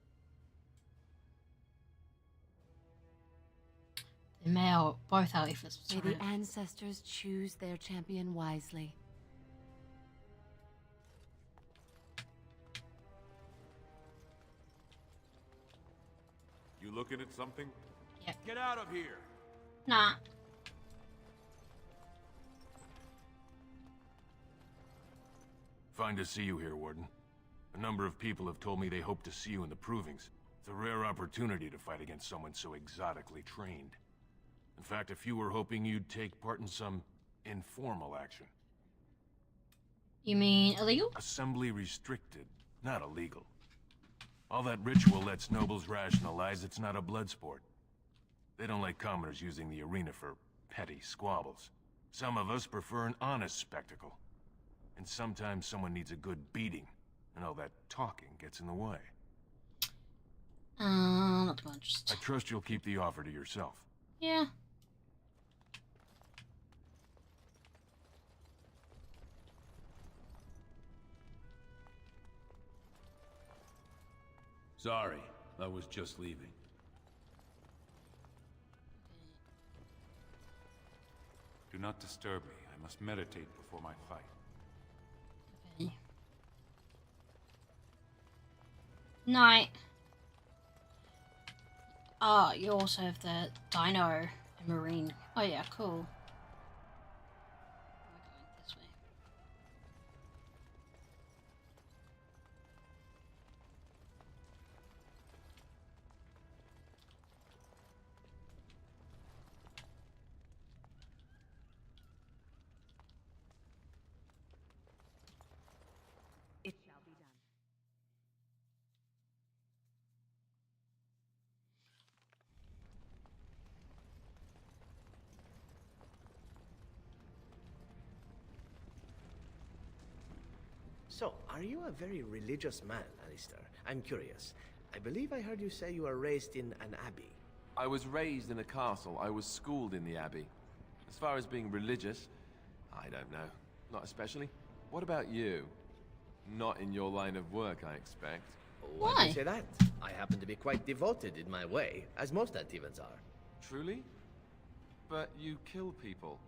They may or both our efforts. May the ancestors choose their champion wisely. You looking at something? Yep. Get out of here! Nah. Fine to see you here, Warden. A number of people have told me they hope to see you in the provings. It's a rare opportunity to fight against someone so exotically trained. In fact, a few were hoping you'd take part in some informal action. You mean illegal? Assembly restricted, not illegal. All that ritual lets nobles rationalize it's not a blood sport. They don't like commoners using the arena for petty squabbles. Some of us prefer an honest spectacle. And sometimes someone needs a good beating, and all that talking gets in the way. Not too much. I trust you'll keep the offer to yourself. Yeah. Sorry, I was just leaving. Do not disturb me. I must meditate before my fight. Okay. Night. Oh, you also have the Dino and Marine. Oh yeah, cool. We're going this way. So, are you a very religious man, Alistair? I'm curious. I believe I heard you say you were raised in an abbey. I was raised in a castle. I was schooled in the abbey. As far as being religious, I don't know. Not especially. What about you? Not in your line of work, I expect. Why do you say that? I happen to be quite devoted in my way, as most Antivans are. Truly? But you kill people.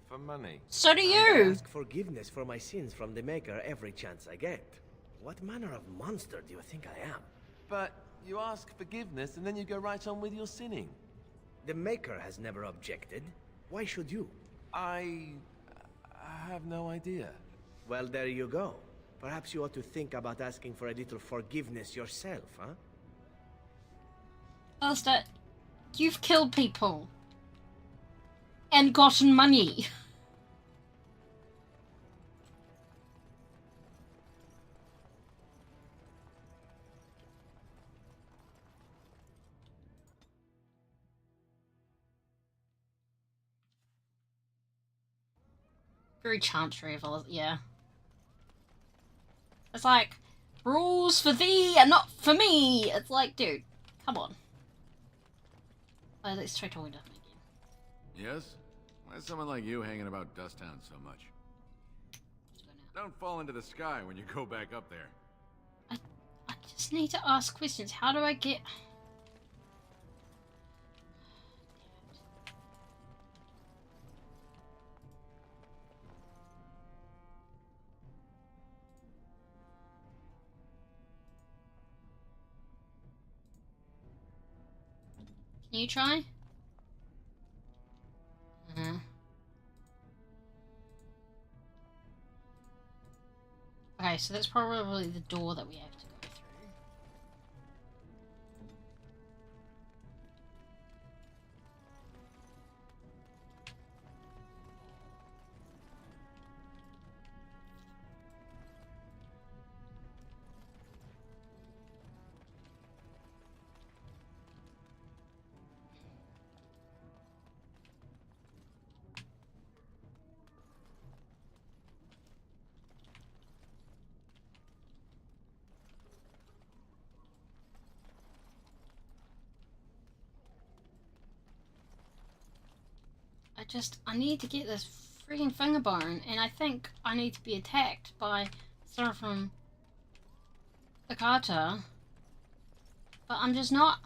For money. So do I you! ask forgiveness for my sins from the Maker every chance I get. What manner of monster do you think I am? But you ask forgiveness and then you go right on with your sinning. The Maker has never objected. Why should you? I have no idea. Well, there you go. Perhaps you ought to think about asking for a little forgiveness yourself, huh? Alistair, you've killed people. And gotten money. Very chantry of yeah. It's like, rules for thee and not for me! It's like, dude, come on. Let's try talking to him again. Yes? Why is someone like you hanging about Dusttown so much? Don't fall into the sky when you go back up there. I just need to ask questions. How do I get... Can you try? Okay, so that's probably the door that we have to go through. I need to get this freaking finger bone, and I think I need to be attacked by someone from Akata, but I'm just not.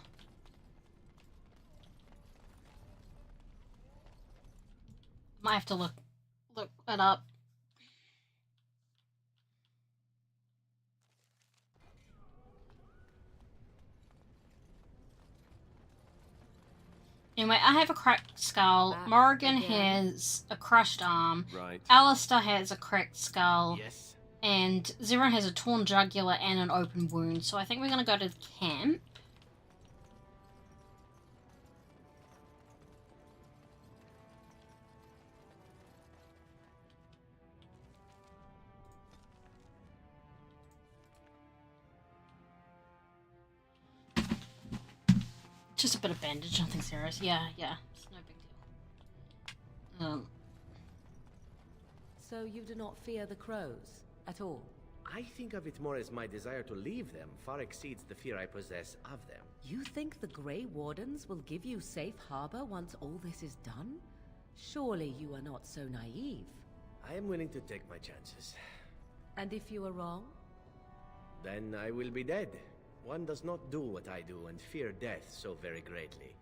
Might have to look it up. Anyway, I have a cracked skull. Morrigan has a crushed arm. Right. Alistair has a cracked skull. Yes. And Zeron has a torn jugular and an open wound. So I think we're going to go to the camp. Just a bit of bandage, nothing serious. Yeah, it's no big deal. So you do not fear the crows at all? I think of it more as my desire to leave them far exceeds the fear I possess of them. You think the Grey Wardens will give you safe harbor once all this is done? Surely you are not so naive. I am willing to take my chances. And if you are wrong? Then I will be dead. One does not do what I do and fear death so very greatly.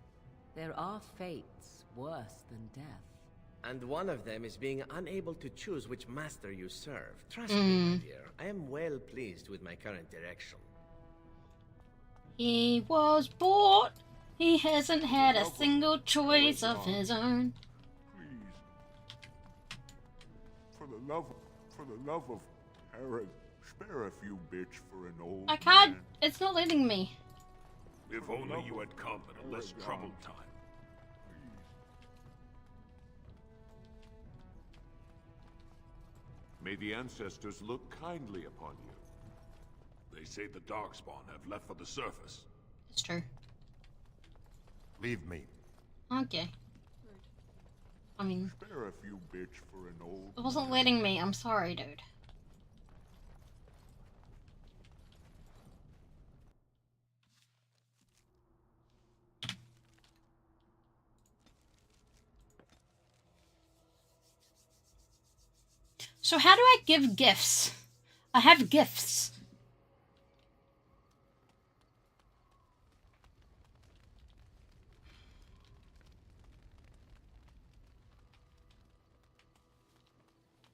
There are fates worse than death. And one of them is being unable to choose which master you serve. Trust me, my dear, I am well pleased with my current direction. He was bored. He hasn't had a single choice of his own. Please. For the love of Aaron, spare a few bits for an old I can't. man. It's not letting me. If only you had come at a less troubled time. May the ancestors look kindly upon you. They say the Darkspawn have left for the surface. It's true. Leave me. Okay. I mean, Spare a few bits for an old it wasn't letting me. I'm sorry, dude. So how do I give gifts? I have gifts.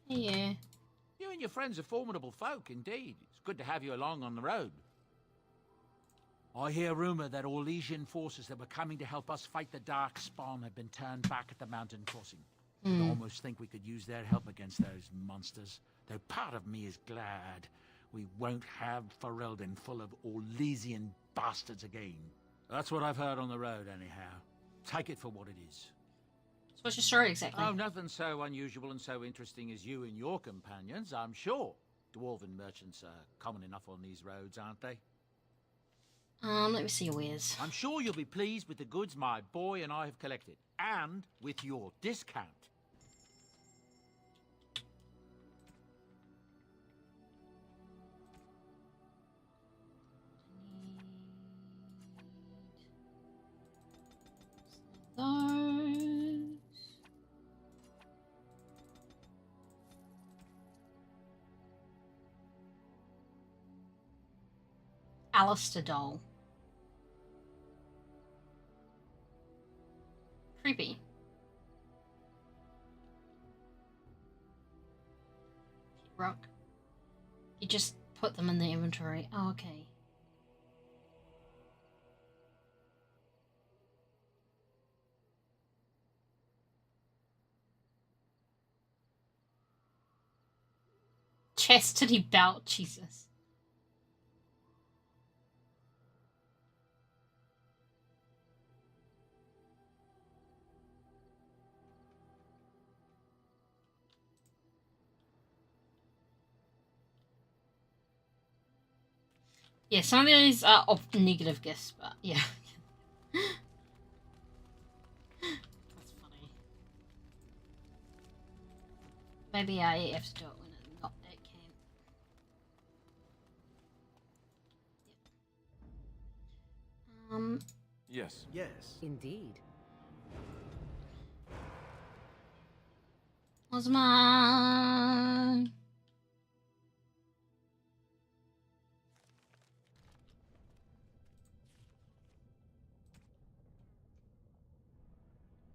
Yeah. You and your friends are formidable folk, indeed. It's good to have you along on the road. I hear rumor that Orlesian forces that were coming to help us fight the Darkspawn have been turned back at the mountain crossing. I almost think we could use their help against those monsters. Though part of me is glad we won't have Ferelden full of Orlesian bastards again. That's what I've heard on the road, anyhow. Take it for what it is. So what's your story exactly? Oh, nothing so unusual and so interesting as you and your companions, I'm sure. Dwarven merchants are common enough on these roads, aren't they? Let me see your wares. I'm sure you'll be pleased with the goods my boy and I have collected, and with your discount. Those. Alistair doll. Creepy. Rock. You just put them in the inventory. Oh, okay. Chastity belt, Jesus. Yeah, some of these are negative gifts, but yeah. That's funny. Maybe I have to do it when it's not at camp. Yes. Yes. Indeed. Was mine.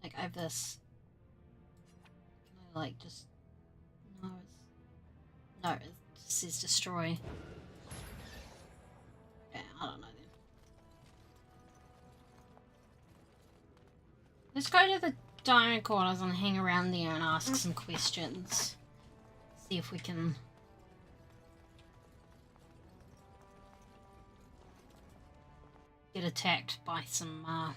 Like I have this. Can I like just no, it just says destroy. Yeah, I don't know then. Let's go to the dining quarters and hang around there and ask some questions. See if we can get attacked by some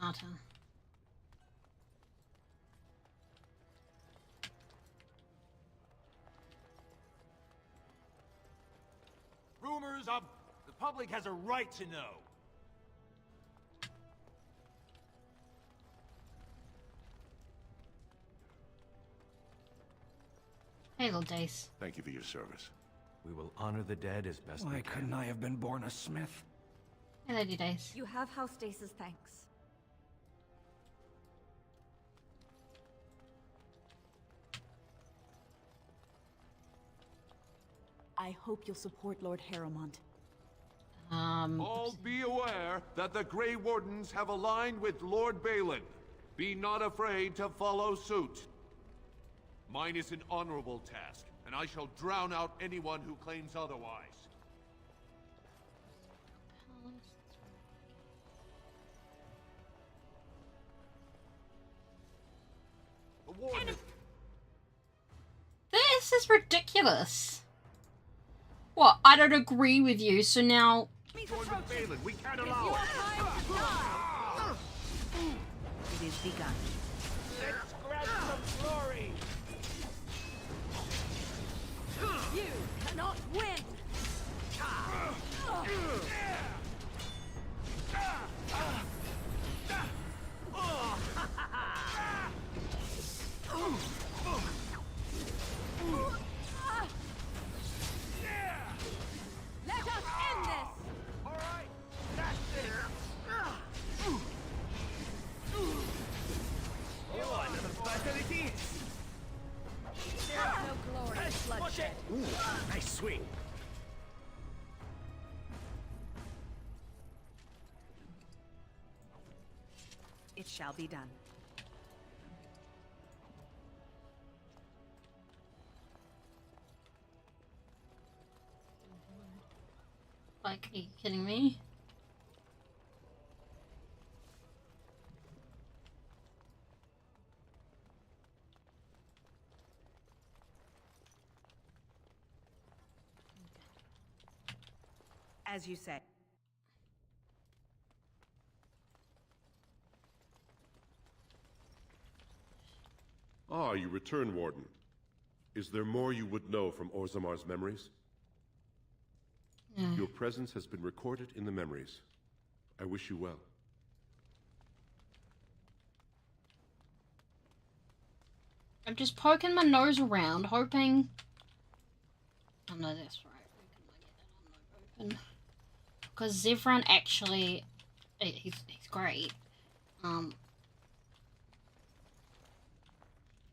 Avocata. Rumors of... The public has a right to know. Hey, little Dace. Thank you for your service. We will honor the dead as best we Why can. couldn't I have been born a smith? Hey, Lady Dace. You have House Dace's thanks. I hope you'll support Lord Harrowmont. All be aware that the Grey Wardens have aligned with Lord Balin. Be not afraid to follow suit. Mine is an honorable task, and I shall drown out anyone who claims otherwise. The Warden... This is ridiculous. What? I don't agree with you, so now... Lord Balin, we can't allow it. It is begun. Let's grab some glory. You cannot win! Let us end this! All right, that's it. There's no glory in bloodshed. Ooh, nice swing. It shall be done. Like, are you kidding me? As you say. Ah, you return, Warden. Is there more you would know from Orzamar's memories? Your presence has been recorded in the memories. I wish you well. I'm just poking my nose around, hoping... Oh no, that's right. We can get that envelope open. Because Zevran actually... He's great.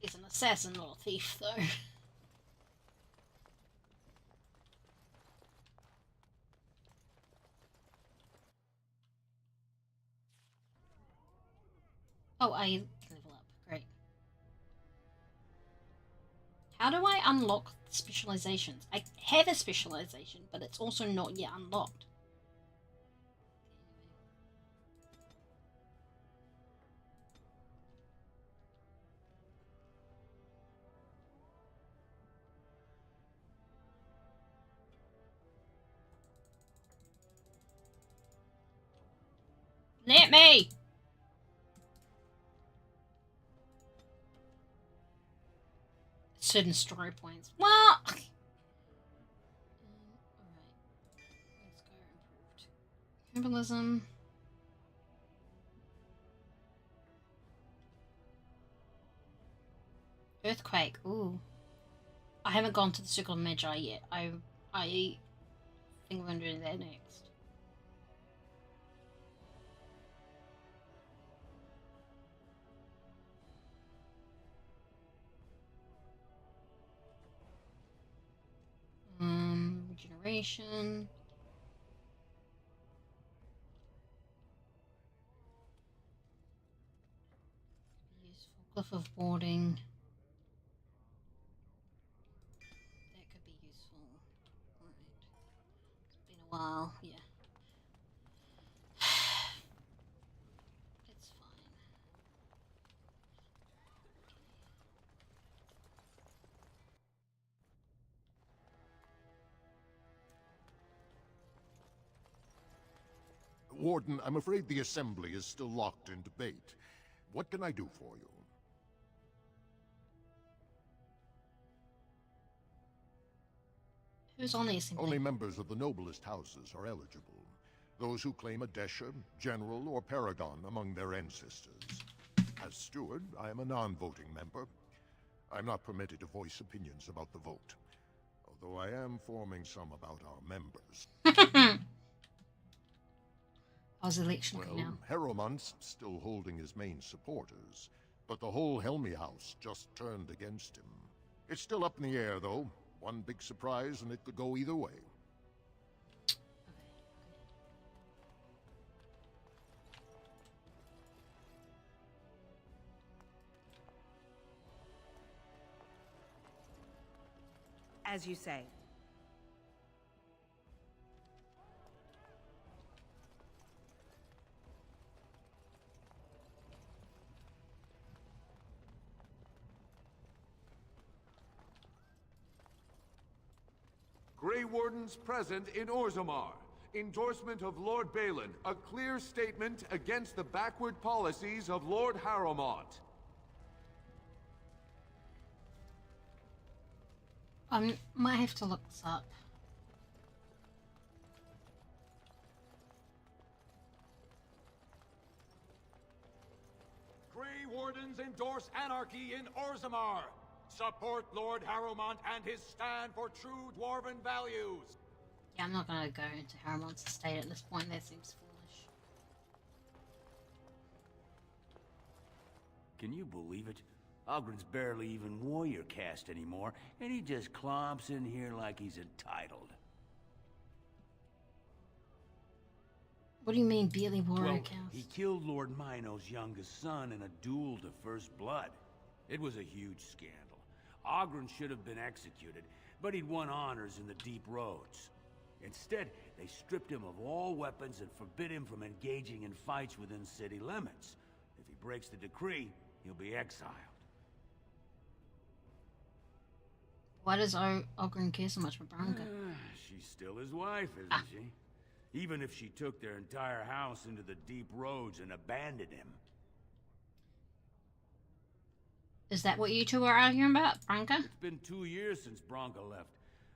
He's an assassin, not a thief, though. Oh, I level up. Great. How do I unlock specializations? I have a specialization, but it's also not yet unlocked. Let me! Certain story points. Well, alright. Let's go improved. Herbalism. Earthquake. Ooh. I haven't gone to the Circle of Magi yet. I think we're going to do that next. Regeneration. Useful. Glyph of Warding. That could be useful. Alright. It's been a while, yeah. It's fine. Warden, I'm afraid the Assembly is still locked in debate. What can I do for you? Who's on the Assembly? Only members of the noblest houses are eligible. Those who claim a Desha, General, or Paragon among their ancestors. As steward, I am a non-voting member. I'm not permitted to voice opinions about the vote, although I am forming some about our members. How's the election Well, now? Harrowmont's still holding his main supporters, but the whole Helmy house just turned against him. It's still up in the air, though. One big surprise, and it could go either way. As you say. Grey Wardens present in Orzammar. Endorsement of Lord Balin. A clear statement against the backward policies of Lord Harrowmont. Might have to look this up. Grey Wardens endorse anarchy in Orzammar. Support Lord Harrowmont and his stand for true dwarven values. Yeah, I'm not gonna go into Harrowmont's estate at this point. That seems foolish. Can you believe it? Ogren's barely even warrior caste anymore, and he just clomps in here like he's entitled. What do you mean, barely warrior Well, cast? he killed Lord Mino's youngest son in a duel to first blood. It was a huge scandal. Ogren should have been executed, but he'd won honors in the deep roads. Instead, they stripped him of all weapons and forbid him from engaging in fights within city limits. If he breaks the decree, he'll be exiled. Why does Ogren care so much for Branka? She's still his wife, isn't she? Even if she took their entire house into the deep roads and abandoned him. Is that what you two are arguing about, Branka? It's been 2 years since Branka left.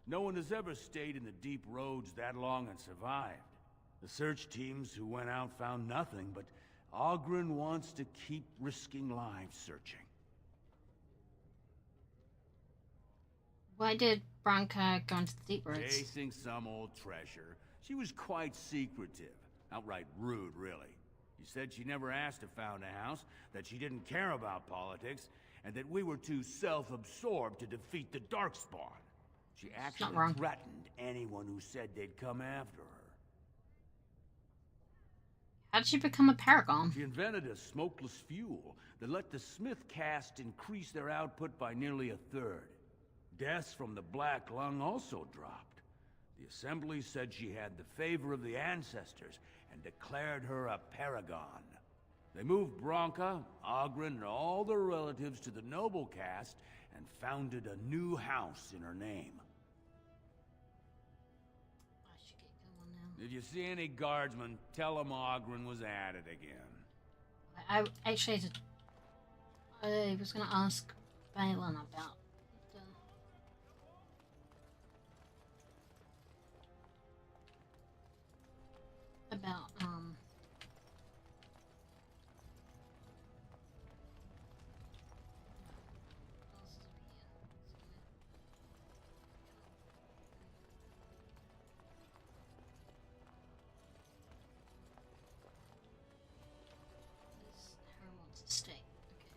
No one has ever stayed in the deep roads that long and survived. The search teams who went out found nothing, but Ogren wants to keep risking lives searching. Why did Branka go into the deep roads? Chasing some old treasure. She was quite secretive. Outright rude, really. She said she never asked to found a house, that she didn't care about politics, and that we were too self-absorbed to defeat the Darkspawn. She actually threatened anyone who said they'd come after her. How did she become a paragon? She invented a smokeless fuel that let the Smith caste increase their output by nearly a third. Deaths from the Black Lung also dropped. The Assembly said she had the favor of the ancestors and declared her a paragon. They moved Branka, Ogren, and all their relatives to the noble caste and founded a new house in her name. I should get going now. If you see any guardsmen, tell them Ogren was at it again. I actually I was going to ask Balin about Harriman's estate. Okay.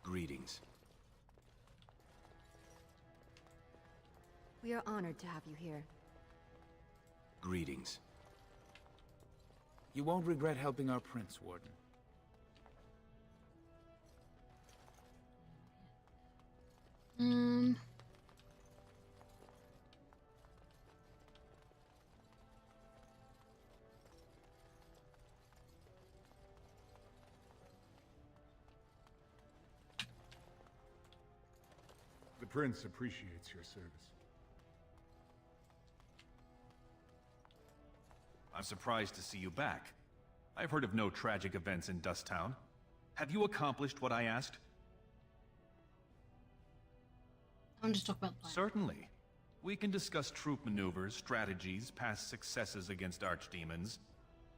Greetings. We are honored to have you here. Greetings. You won't regret helping our prince, Warden. The Prince appreciates your service. I'm surprised to see you back. I've heard of no tragic events in Dusttown. Have you accomplished what I asked? I'm just talking about the plan. Certainly. We can discuss troop maneuvers, strategies, past successes against archdemons.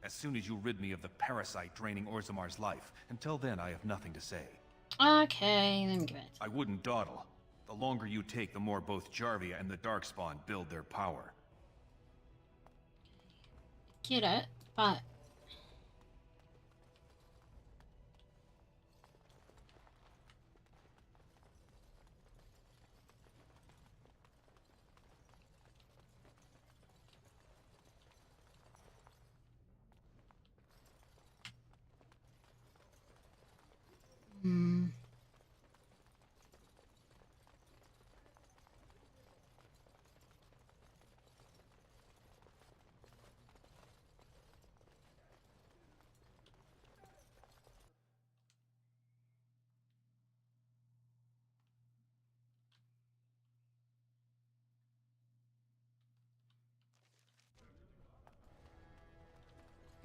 As soon as you rid me of the parasite draining Orzamar's life. Until then, I have nothing to say. Okay, let me give it. I wouldn't dawdle. The longer you take, the more both Jarvia and the Darkspawn build their power. Get it, but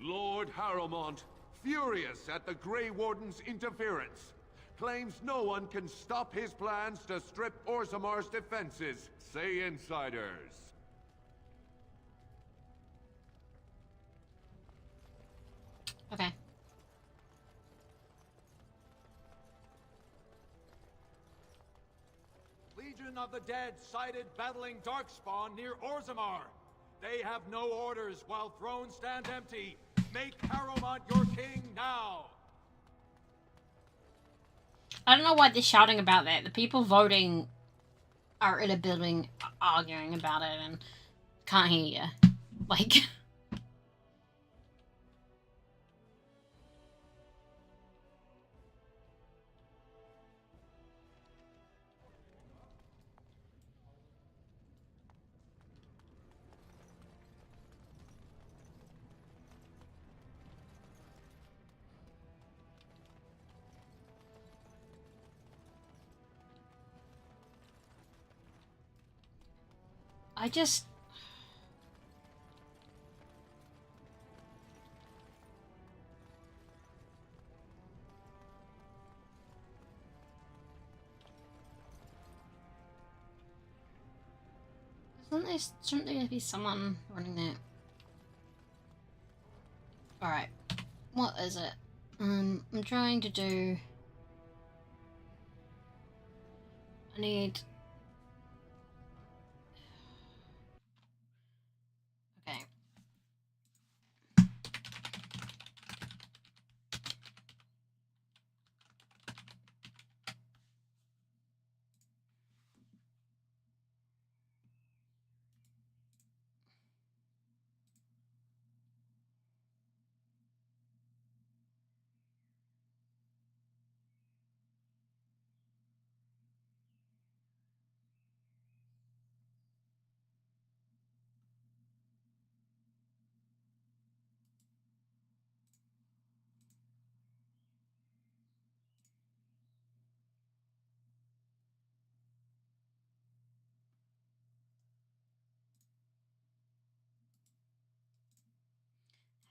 Lord Harrowmont, furious at the Grey Warden's interference, claims no one can stop his plans to strip Orzamar's defenses, say insiders. Okay. Legion of the Dead sighted battling Darkspawn near Orzamar. They have no orders while thrones stand empty. Make Harrowmont your king now! I don't know why they're shouting about that. The people voting are in a building arguing about it and can't hear you. Like... I just... Shouldn't there be someone running that? Alright. What is it? I'm trying to do... I need... Okay.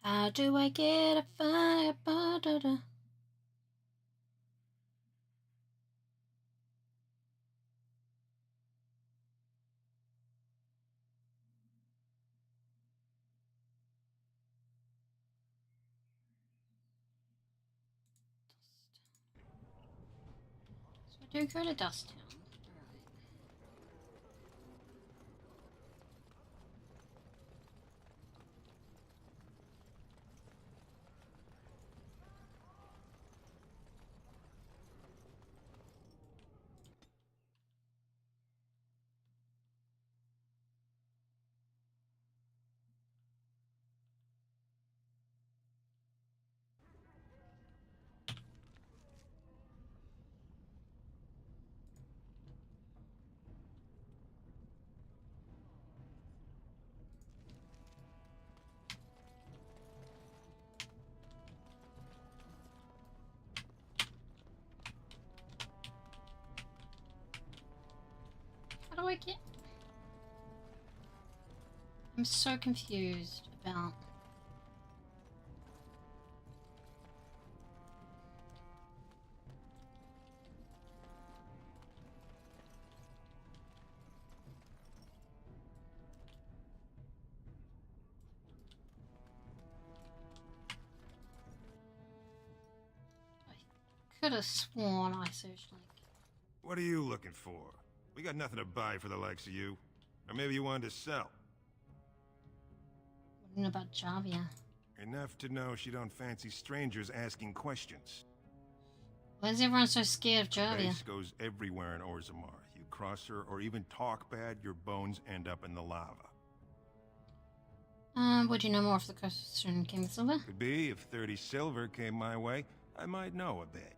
How do I get a fire? Ba-da-da. So I do go to Dust Town. How do I get... I'm so confused about... I could have sworn I searched like... What are you looking for? We got nothing to buy for the likes of you. Or maybe you wanted to sell. What do you know about Javia? Enough to know she don't fancy strangers asking questions. Why is everyone so scared of Javia? Base goes everywhere in Orzammar. You cross her or even talk bad, your bones end up in the lava. Would you know more if the question came with silver? Could be. If 30 silver came my way, I might know a bit.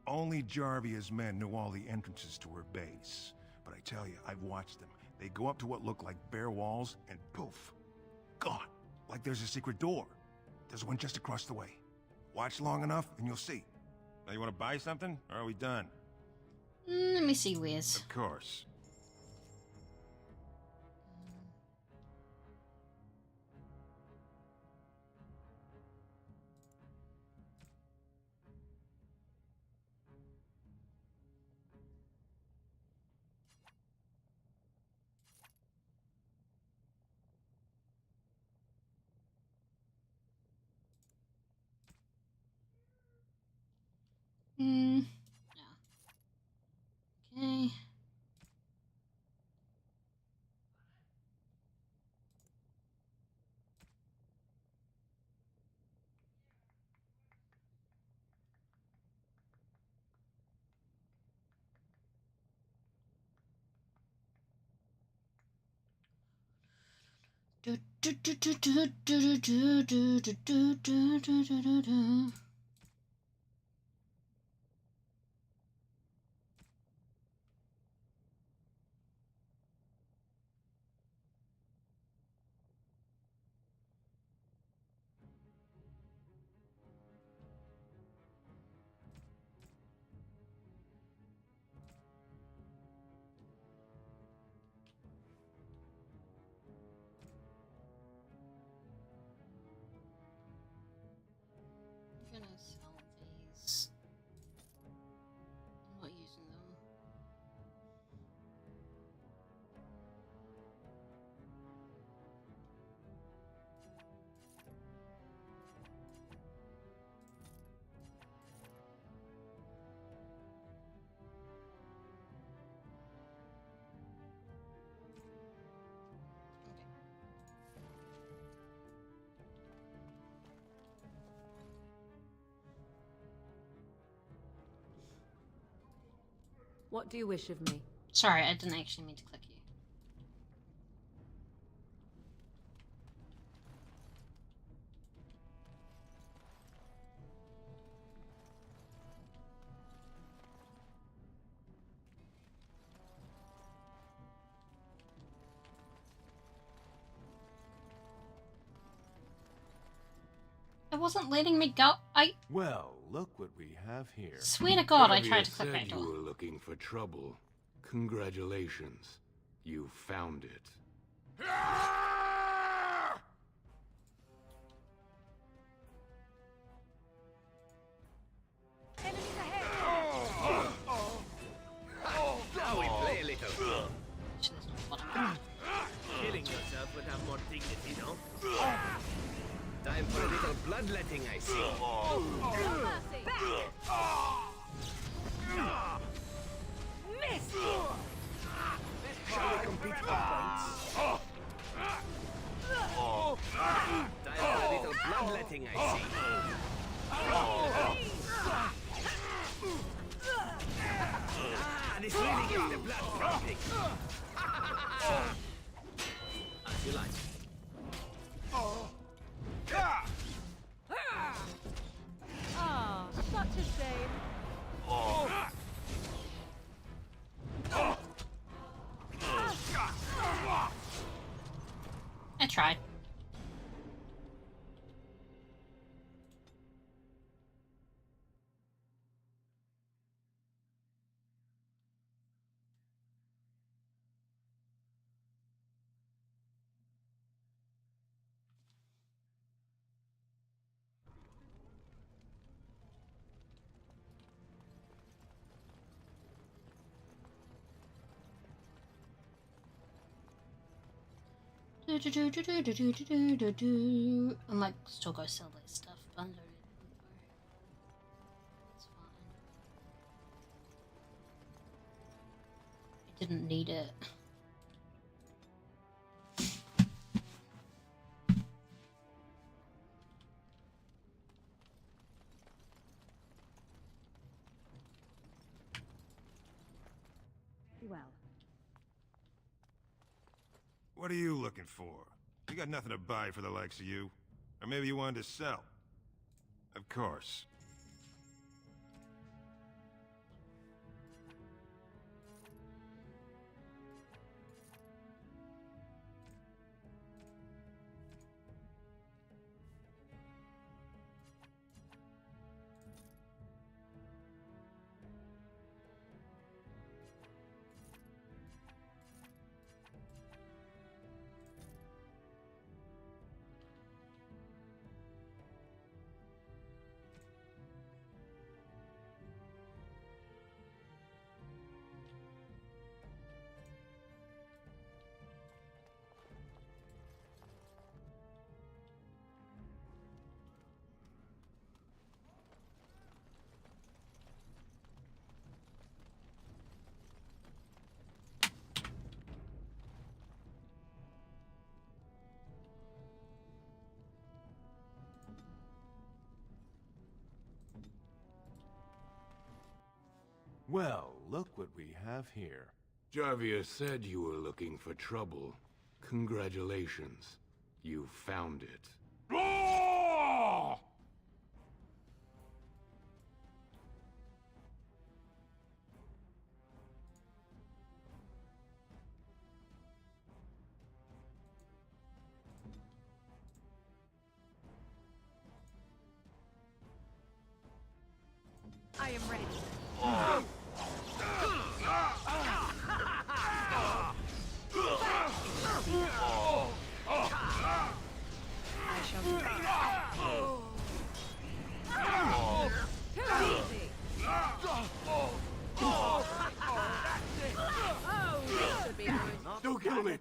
Only Jarvia's men knew all the entrances to her base. But I tell you, I've watched them. They go up to what look like bare walls, and poof, gone. Like there's a secret door. There's one just across the way. Watch long enough, and you'll see. Now you want to buy something, or are we done? Let me see where's. Of course. Yeah. Okay. I'm gonna sell these. I'm not using them. What do you wish of me? Sorry, I didn't actually mean to click you. It wasn't letting me go. Well, look what we have here. Swear to God, I Davia tried to click said back you door. were looking for trouble. Congratulations. You found it. Enemies ahead! Now we play a little. Killing yourself would have more dignity, no? Time for a little bloodletting, I see. Miss! Shall we compete for points? Time for a little bloodletting, I see. This really gets the blood pumping. As you like. Ah, such a shame. I tried. I might still go sell that stuff, but I don't need info. It's fine. I didn't need it. Well. What are you looking for? We got nothing to buy for the likes of you. Or maybe you wanted to sell. Of course. Well, look what we have here. Jarvia said you were looking for trouble. Congratulations. You found it. I am ready. I shall be Don't kill me!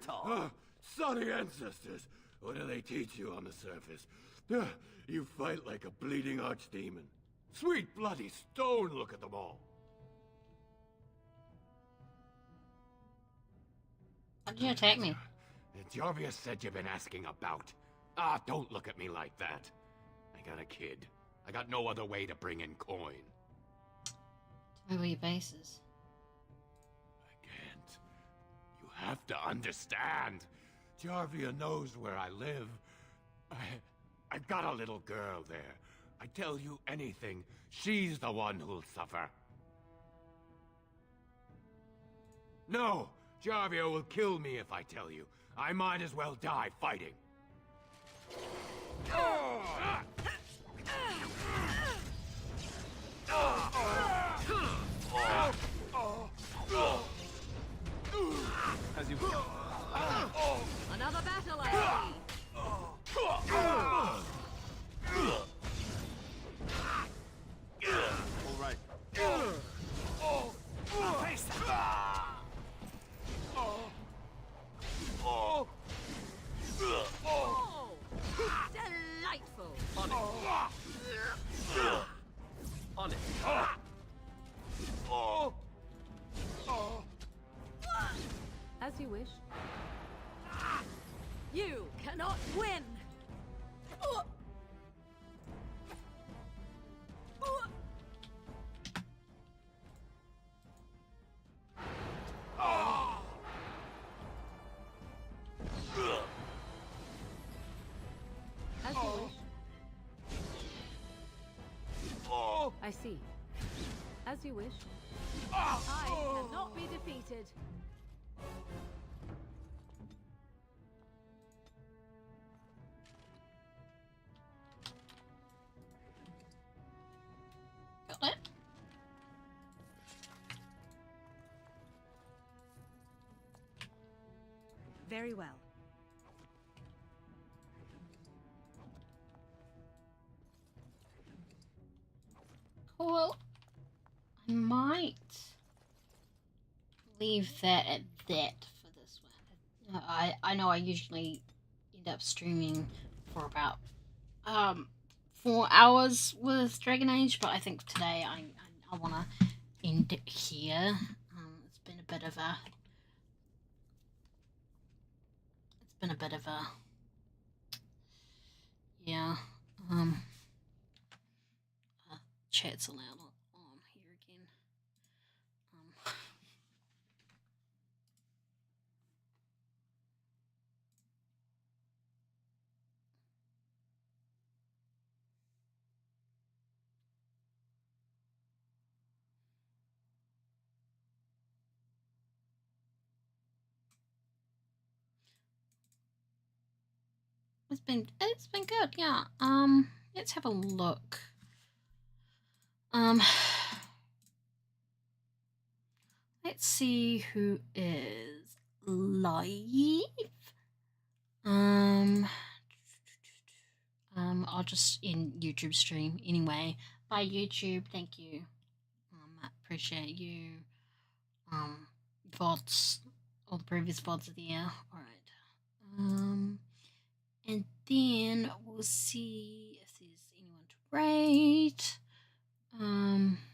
Sorry ancestors! What do they teach you on the surface? You fight like a bleeding archdemon. Sweet bloody stone, look at them all! How did you attack me? Jarvia said you've been asking about. Don't look at me like that. I got a kid. I got no other way to bring in coin. Tell me where your base is. I can't. You have to understand. Jarvia knows where I live. I've got a little girl there. I tell you anything, she's the one who'll suffer. No! Jarvia will kill me if I tell you. I might as well die fighting. As you will. Another battle, I see. All right. Face that. Delightful. On it. As you wish. You cannot win. As you wish. I see. As you wish. I cannot be defeated. Got it? Very well. Well, I might leave that at that for this one. I know I usually end up streaming for about 4 hours with Dragon Age, but I think today I want to end it here. It's been a bit of a yeah. Chat's allowed on here again. It's been good, yeah. Let's have a look. Let's see who is live. I'll just end YouTube stream anyway. Bye YouTube, thank you. Appreciate you. VODs, all the previous VODs are there. Alright. And then we'll see if there's anyone to rate.